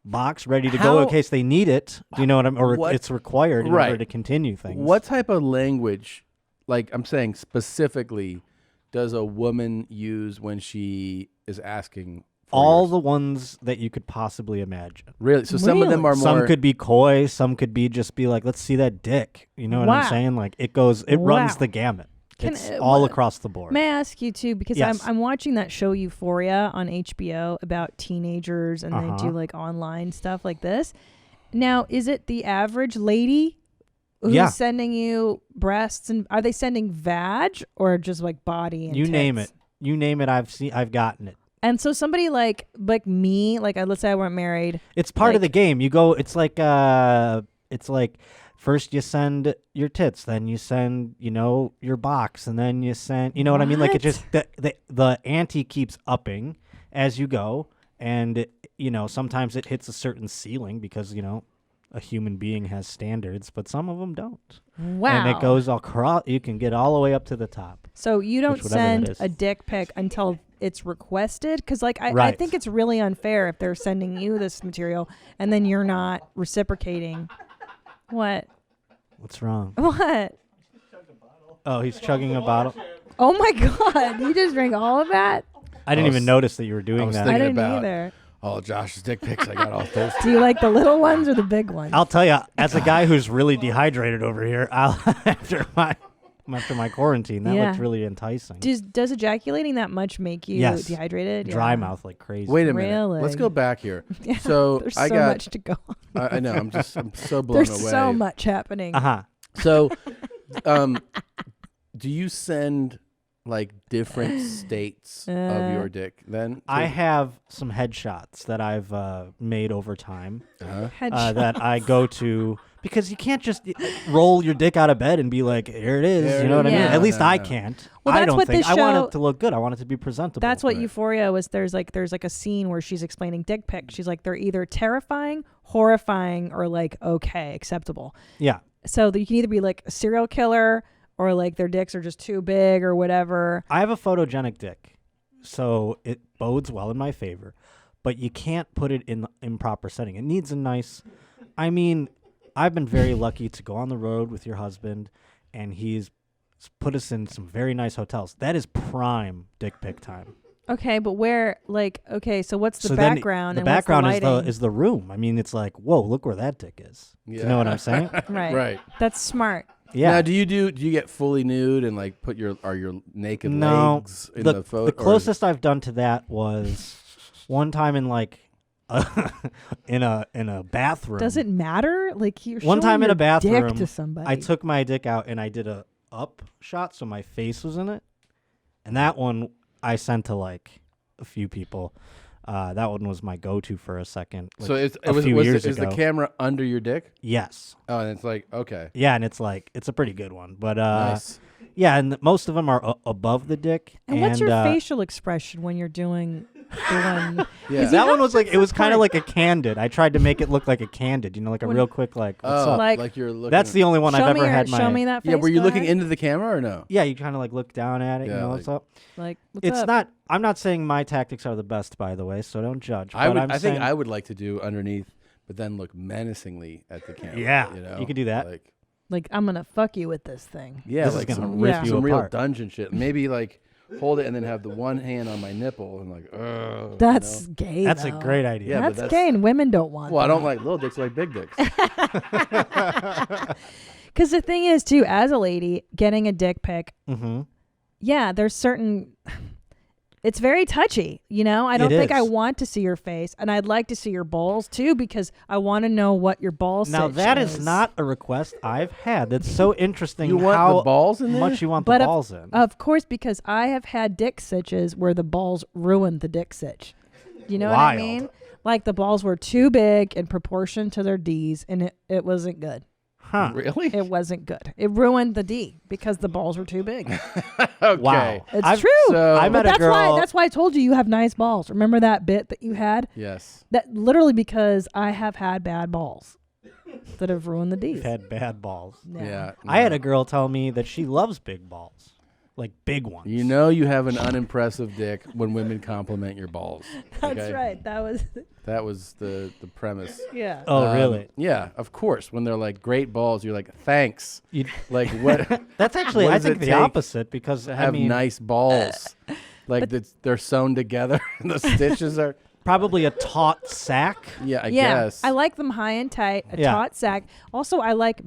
box ready to go in case they need it. Do you know what I'm? Or it's required in order to continue things. What type of language, like I'm saying specifically, does a woman use when she is asking? All the ones that you could possibly imagine. Really? So some of them are more. Some could be coy. Some could be just be like, let's see that dick. You know what I'm saying? Like it runs the gamut. It's all across the board. May I ask you too, because Yes. I'm watching that show Euphoria on HBO about teenagers and they do like online stuff like this. Now, is it the average lady who's sending you breasts, and are they sending vag or just like body and You tits? name it. You name it. I've gotten it. And so somebody like me, like let's say I weren't married. It's part of the game. You go. It's like first you send your tits, then you send your box, and then you send what I mean. Like it just the ante keeps upping as you go, and sometimes it hits a certain ceiling because a human being has standards, but some of them don't. Wow. And it goes across. You can get all the way up to the top. So you don't send that is. a dick pic until it's requested? Because I think it's really unfair if they're sending you this material and then you're not reciprocating. What? What's wrong? What? Oh, he's chugging a bottle. Oh my God! You just drank all of that? I didn't even notice that you were doing that. I didn't either. Oh, Josh's dick pics. I got all thirsty. Do you like the little ones or the big ones? I'll tell you, as a guy who's really dehydrated over here, after my quarantine, that looked really enticing. Does ejaculating that much make you dehydrated? Dry mouth like crazy. Wait a minute. Really? Let's go back here. Yeah, So there's I so got much to go on. I know. I'm so blown away. There's so much happening. So, do you send like different states of your dick then? I have some headshots that I've made over time Headshots. that I go to because you can't just roll your dick out of bed and be like, here it is. You know what I mean? At least I can't. Well, I that's don't what think. this I want show- it to look good. I want it to be presentable. That's what Euphoria was. There's like a scene where she's explaining dick pics. She's like, they're either terrifying, horrifying, or like okay, acceptable. Yeah. So you can either be like a serial killer or like their dicks are just too big or whatever. I have a photogenic dick, so it bodes well in my favor. But you can't put it in the improper setting. It needs a nice. I mean, I've been very lucky to go on the road with your husband, and he's put us in some very nice hotels. That is prime dick pic time. Okay, but where so what's the So then background? the and background what's the lighting? is the room. I mean, it's like, whoa, look where that dick is. You know what I'm saying? Right. That's smart. Yeah. Now, do you get fully nude and like put your naked legs in the photo? The closest I've done to that was one time in like in a bathroom. Does it matter? Like you're One time in a bathroom, dick to somebody. I took my dick out and I did a up shot, so my face was in it, and that one I sent to like a few people. That one was my go-to for a second. Like, so is the camera under your dick? Yes. Oh, and it's like okay. Yeah, and it's a pretty good one, but Nice. yeah, and most of them are above the dick. And what's your facial expression when you're doing the one? Yeah. That one was like it was kind of like a candid. I tried to make it look like a candid, like a real quick like. What's up? Like you're looking. That's the only one I've ever had. Show me that face. Yeah, were you Go looking ahead. into the camera or no? Yeah, you kind of like look down at it. Yeah, what's up? Like what's It's up? not. I'm not saying my tactics are the best, by the way, so don't judge. I but would. I'm I think saying- I would like to do underneath, but then look menacingly at the camera. Yeah, you could do that. Like I'm gonna fuck you with this thing. Yeah, This is like gonna some, rip you some real apart. dungeon shit. Maybe like hold it and then have the one hand on my nipple and like. That's gay. That's a though. great idea. Yeah, but That's gay, and women don't want. Well, I don't that. like little dicks. I like big dicks. Because the thing is, too, as a lady getting a dick pic, Mm-hmm. yeah, there's certain. It's very touchy, I don't It think I is. want to see your face, and I'd like to see your balls too, because I want to know what your balls. Now that is not a request I've had. That's so interesting. You want how the balls in there? much you want But the balls in. Of course, because I have had dick sitches where the balls ruined the dick sitch. You know what I Wild. mean? Like the balls were too big in proportion to their D's, and it wasn't good. Huh. Really? It wasn't good. It ruined the D because the balls were too big. Okay. Wow. It's true. I met a girl. That's why I told you have nice balls. Remember that bit that you had? Yes. That literally because I have had bad balls that have ruined the D's. You've had bad balls. Yeah. I had a girl tell me that she loves big balls. Like big ones. You know you have an unimpressive dick when women compliment your balls. That's okay? right. That was the premise. Yeah. Oh, really? Yeah, of course. When they're like great balls, you're like, thanks. Like what? That's actually, what I does think it the take opposite because to I have mean, nice balls. Like they're sewn together and the stitches are probably a taut sack. Yeah, I guess. I like them high and tight, a Yeah. taut sack. Also, I like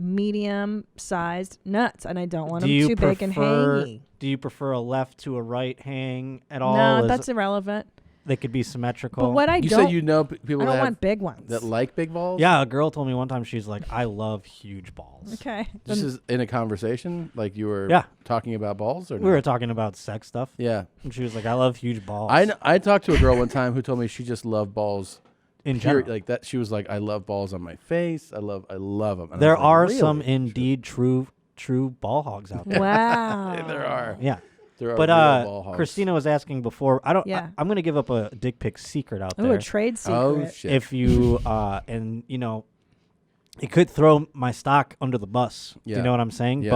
medium-sized nuts, and I don't want Do them you too big and prefer? hangy. Do you prefer a left to a right hang at all? No, Is that's it- irrelevant. They could be symmetrical. But what I You don't, said you know people I that don't have- want big ones. that like big balls? Yeah, a girl told me one time she's like, I love huge balls. Okay. This is in a conversation? Like you were Yeah. talking about balls? Or We were talking about sex stuff. Yeah. And she was like, I love huge balls. I talked to a girl one time who told me she just loved balls. In period. general. Like that, she was like, I love balls on my face. I love them. And I There was like, are really? some indeed true ball hogs out there. Wow. There are. Yeah. There are But real ball hogs. Christina was asking before. Yeah. I'm going to give up a dick pic secret out Ooh, there. a trade secret. Oh shit. If you and you know, it could throw my stock under the bus. Yeah. You know what I'm saying? Yes.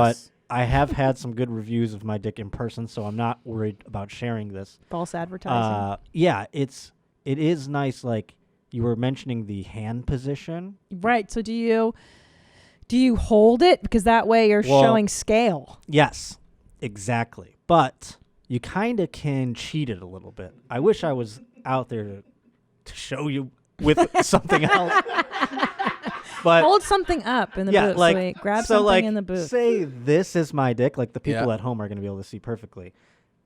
But I have had some good reviews of my dick in person, so I'm not worried about sharing this. False advertising. Yeah, it is nice. Like you were mentioning the hand position. Right. So do you hold it because that way you're Well, showing scale? Yes, exactly. But you kind of can cheat it a little bit. I wish I was out there to show you with something else. But Hold something up in the yeah, booth. like Wait, grab so something like, in the booth. Say this is my dick. Like the people Yeah. at home are going to be able to see perfectly.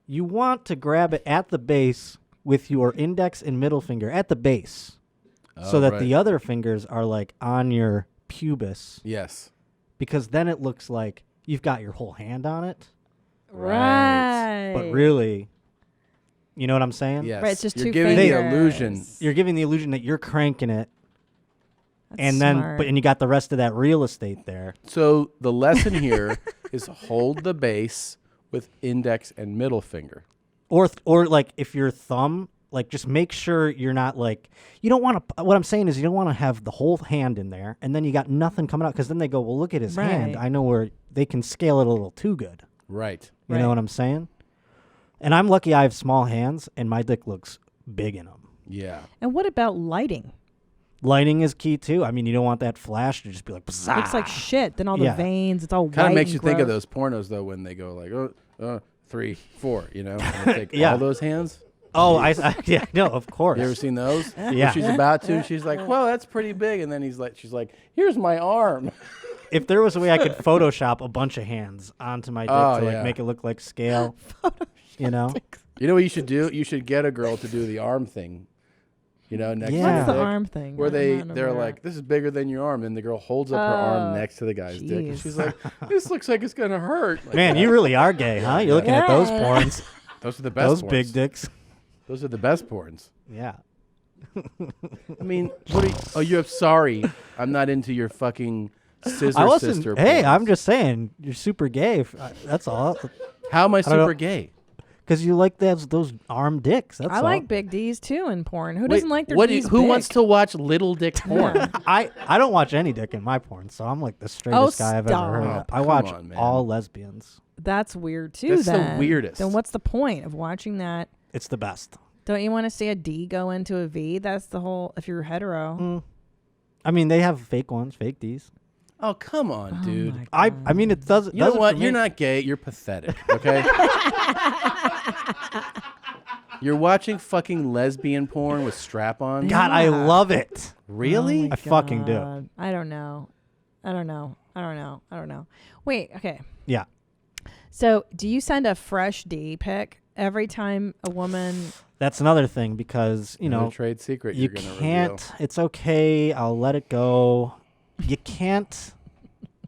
You want to grab it at the base with your index and middle finger at the base, so Oh, that right. the other fingers are like on your pubis. Yes. Because then it looks like you've got your whole hand on it. Right. But really, you know what I'm saying? Yes. Right, it's just You're two giving fingers. the illusion. You're giving the illusion that you're cranking it, That's and then smart. and you got the rest of that real estate there. So the lesson here is hold the base with index and middle finger. Or like if your thumb, like just make sure you're not like, you don't want to, what I'm saying is you don't want to have the whole hand in there and then you got nothing coming out because then they go, well, look at his hand. Right. I know where they can scale it a little too good. Right. You know what I'm saying? And I'm lucky I have small hands and my dick looks big in them. Yeah. And what about lighting? Lighting is key too. I mean, you don't want that flash to just be like, It looks like shit. Then all the Yeah. veins, it's all Kind of white makes and you think of gross. those pornos though when they go like 3, 4, you know, and they take Yeah. all those hands. Oh, yeah, no, of course. You ever seen those? Yeah. Where she's about to. She's like, "Well, that's pretty big," and then she's like, "Here's my arm." If there was a way I could Photoshop a bunch of hands onto my dick Oh, to like yeah. make it look like scale, you know? You know what you should do? You should get a girl to do the arm thing. You know, next Yeah. to What's the dick, arm thing? where I'm not they're aware. like, "This is bigger than your arm," and the girl holds up her arm next to the guy's dick, and jeez. she's like, "This looks like it's gonna hurt." Like Man, that. you really are gay, huh? You're looking at those Yeah. porns. Those are the best. Those porns. big dicks. Those are the best porns. Yeah. I mean, what are you, you're sorry. I'm not into your fucking scissor I wasn't. sister. Hey, porns. I'm just saying you're super gay. That's all. How am I don't know. super gay? Because you like those arm dicks. That's I all. like big D's too in porn. Who Wait, doesn't like their what do D's who big? wants to watch little dick porn? I don't watch any dick in my porn, so I'm like the straightest guy I've ever heard of. stop. I Come watch on, man. all lesbians. That's weird too. That's the then. weirdest. Then what's the point of watching that? It's the best. Don't you want to see a D go into a V? That's the whole. If you're hetero, I mean, they have fake ones, fake D's. Oh, come on, dude. my I mean, it doesn't. You know doesn't what? for me. You're not gay. You're pathetic. Okay. You're watching fucking lesbian porn with strap-ons. God, I love it. Really? Oh my I fucking do. God. I don't know. Wait. Okay. Yeah. So, do you send a fresh D pic every time a woman? That's another thing because you Another know trade secret you you're gonna can't. reveal. It's okay. I'll let it go. You can't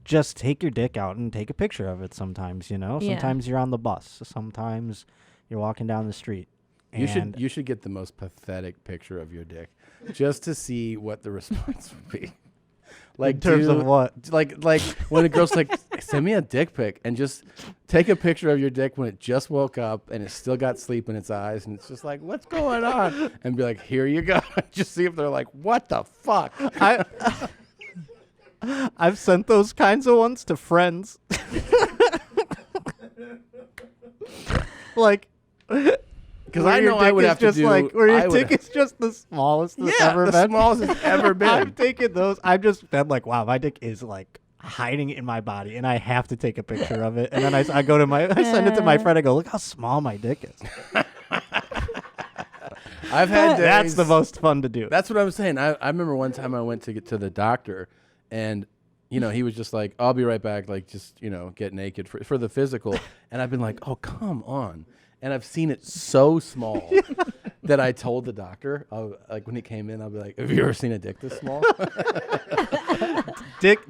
just take your dick out and take a picture of it. Sometimes you know. Yeah. Sometimes you're on the bus. Sometimes you're walking down the street. You and should get the most pathetic picture of your dick, just to see what the response would be. Like, In terms of what? Like when a girl's like, send me a dick pic, and just take a picture of your dick when it just woke up and it's still got sleep in its eyes, and it's just like, what's going on? And be like, here you go. Just see if they're like, what the fuck? I've sent those kinds of ones to friends. Like, because I know I would have to do. Like, where your dick is just the smallest it's ever been. Smallest it's ever been. I've taken those. I've just been like, wow, my dick is like hiding in my body, and I have to take a picture of it. And then I go to I send it to my friend. I go, look how small my dick is. I've had days, that's the most fun to do. That's what I'm saying. I remember one time I went to get to the doctor, and he was just like, I'll be right back, like just get naked for the physical. And I've been like, oh, come on. And I've seen it so small that I told the doctor, like when he came in, I'll be like, have you ever seen a dick this small?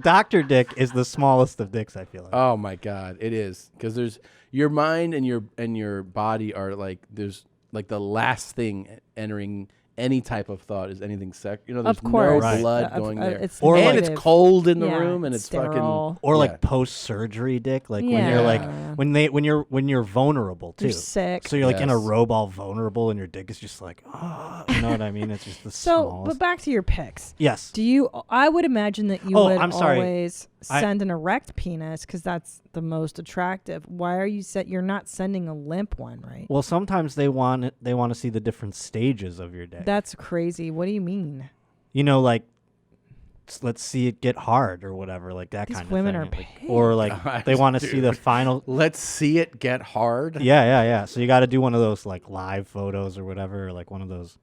Dr. Dick is the smallest of dicks, I feel like. Oh my God, it is. Because there's your mind and your body are like, there's like the last thing entering any type of thought is anything sex. There's of course. no blood going there. It's it's cold in the room, and it's sterile. fucking or like post surgery dick, like when you're like when you're vulnerable too. You're sick. So you're like in a robe all vulnerable, and your dick is just like, you know what I mean? It's just the smallest. But back to your pics. Yes. I would imagine that you would always send an erect penis because that's the most attractive. Why are you're not sending a limp one, right? Well, sometimes they want to see the different stages of your dick. That's crazy. What do you mean? Like, let's see it get hard or whatever, like that These kind of women thing. are Like, pigs. or like they want to see the final. Let's see it get hard. Yeah. So you got to do one of those like live photos or whatever, or like one of those.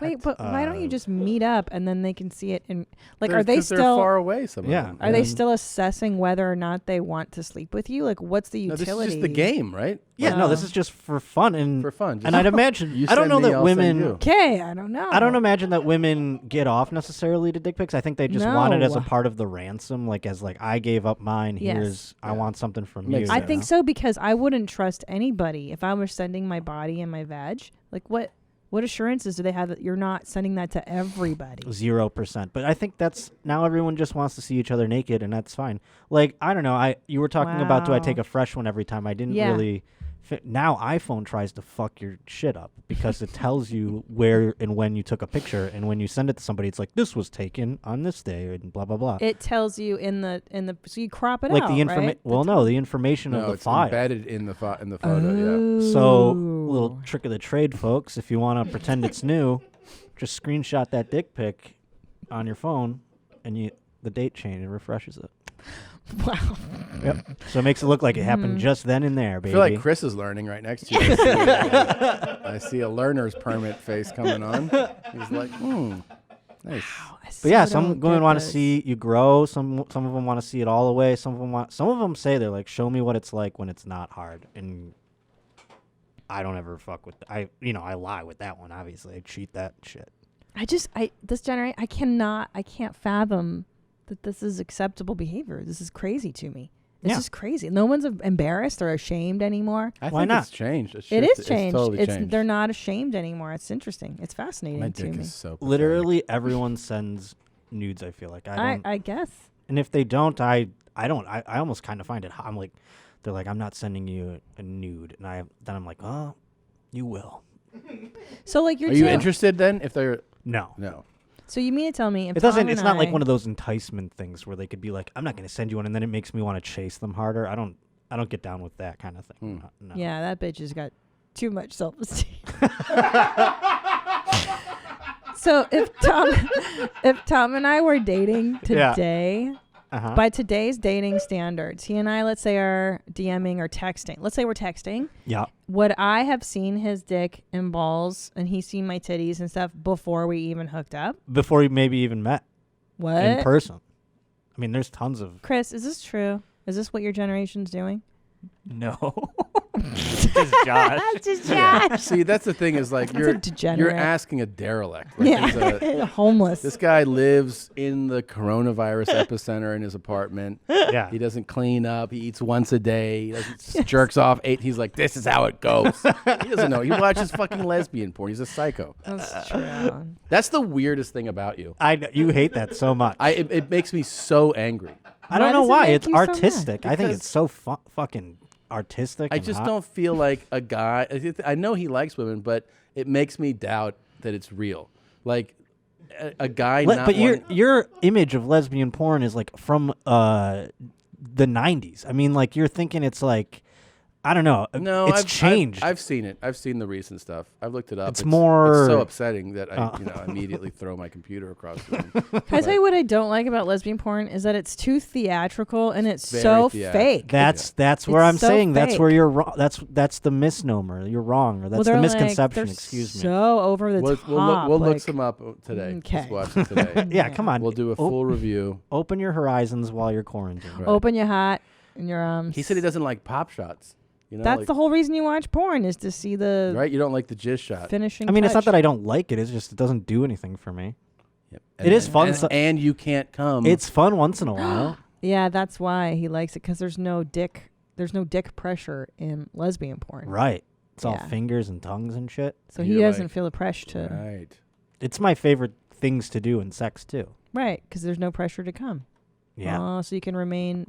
Wait, but why don't you just meet up and then they can see it? And like, They're- are they 'cause they're still far away? Some of them. Are they still assessing whether or not they want to sleep with you? Like, what's the No, utility? this is just the game, right? Yeah, no, this is just for fun and for fun. And I'd imagine You I don't send know me, that I'll send women. you. Okay, I don't know. I don't imagine that women get off necessarily to dick pics. I think they just want it as a No. part of the ransom, like as like I gave up mine. Yes. I want something from Makes you. I you think know? so because I wouldn't trust anybody if I were sending my body and my veg. Like, what assurances do they have that you're not sending that to everybody? 0%. But I think that's now everyone just wants to see each other naked, and that's fine. Like, I don't know. You were talking about, do I take Wow. a fresh one every time? I didn't Yeah. really. Now iPhone tries to fuck your shit up because it tells you where and when you took a picture, and when you send it to somebody, it's like, this was taken on this day, and blah blah blah. It tells you in the so you crop it Like out, the information. right? Well, no, the information No, of the it's file. embedded in the photo. Yeah. So, little trick of the trade, folks. If you want to pretend it's new, just screenshot that dick pic on your phone, and the date change and refreshes it. Wow. Yep. So it makes it look like it happened just then and there, I baby. feel like Chris is learning right next to you. I see a learner's permit face coming on. He's like, nice. But yeah, some women want to see you grow. Some of them want to see it all the way. Some of them say they're like, show me what it's like when it's not hard. And I don't ever fuck with. I lie with that one. Obviously, I cheat that shit. This generation, I can't fathom that this is acceptable behavior. This is crazy to me. This is crazy. No one's embarrassed or ashamed anymore. I think it's changed. It's It shifted. is changed. It's totally changed. They're not ashamed anymore. It's interesting. It's fascinating My to dick me. is so pathetic. Literally everyone sends nudes. I feel like I guess. And if they don't, I almost kind of find it. I'm like, they're like, I'm not sending you a nude, and then I'm like, oh, you will. So like Are you interested then? If they're no. So you mean to tell me if It doesn't. Tom It's and not like I- one of those enticement things where they could be like, I'm not going to send you one, and then it makes me want to chase them harder. I don't get down with that kind of thing. No. Yeah, that bitch has got too much self-esteem. So if Tom and I were dating today, by today's dating standards, he and I, let's say, are DMing or texting. Let's say we're texting. Yeah. Would I have seen his dick and balls and he's seen my titties and stuff before we even hooked up? Before you maybe even met. What? In person. I mean, there's tons of. Chris, is this true? Is this what your generation's doing? No. Just Josh. Just Yeah. Josh. See, that's the thing is like That's a you're degenerate. asking a derelict. Like, Yeah. he's Homeless. This guy lives in the coronavirus epicenter in his apartment. Yeah. He doesn't clean up. He eats once a day. He doesn't jerks off 8. He's like, this is how it goes. He doesn't know. He watches fucking lesbian porn. He's a psycho. That's true. That's the weirdest thing about you. You hate that so much. It makes me so angry. I don't know does it why. make It's you so mad? artistic. I think Because- it's so fucking artistic. I and just hot. don't feel like a guy. I know he likes women, but it makes me doubt that it's real. Like a guy. Not But wanting- your image of lesbian porn is like from the 90s. I mean, like you're thinking it's like, I don't know. No, it's I've changed. I've seen it. I've seen the recent stuff. I've looked it up. It's more- It's so upsetting that I immediately throw my computer across the room. Can I tell you what I don't like about lesbian porn is that it's too theatrical and it's very so theatrical. fake. That's where It's I'm so saying that's fake. where you're wrong. That's the misnomer. You're wrong, or that's the they're misconception. Like, excuse me. So over the top. We'll look like- some up today. Okay. Let's watch it today. Yeah, come on. We'll do a full review. Open your horizons while you're quarantined. Right. Open your hat and your He said he doesn't like pop shots. You know, That's like- the whole reason you watch porn is to see the right. You don't like the jizz shot. finishing. I mean, it's not touch. that I don't like it. It's just it doesn't do anything for me. Yep. It is fun. And you can't come. It's fun once in a while. Yeah, that's why he likes it because there's no dick pressure in lesbian porn. Right. It's all Yeah. fingers and tongues and shit. So he doesn't feel the pressure to. Right. It's my favorite things to do in sex too. Right, because there's no pressure to come. Yeah. So you can remain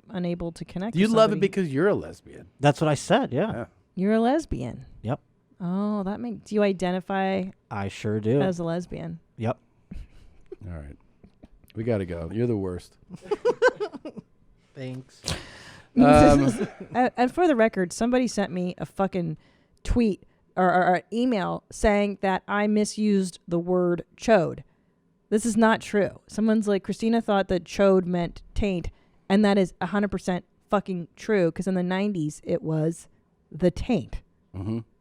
unable to connect. You with love it somebody. because you're a lesbian. That's what I said. Yeah. You're a lesbian. Yep. Oh, that makes. Do you identify I sure do. as a lesbian? Yep. All right. We got to go. You're the worst. Thanks. And for the record, somebody sent me a fucking tweet or email saying that I misused the word chode. This is not true. Someone's like, Christina thought that chode meant taint, and that is 100% fucking true, because in the 90s, it was the taint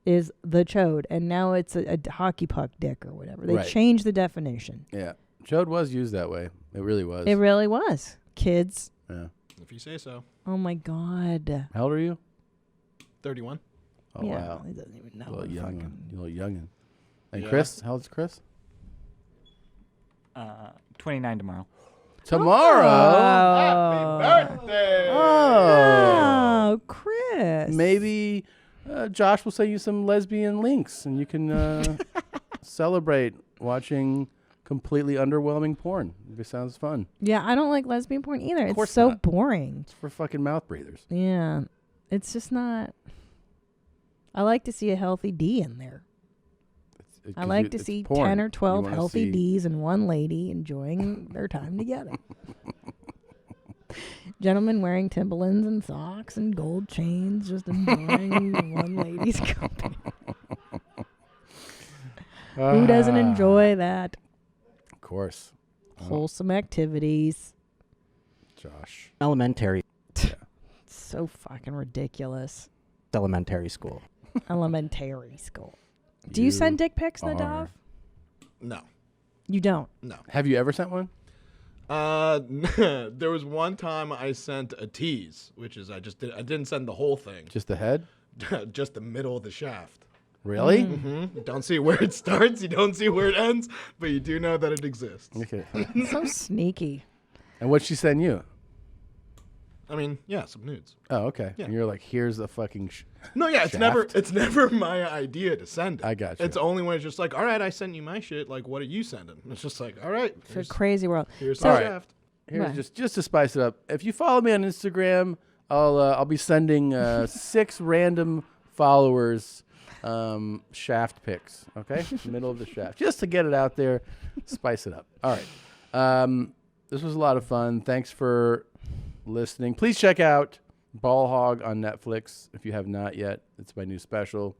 is the chode, and now it's a hockey puck dick or whatever. They Right. changed the definition. Yeah. Chode was used that way. It really was. It really was. Kids. Yeah. If you say so. Oh, my God. How old are you? 31. Oh, Yeah, wow. he doesn't even know. A little youngin'. You little youngin'. And Yeah. Chris? How old's Chris? 29 tomorrow. Tomorrow? Happy birthday! Oh, Chris. Maybe Josh will send you some lesbian links and you can celebrate watching completely underwhelming porn. It sounds fun. Yeah, I don't like lesbian porn either. course It's so not. boring. It's for fucking mouth breathers. Yeah. It's just not. I like to see a healthy D in there. I like to see 10 or 12 healthy Ds and one lady enjoying their time together. Gentlemen wearing Timberlands and socks and gold chains, just enjoying one lady's company. Who doesn't enjoy that? Of course. Wholesome activities. Josh. Elementary. So fucking ridiculous. Elementary school. Elementary school. Do you send dick pics, Nadav? No. You don't? No. Have you ever sent one? There was one time I sent a tease, which is I didn't send the whole thing. Just the head? Just the middle of the shaft. Really? You don't see where it starts, you don't see where it ends, but you do know that it exists. Okay. So sneaky. And what'd she send you? I mean, yeah, some nudes. Oh, okay. Yeah. And you're like, here's the fucking No, yeah, shaft. it's never my idea to send it. I got you. It's only when it's just like, all right, I sent you my shit. Like, what are you sending? It's just like, all right, It's a crazy world. here's So- the shaft. Here's Right. just to spice it up. If you follow me on Instagram, I'll be sending 6 random followers shaft pics. Okay, middle of the shaft, just to get it out there, spice it up. All right, this was a lot of fun. Thanks for listening. Please check out Ball Hog on Netflix if you have not yet. It's my new special.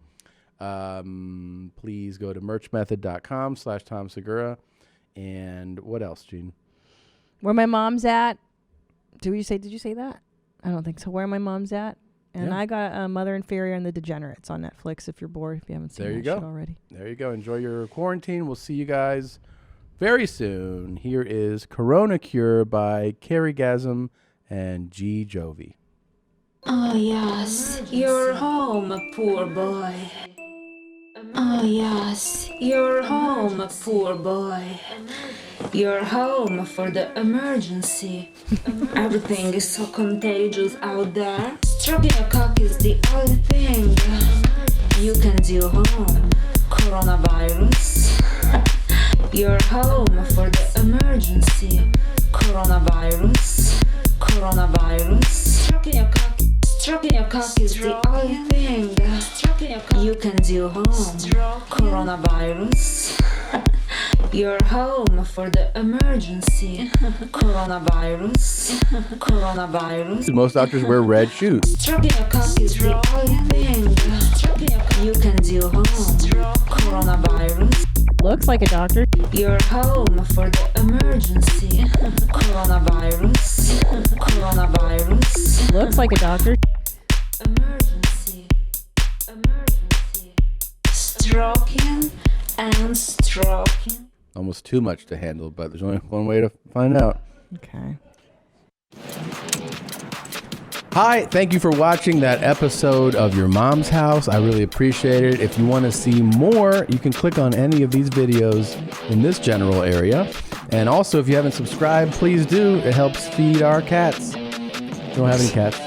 Please go to merchmethod.com/Tom Segura. And what else, Gene? Where my mom's at. Did you say that? I don't think so. Where my mom's at. And Yeah. I got Mother Inferior and the Degenerates on Netflix if you're bored, if you haven't seen There that you go. shit already. There you go. Enjoy your quarantine. We'll see you guys very soon. Here is Corona Cure by Carrie Gasm and G. Jovi. Oh yes, you're home, poor boy. Oh yes, you're home, poor boy. You're home for the emergency. Everything is so contagious out there. Stroking a cock is the only thing you can do home. Coronavirus. You're home for the emergency. Coronavirus. Coronavirus. Stroking your cock is the only thing you can do home. Coronavirus. You're home for the emergency. Coronavirus. Coronavirus. Most doctors wear red shoes. Stroking your cock is the only thing you can do home. Coronavirus. Looks like a doctor. You're home for the emergency. Coronavirus. Coronavirus. Looks like a doctor. Emergency. Emergency. Stroking and stroking. Almost too much to handle, but there's only one way to find out. Okay. Hi, thank you for watching that episode of Your Mom's House. I really appreciate it. If you want to see more, you can click on any of these videos in this general area. And also, if you haven't subscribed, please do. It helps feed our cats. We don't have any cats.